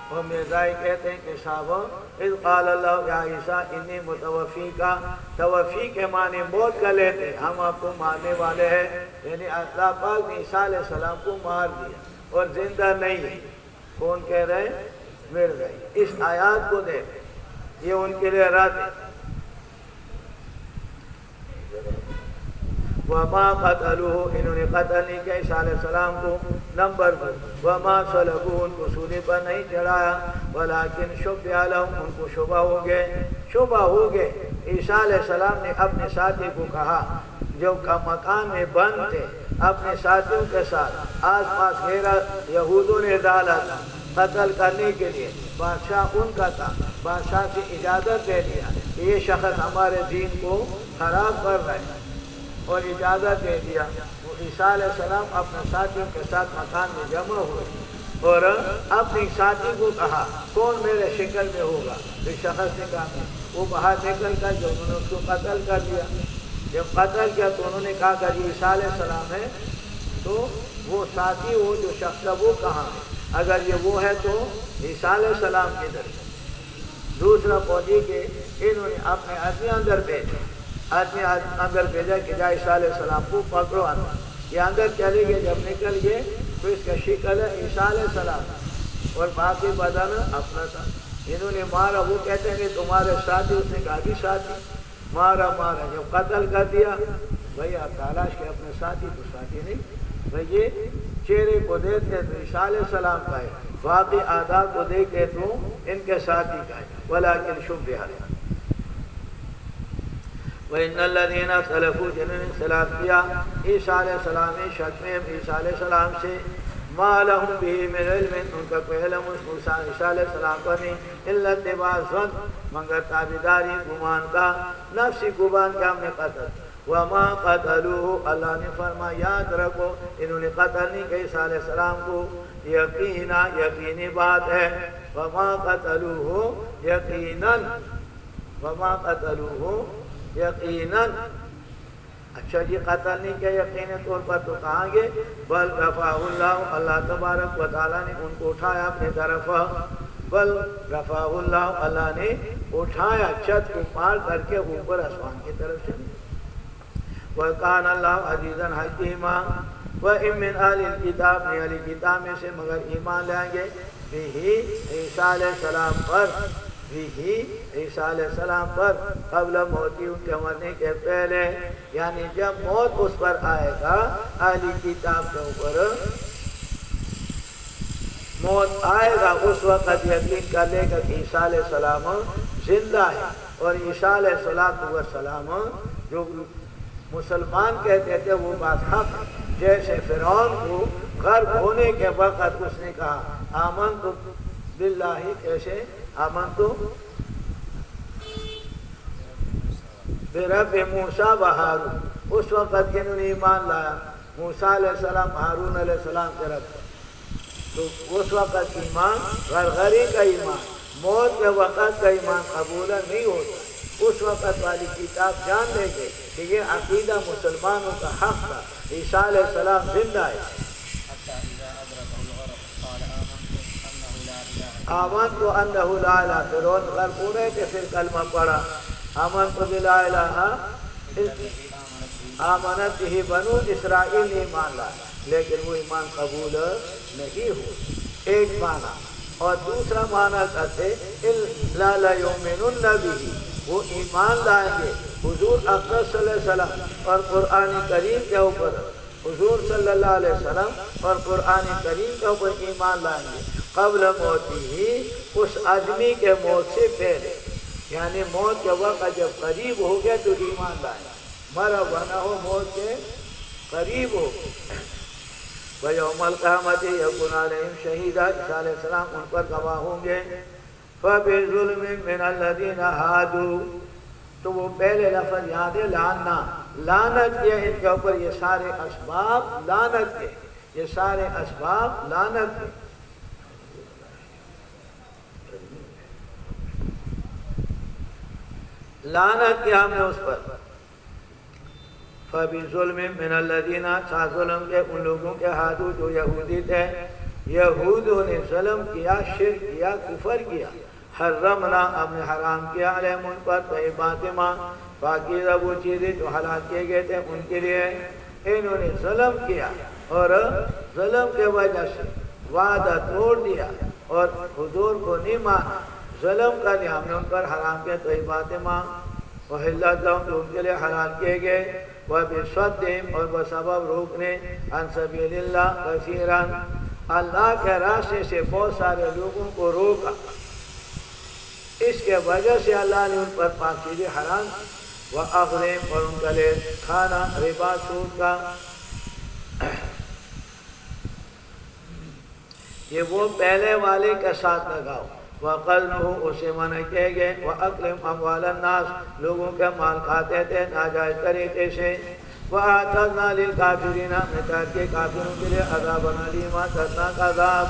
اور مرزائی کہتے ہیں کہ صاحب اذ قال اللہ یا عیسیٰ انی متوفیکا، توفی کے معنی موت کا لیتے، ہم آپ کو مارنے والے ہیں، یعنی اللہ پاک نے عیسیٰ علیہ السلام کو مار دیا اور زندہ نہیں ہے۔ کون کہہ رہے ہیں؟ مرزائی۔ اس آیات کو دیکھیں، یہ ان کے لیے رد ہے۔ وما قتلوه، انہوں نے قتل نہیں کیا عیسیٰ علیہ السلام کو۔ نمبر 2، وما صلبوه، ان کو سولی پر نہیں چڑھایا، ولیکن شبہ لہم، ان کو شبہ ہو گئے، شبہ ہو گئے۔ عیسیٰ علیہ السلام نے اپنے ساتھی کو کہا جو مکان میں بند تھے، اپنے ساتھیوں کے ساتھ آس پاس گھیرا یہودوں نے ڈالا تھا قتل کرنے کے لیے، بادشاہ ان کا تھا، بادشاہ سے اجازت دے دیا کہ یہ شخص ہمارے دین کو خراب کر رہے ہیں، اور اجازت دے دیا۔ وہ عیسیٰ علیہ السلام اپنے ساتھیوں کے ساتھ مکان میں جمع ہوئے اور اپنی ساتھی کو کہا کون میرے شکل میں ہوگا؟ اس شخص نے کہا وہ باہر نکل کر جو انہوں نے اس کو قتل کر دیا۔ جب قتل کیا تو انہوں نے کہا کہ یہ عیسیٰ علیہ السلام ہے، تو وہ ساتھی وہ جو شخص ہے وہ کہاں ہے؟ اگر یہ وہ ہے تو عیسیٰ علیہ السلام کی طرف۔ دوسرا فوجی کہ انہوں نے اپنے آدمی اندر بھیجا، آدمی اندر بھیجا کہ جا عیسیٰ علیہ السلام کو پکڑو اندر۔ یہ اندر چلے گئے، جب نکل گئے تو اس کا شکل ہے عیسیٰ علیہ السلام اور باقی بدن اپنا تھا۔ انہوں نے مارا، وہ کہتے ہیں کہ تمہارے ساتھی، اس نے کہا بھی ساتھی، مارا مارا، جب قتل کر دیا بھائی آپ تلاش کے اپنے ساتھی، تو ساتھی نہیں بھائی، یہ چہرے کو دیکھتے تو عیسیٰ علیہ السلام کا ہے، باقی اعضاء کو دیکھتے تو ان کے ساتھی کا ہے، ولیکن شبہ لہم۔ وَإِنَّ الَّذِينَ اخْتَلَفُوا، جنہوں نے اختلاف کیا عیسیٰ علیہ السلام شک میں عیسیٰ علیہ السلام سے، مَا لَهُمْ بِهِ مِنْ عِلْمٍ، ان کا کوئی علم اس عیسیٰ علیہ السلام پر نہیں، إِلَّا اتِّبَاعَ الظَّنِّ، مگر تابعداری گمان کا، نفسی گمان کا ہم نے قتل۔ وَمَا قَتَلُوهُ، اللہ نے فرمایا یاد رکھو انہوں نے قتل نہیں کیا عیسیٰ علیہ السلام کو، یقینا یقینی بات ہے، وَمَا قَتَلُوهُ یقیناً، وَمَا قَتَلُوهُ یقیناً۔ اچھا جی قتل نہیں کیا یقینی طور پر، تو کہاں گے؟ بل رفعہ اللہ، اللہ تبارک و تعالیٰ نے ان کو اٹھایا اپنی طرف، بل رفعہ اللہ، اللہ نے اٹھایا چھت کو پار کر کے اوپر آسمان کی طرف سے۔ وَكَانَ اللَّهُ عَزِيزًا حَكِيمًا، وَإِن مِّنْ أَهْلِ الْكِتَابِ، نے اہل کتاب میں سے مگر ایمان لائیں گے بِهِ، عیسیٰ علیہ السلام پر، بھی عیسیٰ علیہ السلام پر، قبل موتی، ان کے مرنے کے پہلے، یعنی جب موت اس پر آئے گا اہلی کتاب کے اوپر موت آئے گا، اس وقت یقین کر لے گا کہ عیسیٰ علیہ السلام زندہ ہے۔ اور عیسیٰ علیہ السلام جو مسلمان کہتے تھے وہ بات حق، جیسے فرعون کو غرق ہونے کے وقت اس نے کہا آمنت باللہ، کیسے آمنت برب موسیٰ و ہارون، اس وقت انہوں نے ایمان لایا موسیٰ علیہ السلام ہارون علیہ السلام کے رب پر، تو اس وقت ایمان غرغری کا ایمان، موت کے وقت کا ایمان قبول نہیں ہوتا۔ اس وقت والی کتاب جان لے گے کہ یہ عقیدہ مسلمانوں کا حق تھا، عیسیٰ علیہ السلام زندہ ہے۔ آمنت انہ لا الہ، فرعون غرق ہو رہے تھے، پھر کلمہ پڑھا آمنت بلا الہ آمنت ہی بنو اسرائیل ایمان لائے لیکن وہ ایمان قبول نہیں ہو، ایک معنی۔ اور دوسرا معنی کرتے لا لیؤمنن بہ، وہ ایمان لائیں گے حضور اکرم صلی اللہ علیہ وسلم اور قرآن کریم کے اوپر، حضور صلی اللہ علیہ وسلم اور قرآن کریم کے اوپر ایمان لائیں گے قبل موتی ہی، اس آدمی کے موت سے پہلے، یعنی موت کے وقت جب قریب ہو گیا تو ایمان لائیں، مرا بنا ہو موت کے قریب ہو۔ وَيَوْمَ الْقِيَامَةِ يَكُونُ عَلَيْهِمْ شَهِيدًا، عیسیٰ علیہ السلام ان پر گواہ ہوں گے۔ فَبِظُلْمٍ مِّنَ الَّذِينَ هَادُوا، تو وہ پہلے لفظ یاد ہے لعنہ، لعنت کے ان کے اوپر یہ سارے اسباب لعنت کے، یہ سارے اسباب لعنت کے۔ لعنت کیا ہم نے اس پر، فَبِظُلْمٍ مِّنَ الَّذِينَ، سا ظلم کے ان لوگوں کے ہادو جو یہودی تھے، یہودوں نے ظلم کیا، شرک کیا، کفر کیا، حرمنا ہم نے حرام کیا علیہم ان پر طیبات ما، پاکیزہ وہ چیزیں جو حلال کیے گئے تھے ان کے لیے، انہوں نے ظلم کیا اور ظلم کے وجہ سے وعدہ توڑ دیا اور حضور کو نہیں مانا، ظلم کا لیا ہم نے ان پر حرام کیا طیبات ما وحلت لہم جو ان کے لیے حلال کیے گئے، وَبِصَدِّهِمْ اور بسبب روکنے عن سبیل اللہ کثیراً، اللہ کے راستے سے بہت سارے لوگوں کو روکا، اس کے وجہ سے اللہ نے ان پر پاک چیزیں حرام، وَأَخْذِهِمْ اور ان کے لیے کھانا ربا سود کا، یہ وہ پہلے والے کے ساتھ لگاؤ، وَقَلْنُهُ اسے منع کیے گئے، وَأَكْلِمْ أَمْوَالَ النَّاسِ لوگوں کے مال کھاتے تھے ناجائز طریقے سے، وَأَعْتَدْنَا لِلْكَافِرِينَ مٹا کے کافروں کے لیے عذابًا علیما دردناک عذاب۔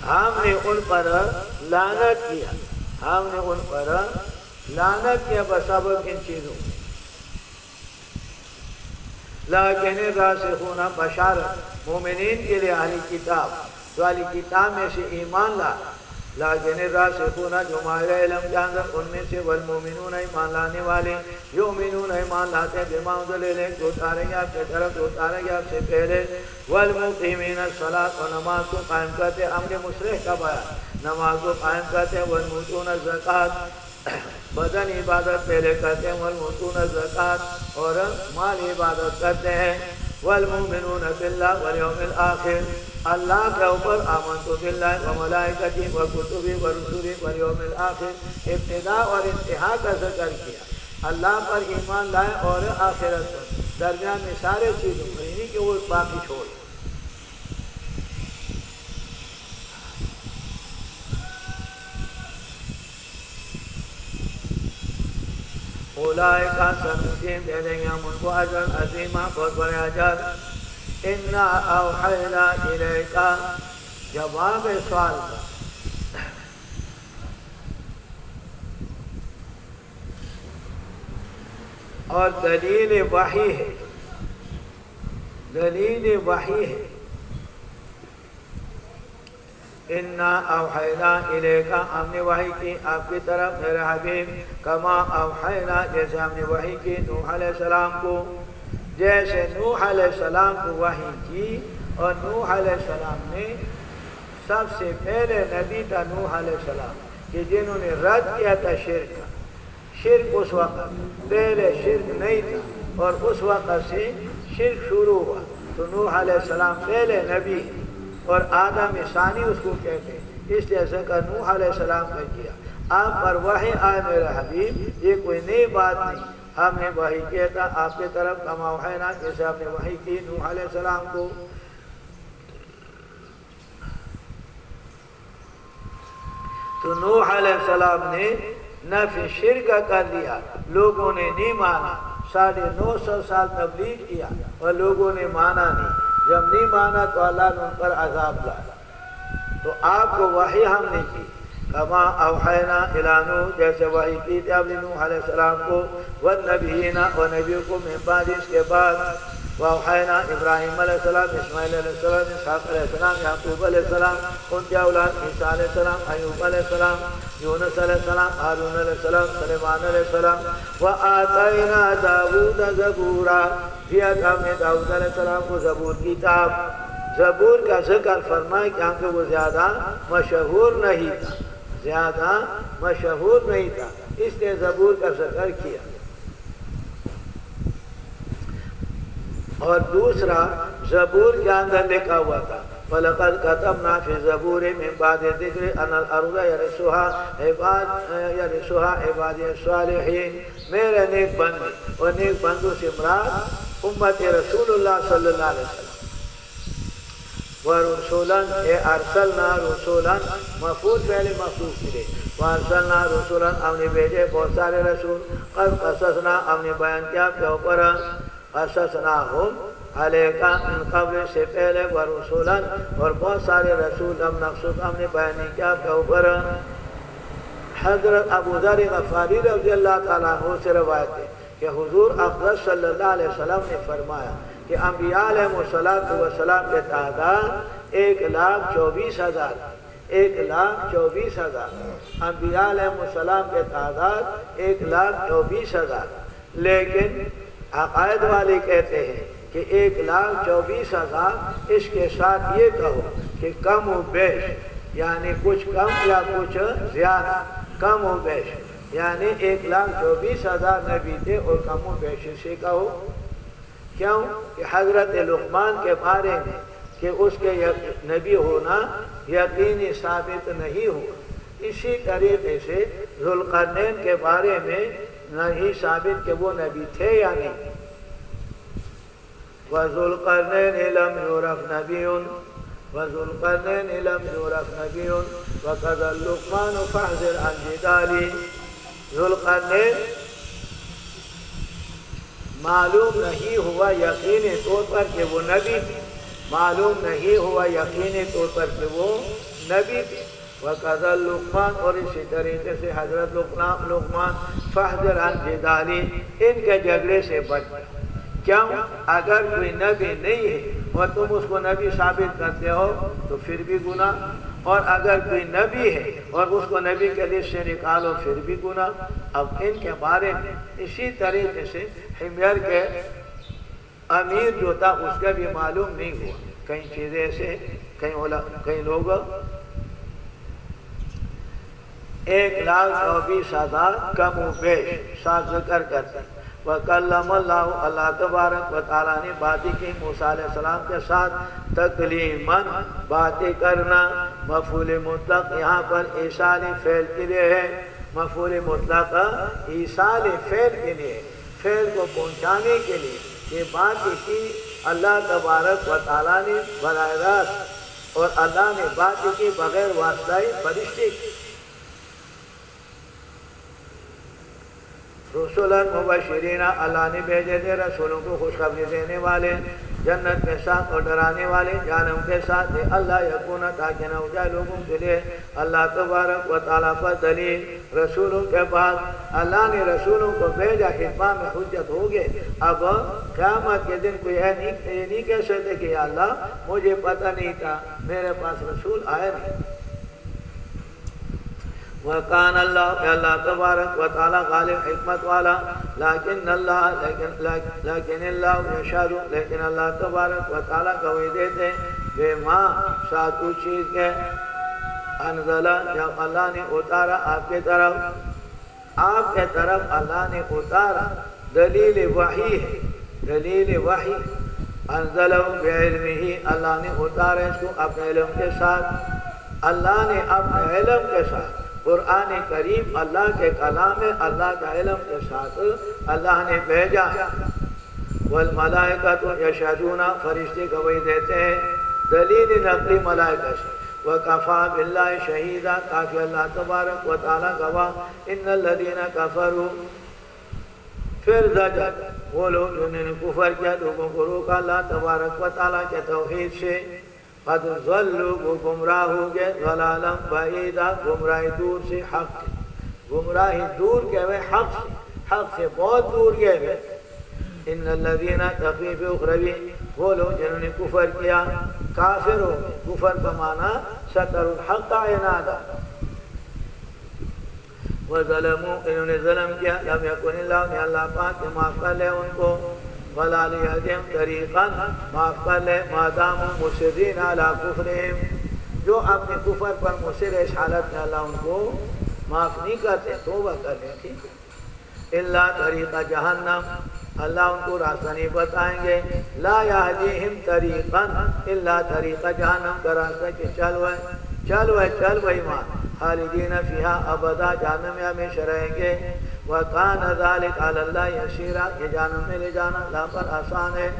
ہم نے ان پر لعنت کیا، ہم نے ان پر لعنت کیا بسبب ان چیزوں، لیکن الراسخون بشارت مومنین کے لیے اہل کتاب، جو اہل کتاب میں سے ایمان لا، لیکن الراسخون جو ماہر علم جانگر ان میں سے، والمومنون ایمان لانے والے، یؤمنون ایمان لاتے ہیں بما انزل الیک جو اتارے گیا آپ کے طرف، جو اتارے گیا آپ سے پہلے، والمقیمین الصلاۃ اور نماز کو قائم کرتے، امر مصلح کا بیان، نماز کو قائم کرتے، والمؤتون الزکوٰۃ بدن عبادت پہلے کرتے ہیں، والمؤتون الزکوٰۃ اور مال عبادت کرتے ہیں، والمؤمنون باللہ والیوم الآخر اللہ کے اوپر آمنت باللہ وملائکتہ وکتبہ ورسلہ والیوم الآخر، ابتدا اور انتہا کا ذکر کیا، اللہ پر ایمان لائے اور آخرت پر، درمیان میں سارے چیزوں پر، یعنی کہ وہ باقی چھوڑ۔ اولئک سنؤتیہم دے دیں گے ہم ان کو اجرا عظیما بہت بڑے اجر۔ انا اوحینا الیک جواب سوال کا، اور دلیل وحی ہے، دلیل وحی ہے، انا اوحینا الیک ہم نے وحی کی آپ کی طرف میرے حبیب، کما اوحینا جیسے ہم نے وحی کی نوح علیہ السلام کو، جیسے نوح علیہ السلام کو وحی کی، اور نوح علیہ السلام نے سب سے پہلے نبی تھا نوح علیہ السلام کہ جنہوں نے رد کیا تھا شرک کا، شرک اس وقت پہلے شرک نہیں تھا اور اس وقت سے شرک شروع ہوا، تو نوح علیہ السلام پہلے نبی اور آدم ثانی اس کو کہتے ہیں، اس لیے ذکر نوح علیہ السلام کا کیا۔ آپ پر وحی آئے میرا حبیب، یہ کوئی نئی بات نہیں، ہم نے وحی کیا تھا آپ کی طرف کما اوحینا جیسے ہم نے وحی کی نوح علیہ السلام کو۔ تو نوح علیہ السلام نے نفی شرک کر دیا، لوگوں نے نہیں مانا، 950 سال تبلیغ کیا اور لوگوں نے مانا نہیں، جب نہیں مانا تو اللہ نے ان پر عذاب ڈالا۔ تو آپ کو وحی ہم نے کی، کما اوحینا الی نوح جیسے وحی کی تھی اب نوح علیہ السلام کو، والنبیین اور نبیوں کو من بعد اس کے بعد، وأوحينا إبراهيم عليه السلام إسماعيل عليه السلام إسحاق عليه السلام يعقوب عليه السلام ان کے اولاد عیسیٰ علیہ السلام ایوب علیہ السلام یونس علیہ السلام ہارون علیہ السلام سلیمان علیہ السلام وآتینا داود زبورا دیا تھا ہم نے داود علیہ السلام کو زبور کتاب زبور کا ذکر فرمائے کہ وہ زیادہ مشہور نہیں تھا زیادہ مشہور نہیں تھا اس نے زبور کا ذکر کیا اور دوسرا زبور کے اندر لکھا ہوا تھا وَلَقَدْ كَتَبْنَا فِي الزَّبُورِ مِنْ بَعْدِ الذِّكْرِ أَنَّ الْأَرْضَ يَرِثُهَا عِبَادِيَ الصَّالِحِينَ میرے نیک بندے اور نیک بندوں سے مراد امت رسول اللہ صلی اللہ علیہ وسلم وَرُسُولًا أَرْسَلْنَا رُسُولًا مفعول فعل محذوف کرے وَأَرْسَلْنَا رُسُولًا ہم نے بھیجے بہت سارے رسول قد قصصنا ہم نے بیان کیا اپنے اوپر قصصناہم علیکا من قبل سے پہلے ورسولاً اور بہت سارے رسول ہم نقصد ہم نے بیان نہیں کیا اپنے اوپر حضرت ابو ذر غفاری رضی اللہ تعالیٰ عنہ سے روایت ہے کہ حضور اقدس صلی اللہ علیہ وسلم نے فرمایا کہ انبیاء علیہ السلام کے تعداد 1,24,000 1,24,000 انبیاء علیہ السلام کے تعداد 1,24,000 لیکن عقائد والے کہتے ہیں کہ 1,24,000 اس کے ساتھ یہ کہو کہ کم و بیش یعنی کچھ کم یا کچھ زیادہ کم و بیش یعنی 1,24,000 نبی تھے اور کم و بیش سے کہو کیوں کہ حضرت لقمان کے بارے میں کہ اس کے نبی ہونا یقینی ثابت نہیں ہوا اسی طریقے سے ذوالقرنین کے بارے میں نہیں ثابت کہ وہ نبی تھے یا نہیں وَذُوالْقَرْنَيْنِ لَمْ يُعْرَفْ نَبِيٌّ وَذُوالْقَرْنَيْنِ لَمْ يُعْرَفْ نَبِيٌّ وَكَذَا لُقْمَانُ فَاحْذِرْ عَنْ جِدَالِهِ ذوالقرنین معلوم نہیں ہوا یقینی طور پر کہ وہ نبی تھے معلوم نہیں ہوا یقینی طور پر کہ وہ نبی تھے وَقَذَا لُقْمَانُ اور اسی طریقے سے حضرت لقمان فَاحْذِرْ عَنْ جِدَالِهِ ان کے جھگڑے سے بچ کیوں اگر کوئی نبی نہیں ہے اور تم اس کو نبی ثابت کرتے ہو تو پھر بھی گناہ اور اگر کوئی نبی ہے اور اس کو نبی کے لسٹ سے نکالو پھر بھی گناہ اب ان کے بارے میں اسی طریقے سے حمیر کے امیر جو تھا اس کا بھی معلوم نہیں ہوا کئی چیزیں ایسے کئی لوگ 1,24,000 کم و بیش ساتھ ذکر کرتے ہیں وَكَلَّمَ اللَّهُ اللہ تبارک و تعالیٰ نے باتیں کی موسیٰ علیہ السلام کے ساتھ تکلیماً باتیں کرنا مفعول مطلق یہاں پر ایصال فعل کے لیے ہے مفعول مطلق ایصال فعل کے لیے فعل کو پہنچانے کے لیے یہ باتیں کی اللہ تبارک و تعالیٰ نے براہ راست اور اللہ نے باتیں کی بغیر واسطہ فرشتے کی رسولاً مبشرین اللہ نے بھیجے تھے رسولوں کو خوشخبری دینے والے جنت کے ساتھ اور ڈرانے والے جہنم کے ساتھ اللہ یکون تاکہ نہ ہو جائے لوگوں کے لیے اللہ تبارک و تعالیٰ پر دلیل رسولوں کے بعد اللہ نے رسولوں کو بھیجا اتمام میں حجت ہو گئے اب قیامت کے دن کوئی یہ نہیں کہہ سکتے کہ یا اللہ مجھے پتہ نہیں تھا میرے پاس رسول آئے نہیں وَقَانَ اللَّهُ اللہ تبارک و تعالیٰ غالب حکمت والا لیکن اللہ یشہد لیکن اللہ تبارک و تعالیٰ گواہی دیتے بے ماں ساتو چیز کے انزلہ جب اللہ نے اتارا آپ کے طرف اللہ نے اتارا دلیل وحی ہے دلیل وحی انزلہ بعلمہ اللہ نے اتارا اس کو اپنے علم کے ساتھ اللہ نے اپنے علم کے ساتھ قرآن کریم اللہ کے کلام ہے اللہ کا علم کے ساتھ اللہ نے بھیجا والملائکۃ یشہدون فرشتے گواہی دیتے ہیں دلیل نقلی ملائکہ سے وَكَفَى بِاللَّهِ شَهِيدًا کافی اللہ تبارک و تعالیٰ گواہ ان الذین کفروا پھر زجر وہ لوگ جنہوں نے کفر کیا لوگوں کو روکا اللہ تبارک و تعالیٰ کے توحید سے قد ضلوا وہ گمراہ ہو گئے ضلالا بعیدا گمراہی دور سے حق گمراہی دور گئے ہوئے حق سے بہت دور گئے ہوئے ان الذین تخفیف اخروی، وہ لوگ جنہوں نے کفر کیا، کافر ہو گئے، کفر کا معنی ستر الحق عنادا، وظلموا، انہوں نے ظلم کیا، لم یکن اللہ، کہ اللہ پاک کے معاف کر لے ان کو، ولا لیہدہم طریقا، معاف کر لے، ما داموا مصرین علی کفرہم، جو اپنے کفر پر مصر، اس حالت میں اللہ ان کو معاف نہیں کرتے، توبہ کر لیں، ٹھیک ہے، الا طریق جہنم، اللہ ان کو راستہ نہیں بتائیں گے، لا یہدیہم طریقا الا طریق جہنم، کا راستہ کہ چل وہی ماں، خالدین فیہا ابدا، جہنم میں ہمیشہ رہیں گے، وکان ذلک علی اللہ یسیرا، یہ جہنم میں لے جانا اللہ پر آسان ہے۔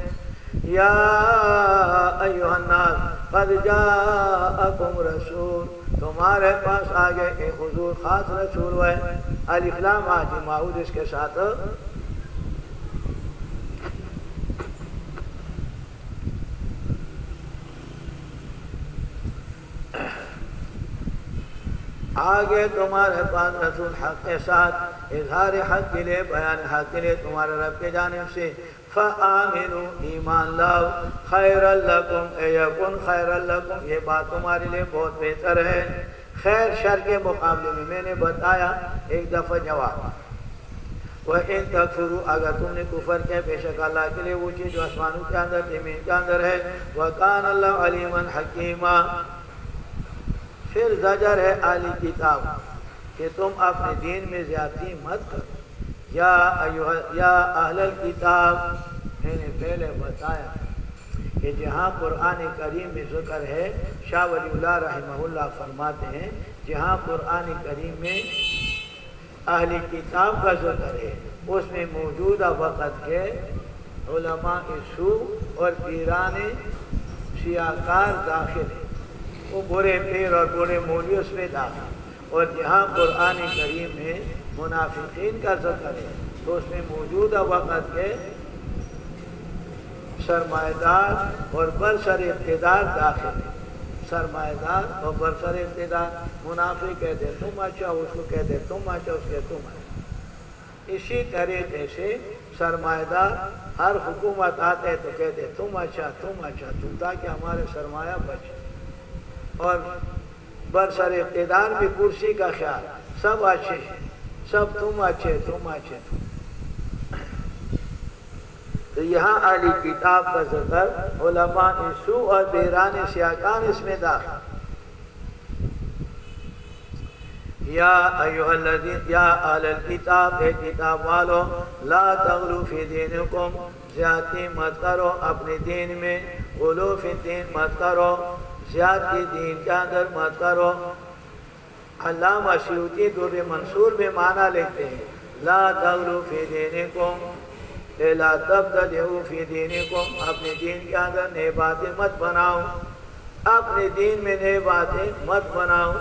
یا ایھا الناس قد جاءکم رسول، تمہارے پاس آگے ایک حضور خاص رسول ہے، الف لام آج معود اس کے ساتھ آگے تمہارے پاس رسول حق کے ساتھ، اظہار حق کے لیے، بیان حق کے لیے تمہارے رب کے جانب سے، فآمنوا، ایمان لاؤ، خیر لکم، یکن خیر لکم، یہ بات تمہارے لیے بہت بہتر ہے، خیر شر کے مقابلے میں نے بتایا ایک دفعہ جواب، وَإِن تَكْفُرُوا، اگر تم نے کفر کیا، بے شک اللہ کے لیے وہ چیز جو آسمانوں کے اندر زمین کے اندر ہے، وَكَانَ اللَّهُ عَلِيمًا حَكِيمًا۔ پھر زجر ہے اہل کتاب کہ تم اپنے دین میں زیادتی مت کرو، یا اہل الکتاب، میں نے پہلے بتایا کہ جہاں قرآن کریم میں ذکر ہے، شاہ ولی اللہ رحمہ اللہ فرماتے ہیں جہاں قرآن کریم میں اہل کتاب کا ذکر ہے، اس میں موجودہ وقت کے علماء سوء اور پیران سیاکار داخل ہیں، وہ برے پیر اور برے مولوی اس میں داخل، اور جہاں قرآن کریم میں منافقین کا ذکر ہے تو اس میں موجودہ وقت کے سرمایہ دار اور برسر اقتدار داخل ہے، سرمایہ دار اور برسر اقتدار، منافق کہتے تم اچھا، اس کو کہتے تم اچھا، اس کے تم اچھا، اسی طریقے سے سرمایہ دار ہر حکومت آتے تو کہتے تم اچھا تم اچھا تم، تاکہ ہمارے سرمایہ بچے، اور برسر اقتدار بھی کرسی کا خیال، سب اچھے ہیں، سب تم اچھے تم اچھے تم۔ تو یہاں اہل کتاب کا ذکر علماء سوء اور بیران سیاکان اس میں داخل۔ یا ایھا الذین، یا اہل الکتاب، اے کتاب والو، لا تغلوا فی دینکم، زیادتی مت کرو اپنے دین میں، غلو فی الدین مت کرو، زیادتی دین کے اندر مت کرو۔ علامہ سیوطی دور منصور میں معنی لکھتے ہیں، لا تغلوا فی دینکم، لا تبتدعوا فی دینکم، اپنے دین کے اندر نئے باتیں مت بناؤ، اپنے دین میں نئے باتیں مت بناؤ۔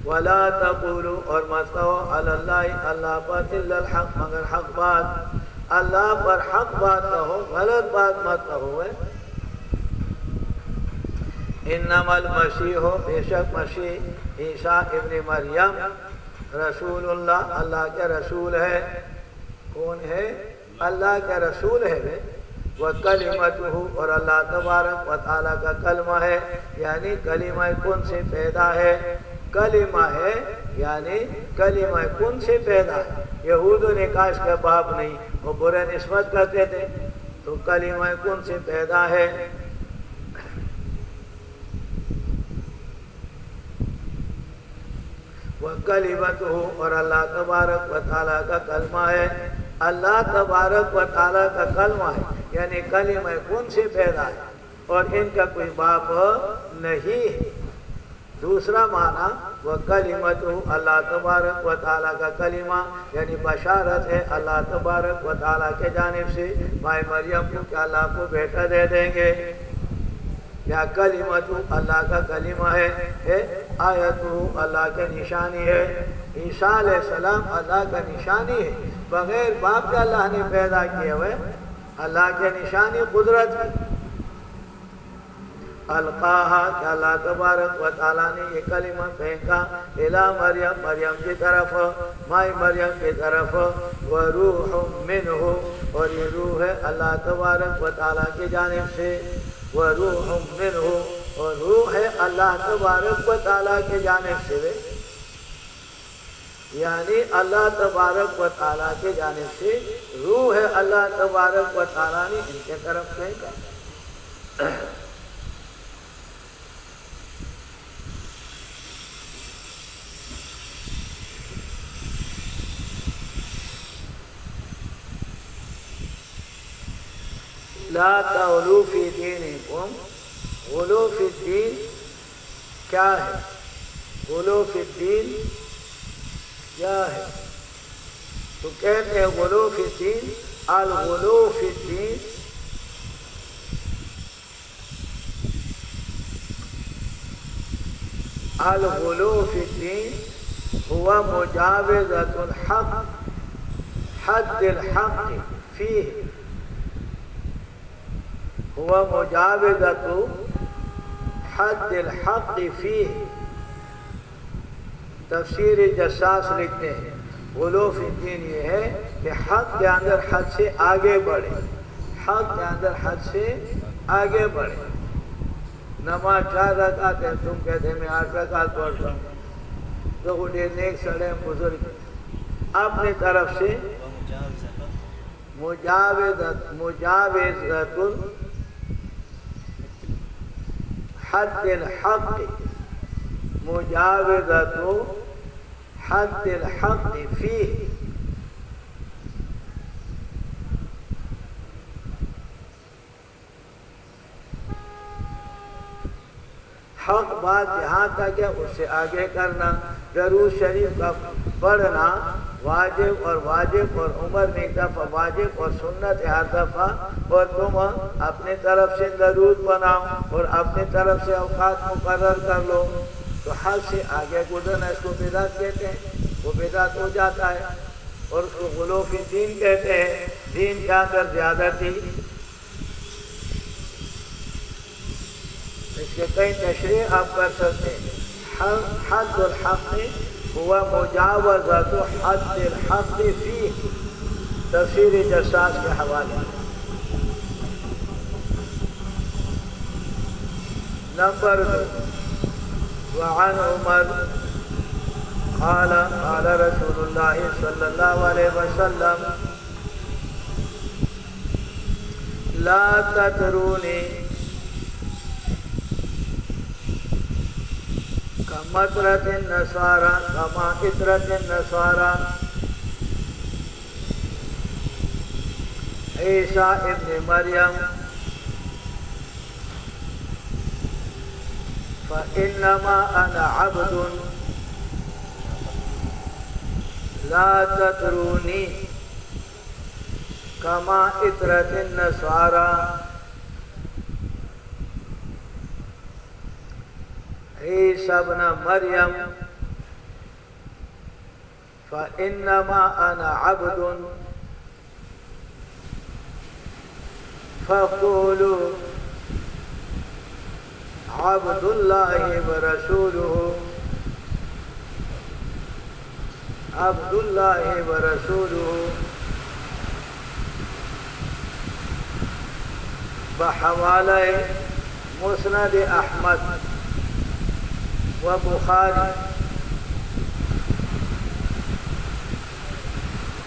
ولا تقولوا، اور مت کہو، علی اللہ، اللہ پر، الا الحق، مگر حق بات، اللہ پر حق بات کہو، غلط بات مت کہو۔ انما المسیح، بے شک مسیح عیسیٰ ابن مریم، رسول اللہ، اللہ کے رسول ہے۔ کون ہے؟ اللہ کے رسول ہے۔ وَكَلِمَتُهُ، اور اللہ تبارک و تعالیٰ کا کلمہ ہے، یعنی کلمہ کن سے پیدا ہے، کلمہ ہے یعنی کلمہ کن سے پیدا ہے۔ یہودوں نے کہا اس کا باپ نہیں، وہ برے نسبت کرتے تھے، تو کلمہ کن سے پیدا ہے۔ وَكَلِمَتُهُ، اور اللہ تبارک و تعالیٰ کا کلمہ ہے، اللہ تبارک و تعالیٰ کا کلمہ ہے، یعنی کلمہ کن سے پیدا ہے، اور ان کا کوئی باپ نہیں ہے۔ دوسرا معنی وَكَلِمَتُهُ، اللہ تبارک و تعالیٰ کا کلمہ، یعنی بشارت ہے اللہ تبارک و تعالیٰ کے جانب سے مائے مریم کو کہ اللہ کو بیٹا دے دیں گے۔ یا کلمتُ، اللہ کا کلمہ ہے، آیتُ، اللہ کے نشانی ہے، عیسیٰ علیہ السلام اللہ کا نشانی ہے، بغیر باپ کے اللہ نے پیدا کیے ہوئے، اللہ کے نشانی قدرت کی۔ القاہا کہ اللہ تبارک و تعالیٰ نے یہ کلمہ پھینکا الہ مریم مریم کی طرف مائی مریم کی طرف وروح منہ اور یہ روح ہے اللہ تبارک و تعالیٰ کی جانب سے وروح منہ اور روح ہے اللہ تبارک و تعالیٰ کی جانب سے یعنی اللہ تبارک و تعالیٰ کی جانب سے روح ہے اللہ تبارک و تعالیٰ نے ان کے طرف پھینکا لا تغلو فی دینکم غلو فی الدین کیا ہے غلو فی الدین کیا ہے تو کہتے ہیں غلو فی الدین الغلو فی الدین الغلو فی الدین هو مجاوزۃ الحق حد الحق فیہ هو مجاوزۃ حد الحق فیہ تفسیر جساس لکھتے ہیں غلو فی الدین یہ ہے کہ حق کے اندر حد سے آگے بڑھے حق کے اندر حد سے آگے بڑھے نماز 4 رکعت ہے تم کہتے ہیں میں 8 رکعت پڑھتا ہوں تو وہ نیک سڑے بزرگ اپنی طرف سے مجاوزۃ حد الحق مجاوزۃ حد الحق فیہ حق بات جہاں تک ہے اس سے آگے کرنا درود شریف کا پڑھنا واجب اور عمر میں ایک دفعہ واجب اور سنت ہر دفعہ اور تم اپنی طرف سے درود بناؤ اور اپنی طرف سے اوقات مقرر کر لو تو حد سے آگے گزرنا اس کو بدعت کہتے ہیں وہ بدعت ہو جاتا ہے اور اس کو غلو فی الدین کہتے ہیں دین کے اندر زیادتی اس کے کئی تشریح آپ کر سکتے ہیں حد الحق هو مجاوزۃ حد الحق فیہ تفسیر جساس کے حوالے نمبر 2 وعن عمر قال قال رسول اللہ صلی اللہ علیہ وسلم لا تطرونی مطرت النصارى كما اطرت النصارى عیسیٰ ابن مریم فإنما أنا عبد لا تطروني كما اطرت النصارى عیسیٰ ابن مریم فإنما أنا عبد فقولوا عبد الله ورسوله عبد الله ورسوله بحوالہ مسند احمد و بخاری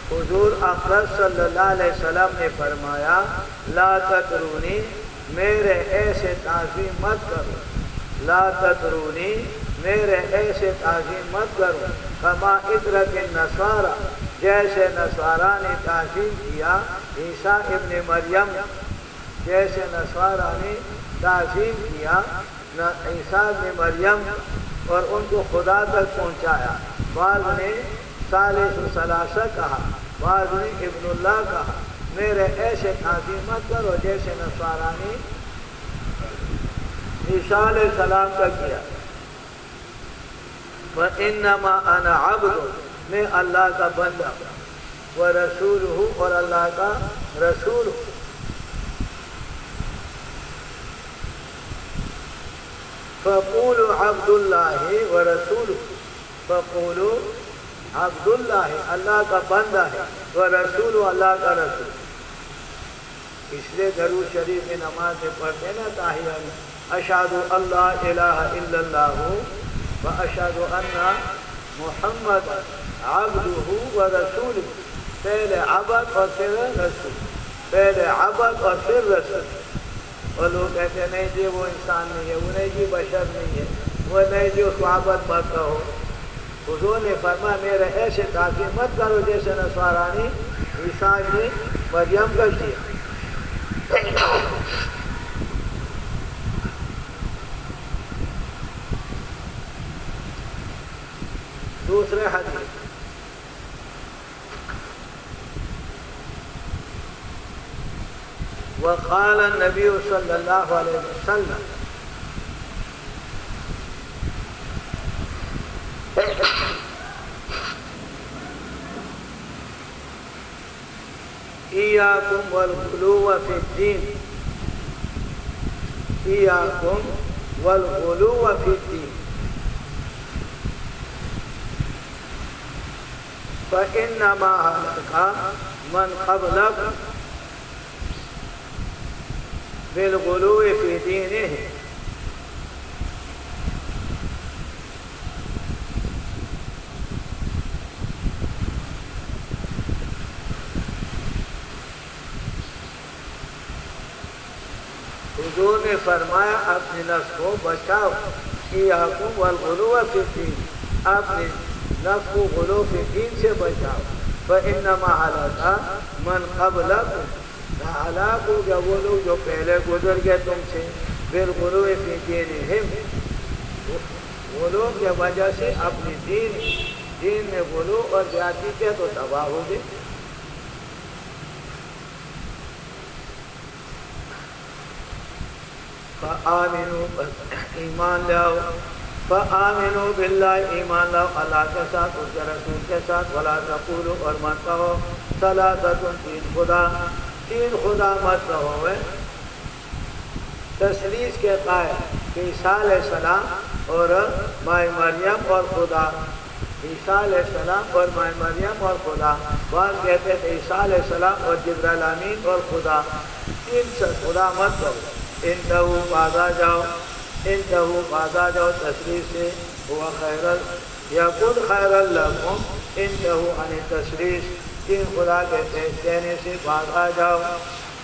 حضور اکرم صلی اللہ علیہ وسلم نے فرمایا لا تطرونی میرے ایسے تعظیم مت کرو لا تطرونی میرے ایسے تعظیم مت کرو کما اطرت النصارى جیسے نصارہ نے تعظیم کیا عیسیٰ ابن مریم جیسے نصارہ نے تعظیم کیا عیسیٰ ابن مریم اور ان کو خدا تک پہنچایا بعض نے ثالث ثلاثہ کہا بعض نے ابن اللہ کہا میرے ایسے تعظیم مت کرو جیسے نصارہ نے عیسیٰ علیہ السلام کا کیا فَإِنَّمَا أَنَا عَبْدٌ میں اللہ کا بندہ ورسول ہوں اور اللہ کا رسول ہوں فقولوا عبد اللہ و رسول، فقولوا عبد اللہ، اللہ کا بندہ ہے، و رسول، اللہ کا رسول۔ اس لیے درود شریف میں نماز میں پڑھتے نا تحیہ میں اشہد اللہ الہ الا اللہ و اشہد ان محمد عبدہ و رسول، پہلے عبد اور پھر رسول، پہلے عبد اور پھر رسول۔ اور لوگ کہتے ہیں نہیں جی وہ انسان نہیں ہے، وہ نہیں جی بشر نہیں ہے، وہ نہیں جی اس کو عبد مت کہو۔ حضور نے فرمایا میرے ایسے تعظیم مت کرو جیسے نصارانی عیسیٰ نے مریم کر دیا۔ دوسرے حدیث وقال النبی صلی اللہ علیہ وسلم ایاکم والغلو فی الدین، ایاکم والغلو فی الدین، فإنما هلك من قبلكم بالغلو فی دینہ۔ حضور نے فرمایا اپنے نفس کو بچاؤ، ایاکم والغلو فی الدین، اپنے نفس کو غلو فی الدین سے بچاؤ۔ فإنما هلك من قبلكم، ہلاک ہو گیا وہ لوگ جو پہلے گزر گئے تم سے، بالغلو فی دینہم، وہ لوگ کی وجہ سے اپنی دین میں غلو اور زیادتی کے تو تباہ ہو گئے۔ فآمنوا، ایمان لاؤ، فآمنوا باللہ، ایمان لاؤ اللہ کے ساتھ، اس کے رسول کے ساتھ، ولا تقولوا، اور مت کہو ثلاثۃ، تین خدا، تین خدا مت کہو۔ تثلیث کے قائل کہ عیسیٰ علیہ السلام اور مائے مریم اور خدا، عیسیٰ علیہ السلام اور مائے مریم اور خدا، بعض کہتے تھے عیسیٰ علیہ السلام اور جبرائیل امین اور خدا، تین سے خدا مت کہو۔ انتہو، باز آ جاؤ، انتہو، باز آ جاؤ تثلیث سے، ہوا خیر یکن خیر لکم، انتہو عن تثلیث، تین خدا کہنے سے باز آ جاؤ،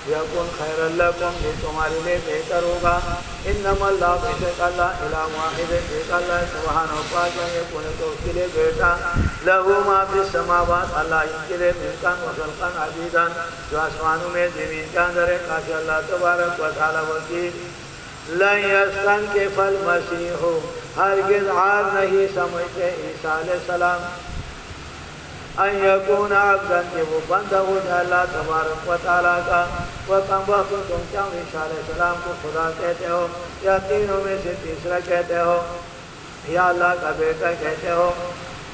یکن خیر لکم، یہ تمہارے لیے بہتر ہوگا۔ انما اللہ، بے شک اللہ، الہ واحد، ایک اللہ سبحانہ و پاک ہے، کوئی تو اس کے لیے بیٹا، لہو ما فی السماوات، اللہ ان کے لیے ملکن و خلقن عبیدن، جو آسمانوں میں زمین کے اندر ہے، کافی اللہ تبارک و تعالی وکیل۔ لن یستنکف المسیح، ہرگز عار نہیں سمجھتے عیسیٰ علیہ السلام، ان یکون عبدا، کہ وہ بندہ ہو جائے اللہ تبارک و تعالیٰ کا۔ وَكَمْ وَقْتُ، تم کیا عیسیٰ علیہ السلام کو خدا کہتے ہو، یا تینوں میں سے تیسرا کہتے ہو، یا اللہ کا بیٹا کہتے ہو؟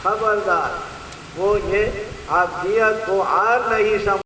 خبردار، وہ یہ عبدیت کو عار نہیں سمجھتے۔